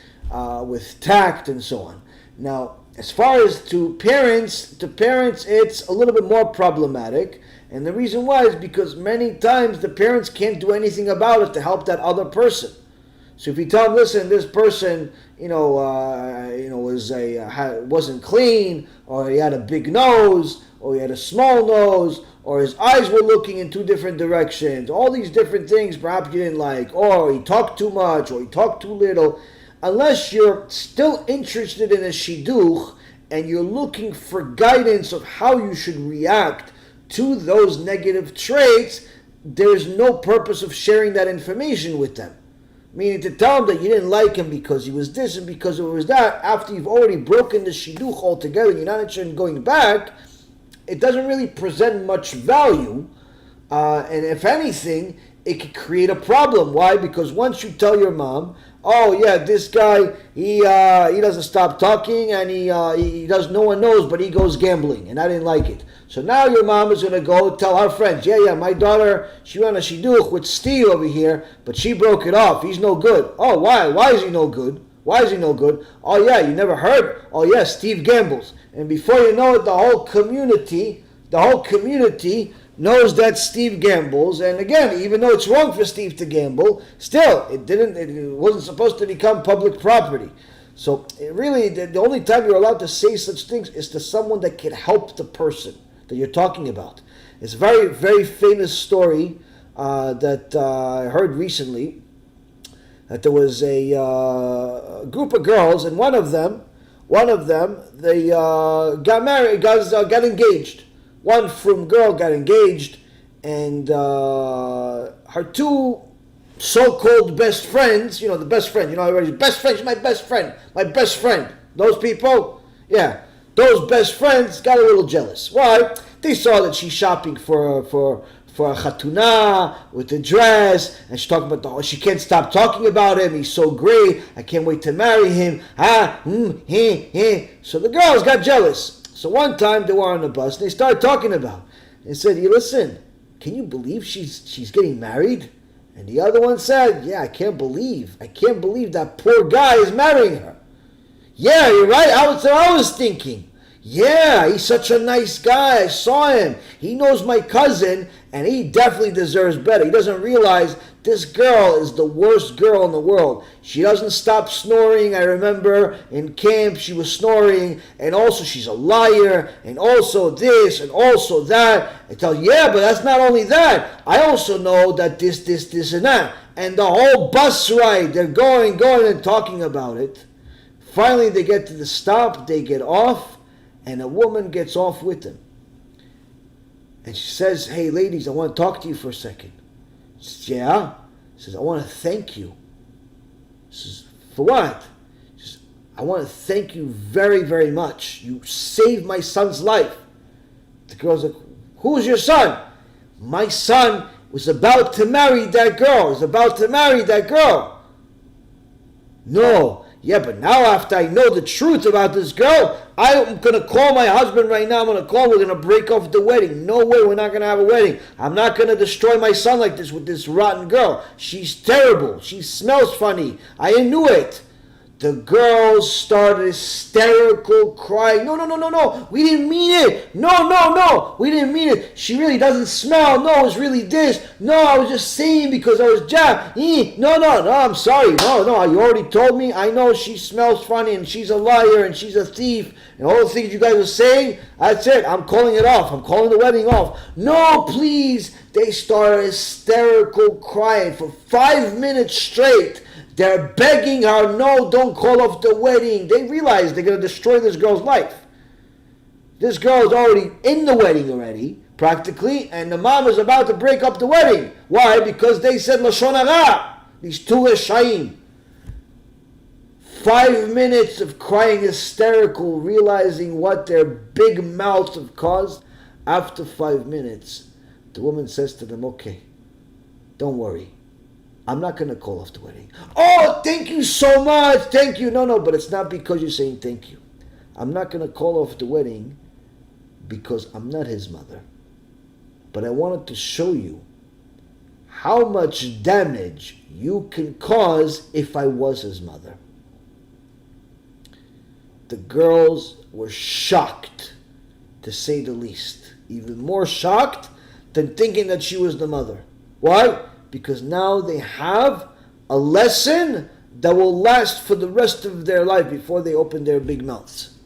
tact and so on. Now, as far as to parents, it's a little bit more problematic. And the reason why is because many times the parents can't do anything about it to help that other person. So if you tell them, listen, this person, wasn't clean, or he had a big nose, or he had a small nose, or his eyes were looking in two different directions, all these different things perhaps you didn't like, or he talked too much, or he talked too little. Unless you're still interested in a shidduch and you're looking for guidance of how you should react to those negative traits, there's no purpose of sharing that information with them. Meaning to tell them that you didn't like him because he was this and because it was that, after you've already broken the shidduch altogether and you're not interested in going back, it doesn't really present much value. And if anything, it could create a problem. Why? Because once you tell your mom, oh yeah, this guy, he doesn't stop talking, and he does, no one knows, but he goes gambling, and I didn't like it. So now your mom is going to go tell her friends, yeah, my daughter, she went on a shidduch with Steve over here, but she broke it off. He's no good. Oh, why? Why is he no good? Why is he no good? Oh yeah, you never heard? Oh yeah, Steve gambles. And before you know it, the whole community knows that Steve gambles. And again, even though it's wrong for Steve to gamble, still, it wasn't supposed to become public property. So really, the only time you're allowed to say such things is to someone that can help the person that you're talking about. It's a very, very famous story that I heard recently, that there was a group of girls, and one of them, they got married, got engaged. One frum girl got engaged, and her two so-called best friends, the best friend, everybody's best friend, she's my best friend. Those people, yeah, those best friends got a little jealous. Why? They saw that she's shopping for a chatuna with the dress, and she's talking about she can't stop talking about him. He's so great. I can't wait to marry him. So the girls got jealous. So one time they were on the bus and they started talking about it. They said, listen, can you believe she's getting married? And the other one said, yeah, I can't believe that poor guy is marrying her. Yeah, you're right. That's what I was thinking. Yeah, he's such a nice guy. I saw him. He knows my cousin, and he definitely deserves better. He doesn't realize this girl is the worst girl in the world. She doesn't stop snoring. I remember in camp she was snoring, and also she's a liar, and also this, and also that. I tell you, yeah, but that's not only that. I also know that this, and that. And the whole bus ride, they're going and talking about it. Finally, they get to the stop, they get off, and a woman gets off with them. And she says, hey, ladies, I want to talk to you for a second. She says, yeah? She says, I want to thank you. She says, for what? She says, I want to thank you very, very much. You saved my son's life. The girl's like, who's your son? My son was about to marry that girl. No. Yeah, but now after I know the truth about this girl, I'm going to call my husband right now. We're going to break off the wedding. No way, we're not going to have a wedding. I'm not going to destroy my son like this with this rotten girl. She's terrible. She smells funny. I knew it. The girls started hysterical crying. No. We didn't mean it. No. We didn't mean it. She really doesn't smell. No, it's really this. No, I was just saying because I was jabbed. No, I'm sorry. No, you already told me. I know she smells funny and she's a liar and she's a thief. And all the things you guys are saying, that's it. I'm calling it off. I'm calling the wedding off. No, please. They started hysterical crying for 5 minutes straight. They're begging her, no, don't call off the wedding. They realize they're going to destroy this girl's life. This girl is already in the wedding already, practically, and the mom is about to break up the wedding. Why? Because they said Lashon Hara, these two Reshaim. 5 minutes of crying hysterical, realizing what their big mouths have caused. After 5 minutes, the woman says to them, okay, don't worry. I'm not going to call off the wedding. Oh, thank you so much. Thank you. No, but it's not because you're saying thank you. I'm not going to call off the wedding because I'm not his mother. But I wanted to show you how much damage you can cause if I was his mother. The girls were shocked, to say the least. Even more shocked than thinking that she was the mother. Why? Because now they have a lesson that will last for the rest of their life before they open their big mouths.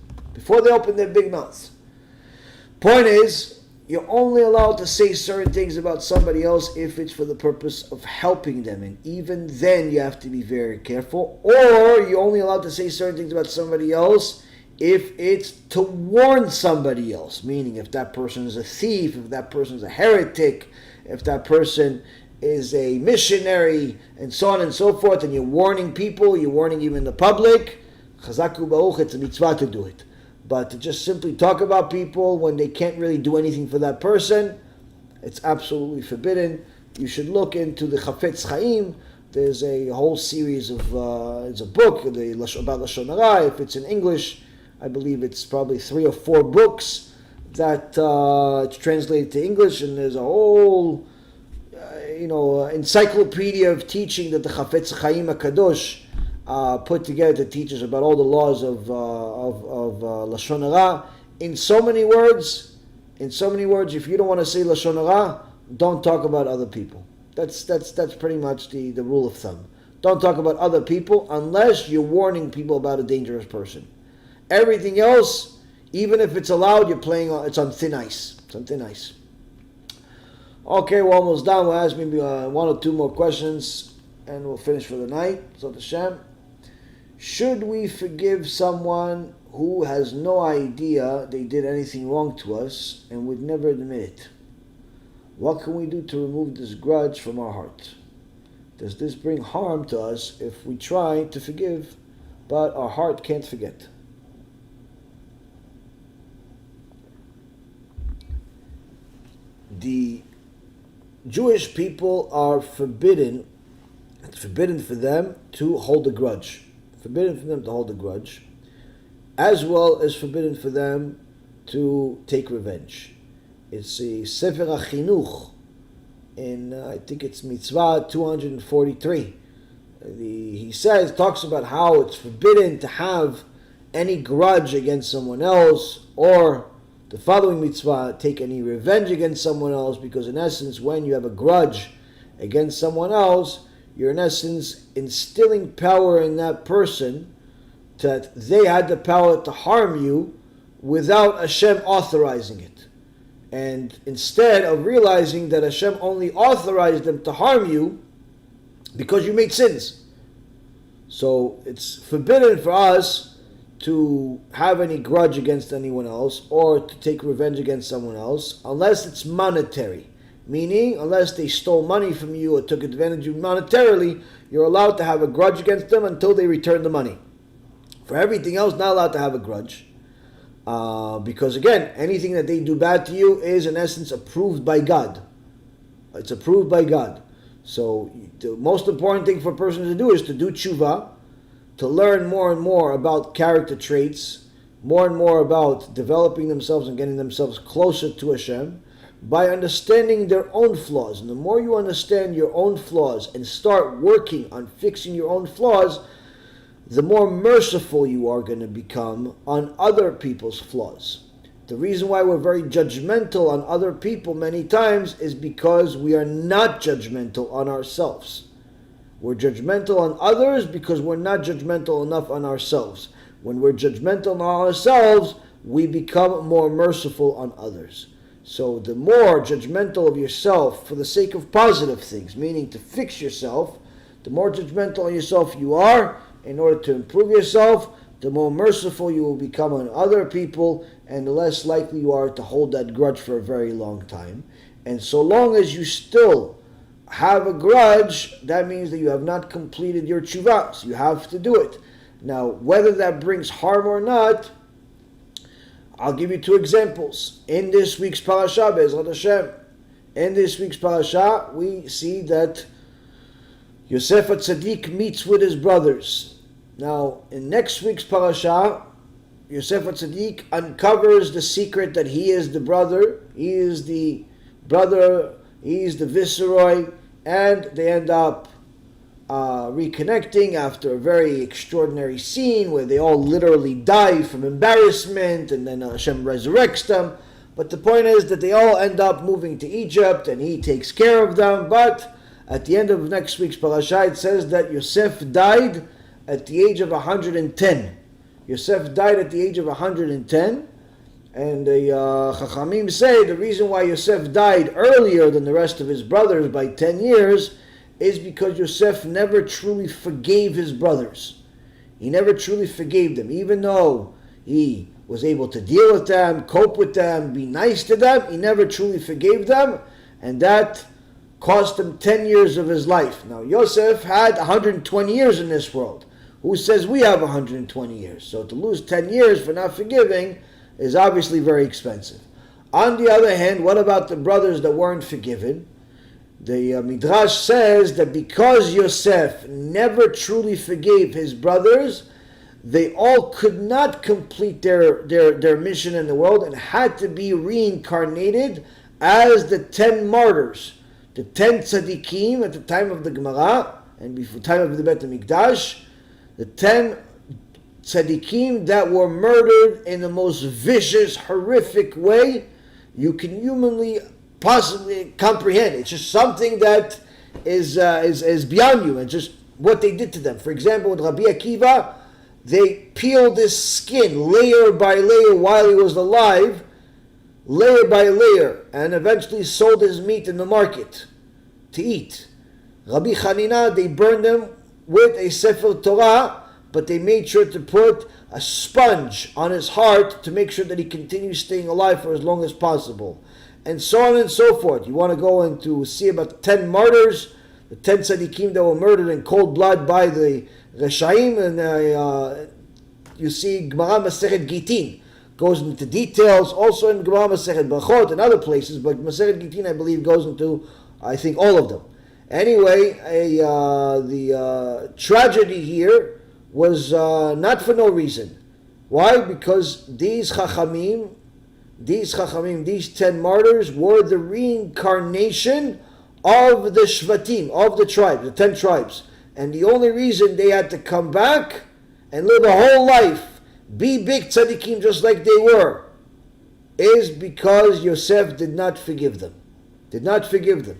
Point is, you're only allowed to say certain things about somebody else if it's for the purpose of helping them. And even then you have to be very careful. Or you're only allowed to say certain things about somebody else if it's to warn somebody else. Meaning if that person is a thief, if that person is a heretic, if that person is a missionary, and so on and so forth, and you're warning people, you're warning even the public, chazaku ba'uch, it's a mitzvah to do it. But to just simply talk about people when they can't really do anything for that person, it's absolutely forbidden. You should look into the Chafetz Chaim. There's a whole series of, it's a book about Lashon Hara. If it's in English, I believe it's probably 3 or 4 books that it's translated to English, and there's a whole encyclopedia of teaching that the Chafetz Chaim HaKadosh put together to teach us about all the laws of Lashon Hara. In so many words, if you don't want to say Lashon Hara, don't talk about other people. That's pretty much the rule of thumb. Don't talk about other people unless you're warning people about a dangerous person. Everything else, even if it's allowed, it's on thin ice. It's on thin ice. Okay, we're almost done. We'll ask maybe 1 or 2 more questions, and we'll finish for the night. So Hashem, should we forgive someone who has no idea they did anything wrong to us and would never admit it? What can we do to remove this grudge from our heart? Does this bring harm to us if we try to forgive, but our heart can't forget? The Jewish people are forbidden. It's forbidden for them to hold a grudge. Forbidden for them to hold a grudge, as well as forbidden for them to take revenge. It's a Sefer HaChinuch in, I think it's Mitzvah 243. He talks about how it's forbidden to have any grudge against someone else, or the following mitzvah, take any revenge against someone else, because in essence, when you have a grudge against someone else, you're in essence instilling power in that person that they had the power to harm you without Hashem authorizing it. And instead of realizing that Hashem only authorized them to harm you because you made sins. So it's forbidden for us to have any grudge against anyone else or to take revenge against someone else unless it's monetary. Meaning, unless they stole money from you or took advantage of you monetarily, you're allowed to have a grudge against them until they return the money. For everything else, not allowed to have a grudge. Because again, anything that they do bad to you is in essence approved by God. It's approved by God. So the most important thing for a person to do is to do TeShuva, to learn more and more about character traits, more and more about developing themselves and getting themselves closer to Hashem by understanding their own flaws. And the more you understand your own flaws and start working on fixing your own flaws, the more merciful you are going to become on other people's flaws. The reason why we're very judgmental on other people many times is because we are not judgmental on ourselves. We're judgmental on others because we're not judgmental enough on ourselves. When we're judgmental on ourselves, we become more merciful on others. So the more judgmental of yourself for the sake of positive things, meaning to fix yourself, the more judgmental on yourself you are in order to improve yourself, the more merciful you will become on other people, and the less likely you are to hold that grudge for a very long time. And so long as you still have a grudge, that means that you have not completed your TeShuva. So you have to do it. Now, whether that brings harm or not, I'll give you 2 examples. In this week's parasha, Be'ezrat Hashem, in this week's parasha, we see that Yosef HaTzadik meets with his brothers. Now, in next week's parasha, Yosef HaTzadik uncovers the secret that he is the brother, he is the viceroy, and they end up reconnecting after a very extraordinary scene where they all literally die from embarrassment, and then Hashem resurrects them. But the point is that they all end up moving to Egypt, and he takes care of them. But at the end of next week's parasha, it says that Yosef died at the age of 110. Yosef died at the age of 110, and the Chachamim say the reason why Yosef died earlier than the rest of his brothers by 10 years is because Yosef never truly forgave his brothers. He never truly forgave them. Even though he was able to deal with them, cope with them, be nice to them, he never truly forgave them, and that cost him 10 years of his life. Now, Yosef had 120 years in this world. Who says we have 120 years? So to lose 10 years for not forgiving is obviously very expensive. On the other hand, what about the brothers that weren't forgiven? The Midrash says that because Yosef never truly forgave his brothers, they all could not complete their mission in the world and had to be reincarnated as the 10 martyrs, the 10 tzaddikim at the time of the Gemara and before the time of the Beit HaMikdash, the 10 tzaddikim that were murdered in the most vicious, horrific way you can humanly possibly comprehend. It's just something that is beyond you, and just what they did to them. For example, with Rabbi Akiva, they peeled his skin layer by layer while he was alive, layer by layer, and eventually sold his meat in the market to eat. Rabbi Hanina, they burned him with a Sefer Torah, but they made sure to put a sponge on his heart to make sure that he continues staying alive for as long as possible. And so on and so forth. You want to go and to see about the 10 martyrs, the 10 tzaddikim that were murdered in cold blood by the Reshaim, and you see Gemara Masechet Gitin goes into details, also in Gemara Masechet Brachot and other places, but Masechet Gitin, I believe, goes into, I think, all of them. Anyway, the tragedy here was not for no reason. Why? Because these Chachamim, these 10 martyrs were the reincarnation of the Shvatim, of the tribes, the 10 tribes. And the only reason they had to come back and live a whole life, be big tzaddikim just like they were, is because Yosef did not forgive them. Did not forgive them.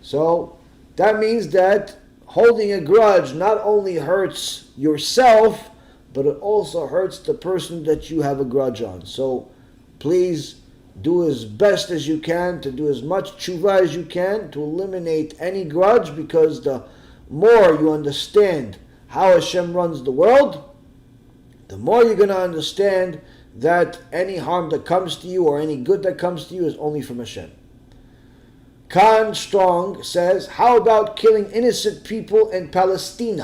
So that means that holding a grudge not only hurts yourself, but it also hurts the person that you have a grudge on. So please do as best as you can to do as much TeShuva as you can to eliminate any grudge, because the more you understand how Hashem runs the world, the more you're going to understand that any harm that comes to you or any good that comes to you is only from Hashem. Khan Strong says, how about killing innocent people in Palestine?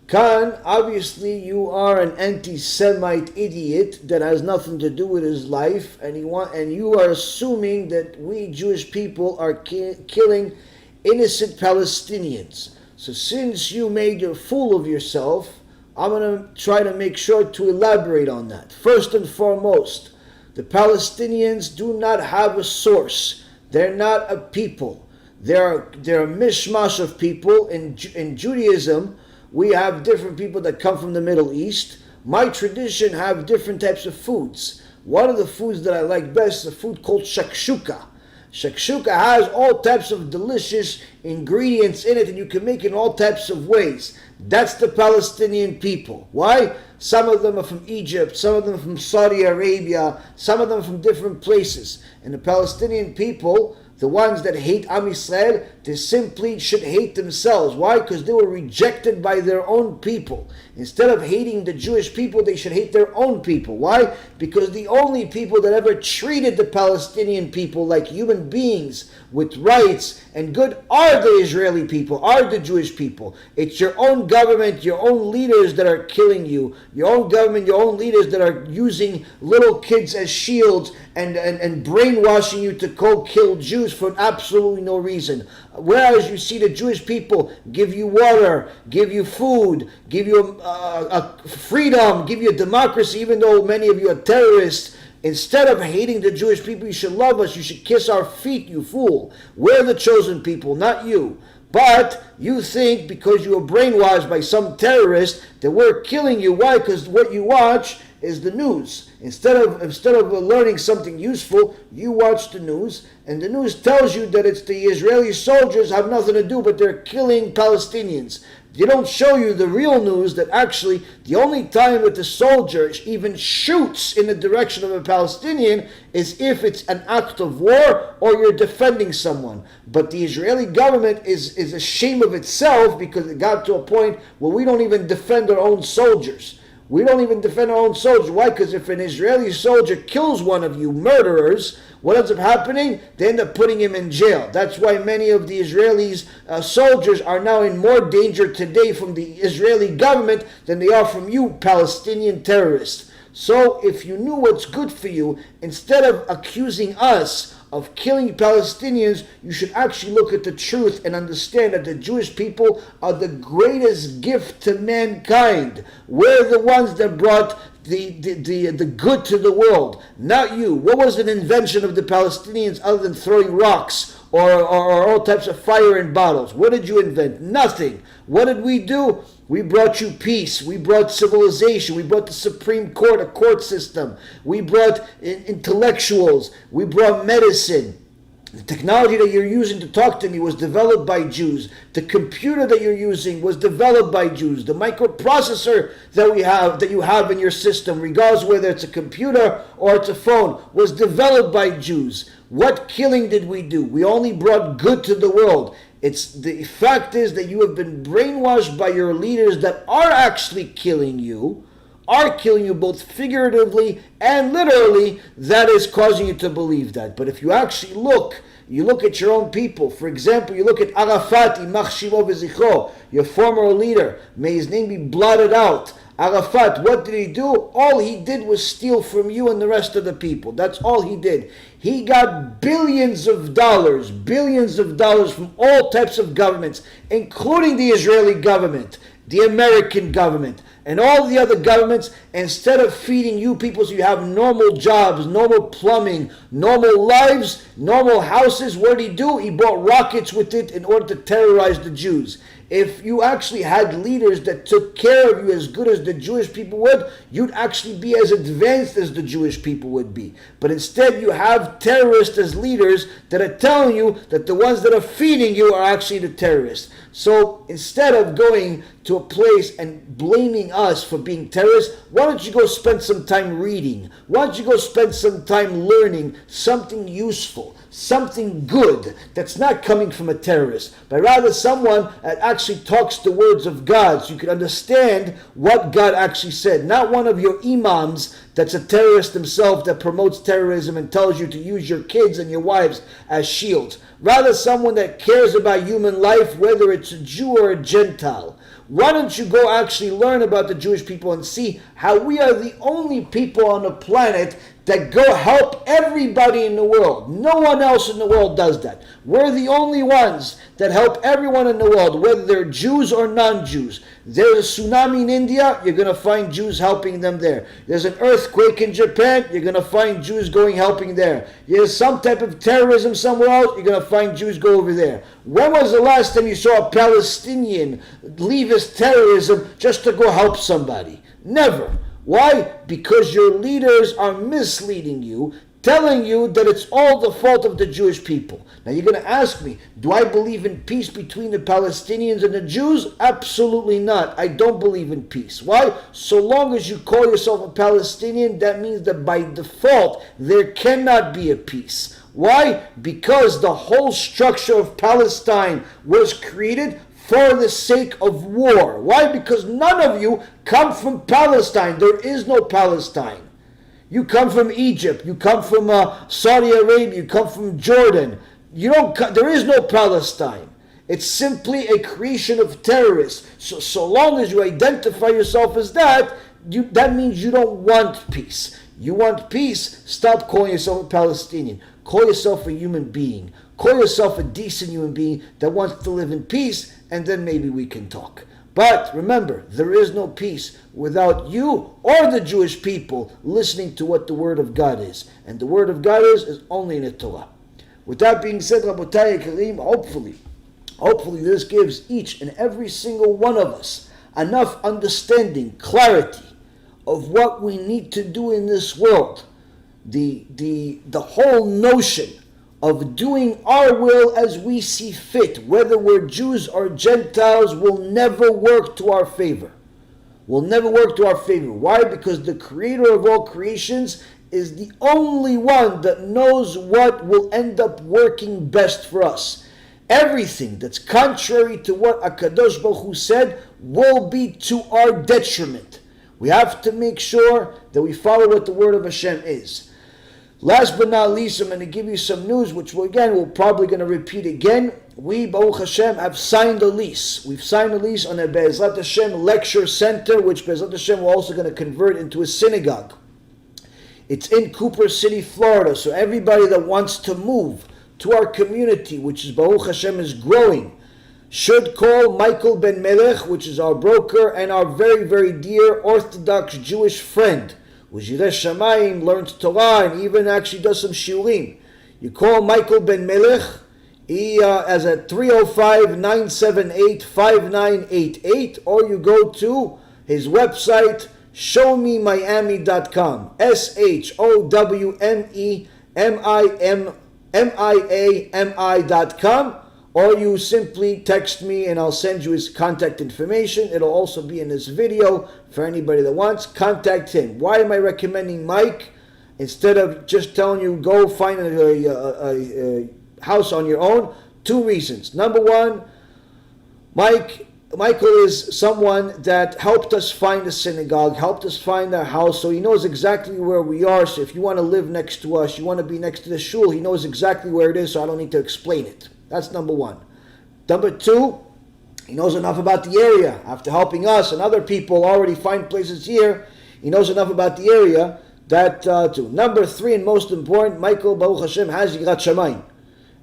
Khan, obviously you are an anti-Semite idiot that has nothing to do with his life, and you are assuming that we Jewish people are killing innocent Palestinians. So since you made a fool of yourself, I'm going to try to make sure to elaborate on that. First and foremost, the Palestinians do not have a source. They're not a people. They're a mishmash of people. In Judaism, we have different people that come from the Middle East. My tradition have different types of foods. One of the foods that I like best is a food called shakshuka. Shakshuka has all types of delicious ingredients in it, and you can make it in all types of ways. That's the Palestinian people. Why? Some of them are from Egypt, some of them are from Saudi Arabia, some of them are from different places. And the Palestinian people, the ones that hate Am Yisrael, they simply should hate themselves. Why? Because they were rejected by their own people. Instead of hating the Jewish people, they should hate their own people. Why? Because the only people that ever treated the Palestinian people like human beings with rights and good are the Israeli people, are the Jewish people. It's your own government, your own leaders that are killing you. Your own government, your own leaders that are using little kids as shields and brainwashing you to go kill Jews Jews for absolutely no reason. Whereas you see the Jewish people give you water, give you food, give you a freedom, give you a democracy, even though many of you are terrorists. Instead of hating the Jewish people, you should love us. You should kiss our feet, you fool. We're the chosen people, not you. But you think because you were brainwashed by some terrorist that we're killing you. Why? Because what you watch is the news. Instead of learning something useful, you watch the news, and the news tells you that it's the Israeli soldiers have nothing to do, but they're killing Palestinians. They don't show you the real news that actually the only time that the soldier even shoots in the direction of a Palestinian is if it's an act of war or you're defending someone. But the Israeli government is ashamed of itself because it got to a point where we don't even defend our own soldiers. We don't even defend our own soldiers. Why? Because if an Israeli soldier kills one of you murderers, what ends up happening? They end up putting him in jail. That's why many of the Israelis soldiers are now in more danger today from the Israeli government than they are from you Palestinian terrorists. So if you knew what's good for you, instead of accusing us of killing Palestinians, you should actually look at the truth and understand that the Jewish people are the greatest gift to mankind. We're the ones that brought the good to the world, not you. What was an invention of the Palestinians other than throwing rocks or all types of fire in bottles? What did you invent? Nothing. What did we do? We brought you peace. We brought civilization. We brought the Supreme Court, a court system. We brought intellectuals. We brought medicine. The technology that you're using to talk to me was developed by Jews. The computer that you're using was developed by Jews. The microprocessor that you have in your system, regardless whether it's a computer or it's a phone, was developed by Jews. What killing did we do? We only brought good to the world. The fact is that you have been brainwashed by your leaders that are actually killing you both figuratively and literally. That is causing you to believe that. But if you actually look at your own people. For example, you look at Arafat, Imach Shimo v'zichro, your former leader. May his name be blotted out. Arafat, what did he do? All he did was steal from you and the rest of the people. That's all he did. He got billions of dollars from all types of governments, including the Israeli government, the American government, and all the other governments. Instead of feeding you people so you have normal jobs, normal plumbing, normal lives, normal houses, what did he do? He bought rockets with it in order to terrorize the Jews. If you actually had leaders that took care of you as good as the Jewish people would, you'd actually be as advanced as the Jewish people would be. But instead you have terrorists as leaders that are telling you that the ones that are feeding you are actually the terrorists. So instead of going to a place and blaming us for being terrorists, why don't you go spend some time reading? Why don't you go spend some time learning something useful, something good that's not coming from a terrorist, but rather someone that actually talks the words of God so you can understand what God actually said. Not one of your imams that's a terrorist himself that promotes terrorism and tells you to use your kids and your wives as shields. Rather someone that cares about human life, whether it's a Jew or a Gentile. Why don't you go actually learn about the Jewish people and see how we are the only people on the planet that go help everybody in the world. No one else in the world does that. We're the only ones that help everyone in the world, whether they're Jews or non-Jews. There's a tsunami in India, you're going to find Jews helping them there. There's an earthquake in Japan, you're going to find Jews going helping there. There's some type of terrorism somewhere else, you're going to find Jews go over there. When was the last time you saw a Palestinian leave his terrorism just to go help somebody? Never. Why? Because your leaders are misleading you, telling you that it's all the fault of the Jewish people. Now you're going to ask me, do I believe in peace between the Palestinians and the Jews? Absolutely not. I don't believe in peace. Why? So long as you call yourself a Palestinian, that means that by default there cannot be a peace. Why? Because the whole structure of Palestine was created for the sake of war. Why? Because none of you come from Palestine. There is no Palestine. You come from Egypt. You come from Saudi Arabia. You come from Jordan. There is no Palestine. It's simply a creation of terrorists. So long as you identify yourself as that, that means you don't want peace. You want peace? Stop calling yourself a Palestinian. Call yourself a human being. Call yourself a decent human being that wants to live in peace, and then maybe we can talk. But remember, there is no peace without you or the Jewish people listening to what the Word of God is. And the Word of God is only in the Torah. With that being said, Rabotai Karim, hopefully this gives each and every single one of us enough understanding, clarity of what we need to do in this world. The whole notion of doing our will as we see fit, whether we're Jews or Gentiles, will never work to our favor. Will never work to our favor. Why? Because the Creator of all creations is the only one that knows what will end up working best for us. Everything that's contrary to what HaKadosh Baruch Hu said will be to our detriment. We have to make sure that we follow what the word of Hashem is. Last but not least, I'm going to give you some news, which we're probably going to repeat again. We, Baruch Hashem, have signed a lease. We've signed a lease on a Be'ezrat Hashem lecture center, which Be'ezrat Hashem we're also going to convert into a synagogue. It's in Cooper City, Florida. So everybody that wants to move to our community, which is Baruch Hashem is growing, should call Michael Ben Melech, which is our broker and our very, very dear Orthodox Jewish friend, who's Yireh Shamayim, learns Torah, and even actually does some shiurim. You call Michael Ben Melech. He has a 305-978-5988, or you go to his website, showmemiami.com, showmemiami.com, or you simply text me and I'll send you his contact information. It'll also be in this video for anybody that wants. Contact him. Why am I recommending Mike instead of just telling you go find a house on your own? Two reasons. Number one, Michael is someone that helped us find a synagogue, helped us find our house, so he knows exactly where we are. So if you want to live next to us, you want to be next to the shul, he knows exactly where it is, so I don't need to explain it. That's number one. Number two, he knows enough about the area. After helping us and other people already find places here, he knows enough about the area that too. Number three, and most important, Michael, Baruch Hashem, has Yirat Shamayim.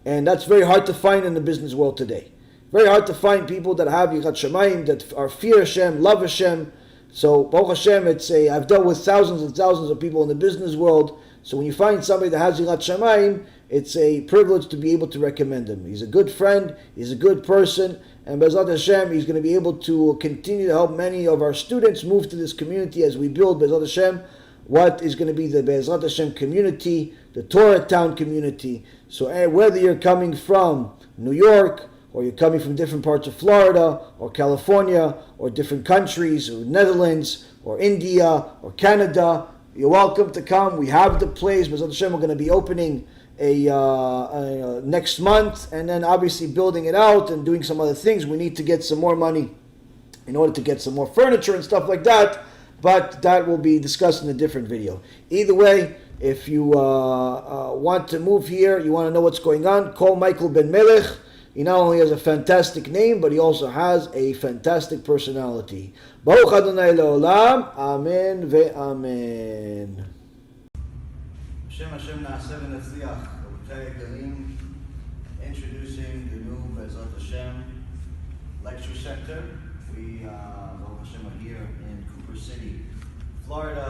And that's very hard to find in the business world today. Very hard to find people that have Yirat Shamayim, that are fear Hashem, love Hashem. So Baruch Hashem, I've dealt with thousands and thousands of people in the business world. So when you find somebody that has Yirat Shamayim, it's a privilege to be able to recommend him. He's a good friend, he's a good person, and Be'ezrat Hashem, he's going to be able to continue to help many of our students move to this community as we build, Be'ezrat Hashem, what is going to be the Be'ezrat Hashem community, the Torah town community. So whether you're coming from New York, or you're coming from different parts of Florida, or California, or different countries, or Netherlands, or India, or Canada, you're welcome to come. We have the place. Be'ezrat Hashem, we're going to be opening next month, and then obviously building it out and doing some other things. We need to get some more money in order to get some more furniture and stuff like that, but that will be discussed in a different video. Either way, if you want to move here, you want to know what's going on, call Michael Ben Melech. He not only has a fantastic name, but he also has a fantastic personality. Baruch Adonai Le'olam, Amen ve'amen. Hashem Na'aseh v'Natzliach. Rabbi Yaron introducing the new Be'ezrat Hashem lecture center. We, Baruch Hashem, are here in Cooper City, Florida,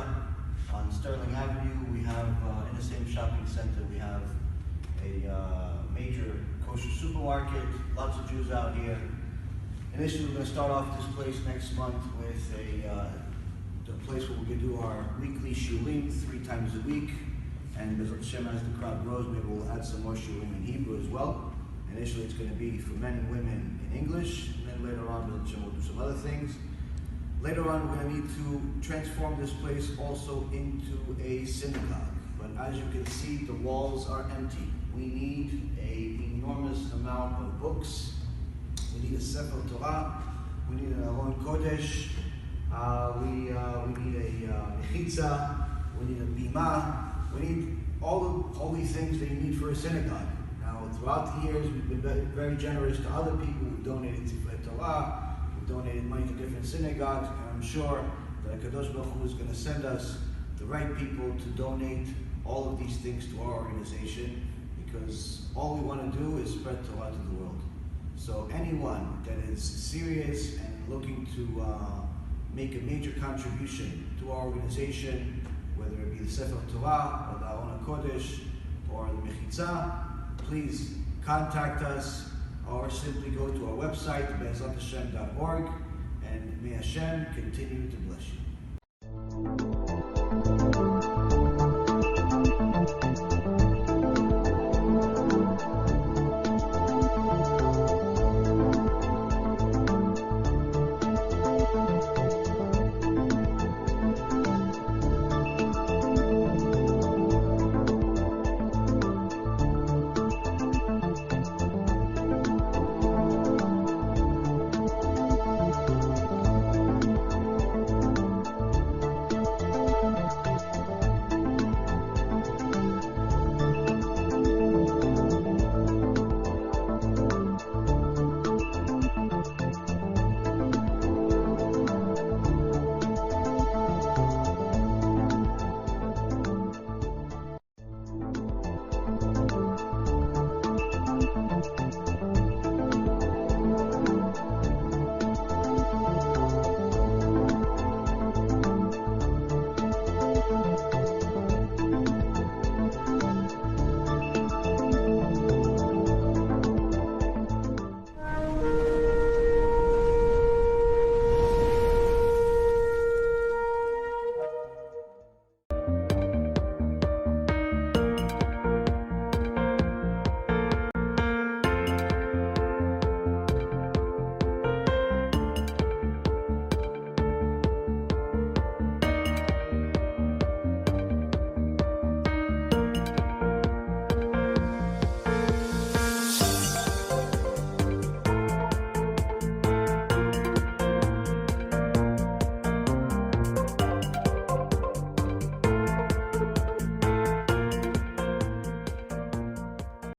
on Sterling Avenue. We have, in the same shopping center, we have a major kosher supermarket, lots of Jews out here. Initially, we're going to start off this place next month with a place where we can do our weekly shulim 3 times a week. And as Hashem, as the crowd grows, maybe we'll add some more shulim in Hebrew as well. Initially, it's going to be for men and women in English, and then later on, Hashem will do some other things. Later on, we're going to need to transform this place also into a synagogue. But as you can see, the walls are empty. We need an enormous amount of books. We need a Sefer Torah. We need an Aron Kodesh. We need a Mechitza. We need a Bima. We need all the holy things that you need for a synagogue. Now, throughout the years, we've been very generous to other people who donated to Torah, who donated money to different synagogues, and I'm sure that HaKadosh Baruch Hu is going to send us the right people to donate all of these things to our organization, because all we want to do is spread Torah to the world. So anyone that is serious and looking to make a major contribution to our organization, whether it be the Sefer Torah or the Aron HaKodesh or the Mechitza, please contact us or simply go to our website, be'ezrat hashem.org, and may Hashem continue to bless you.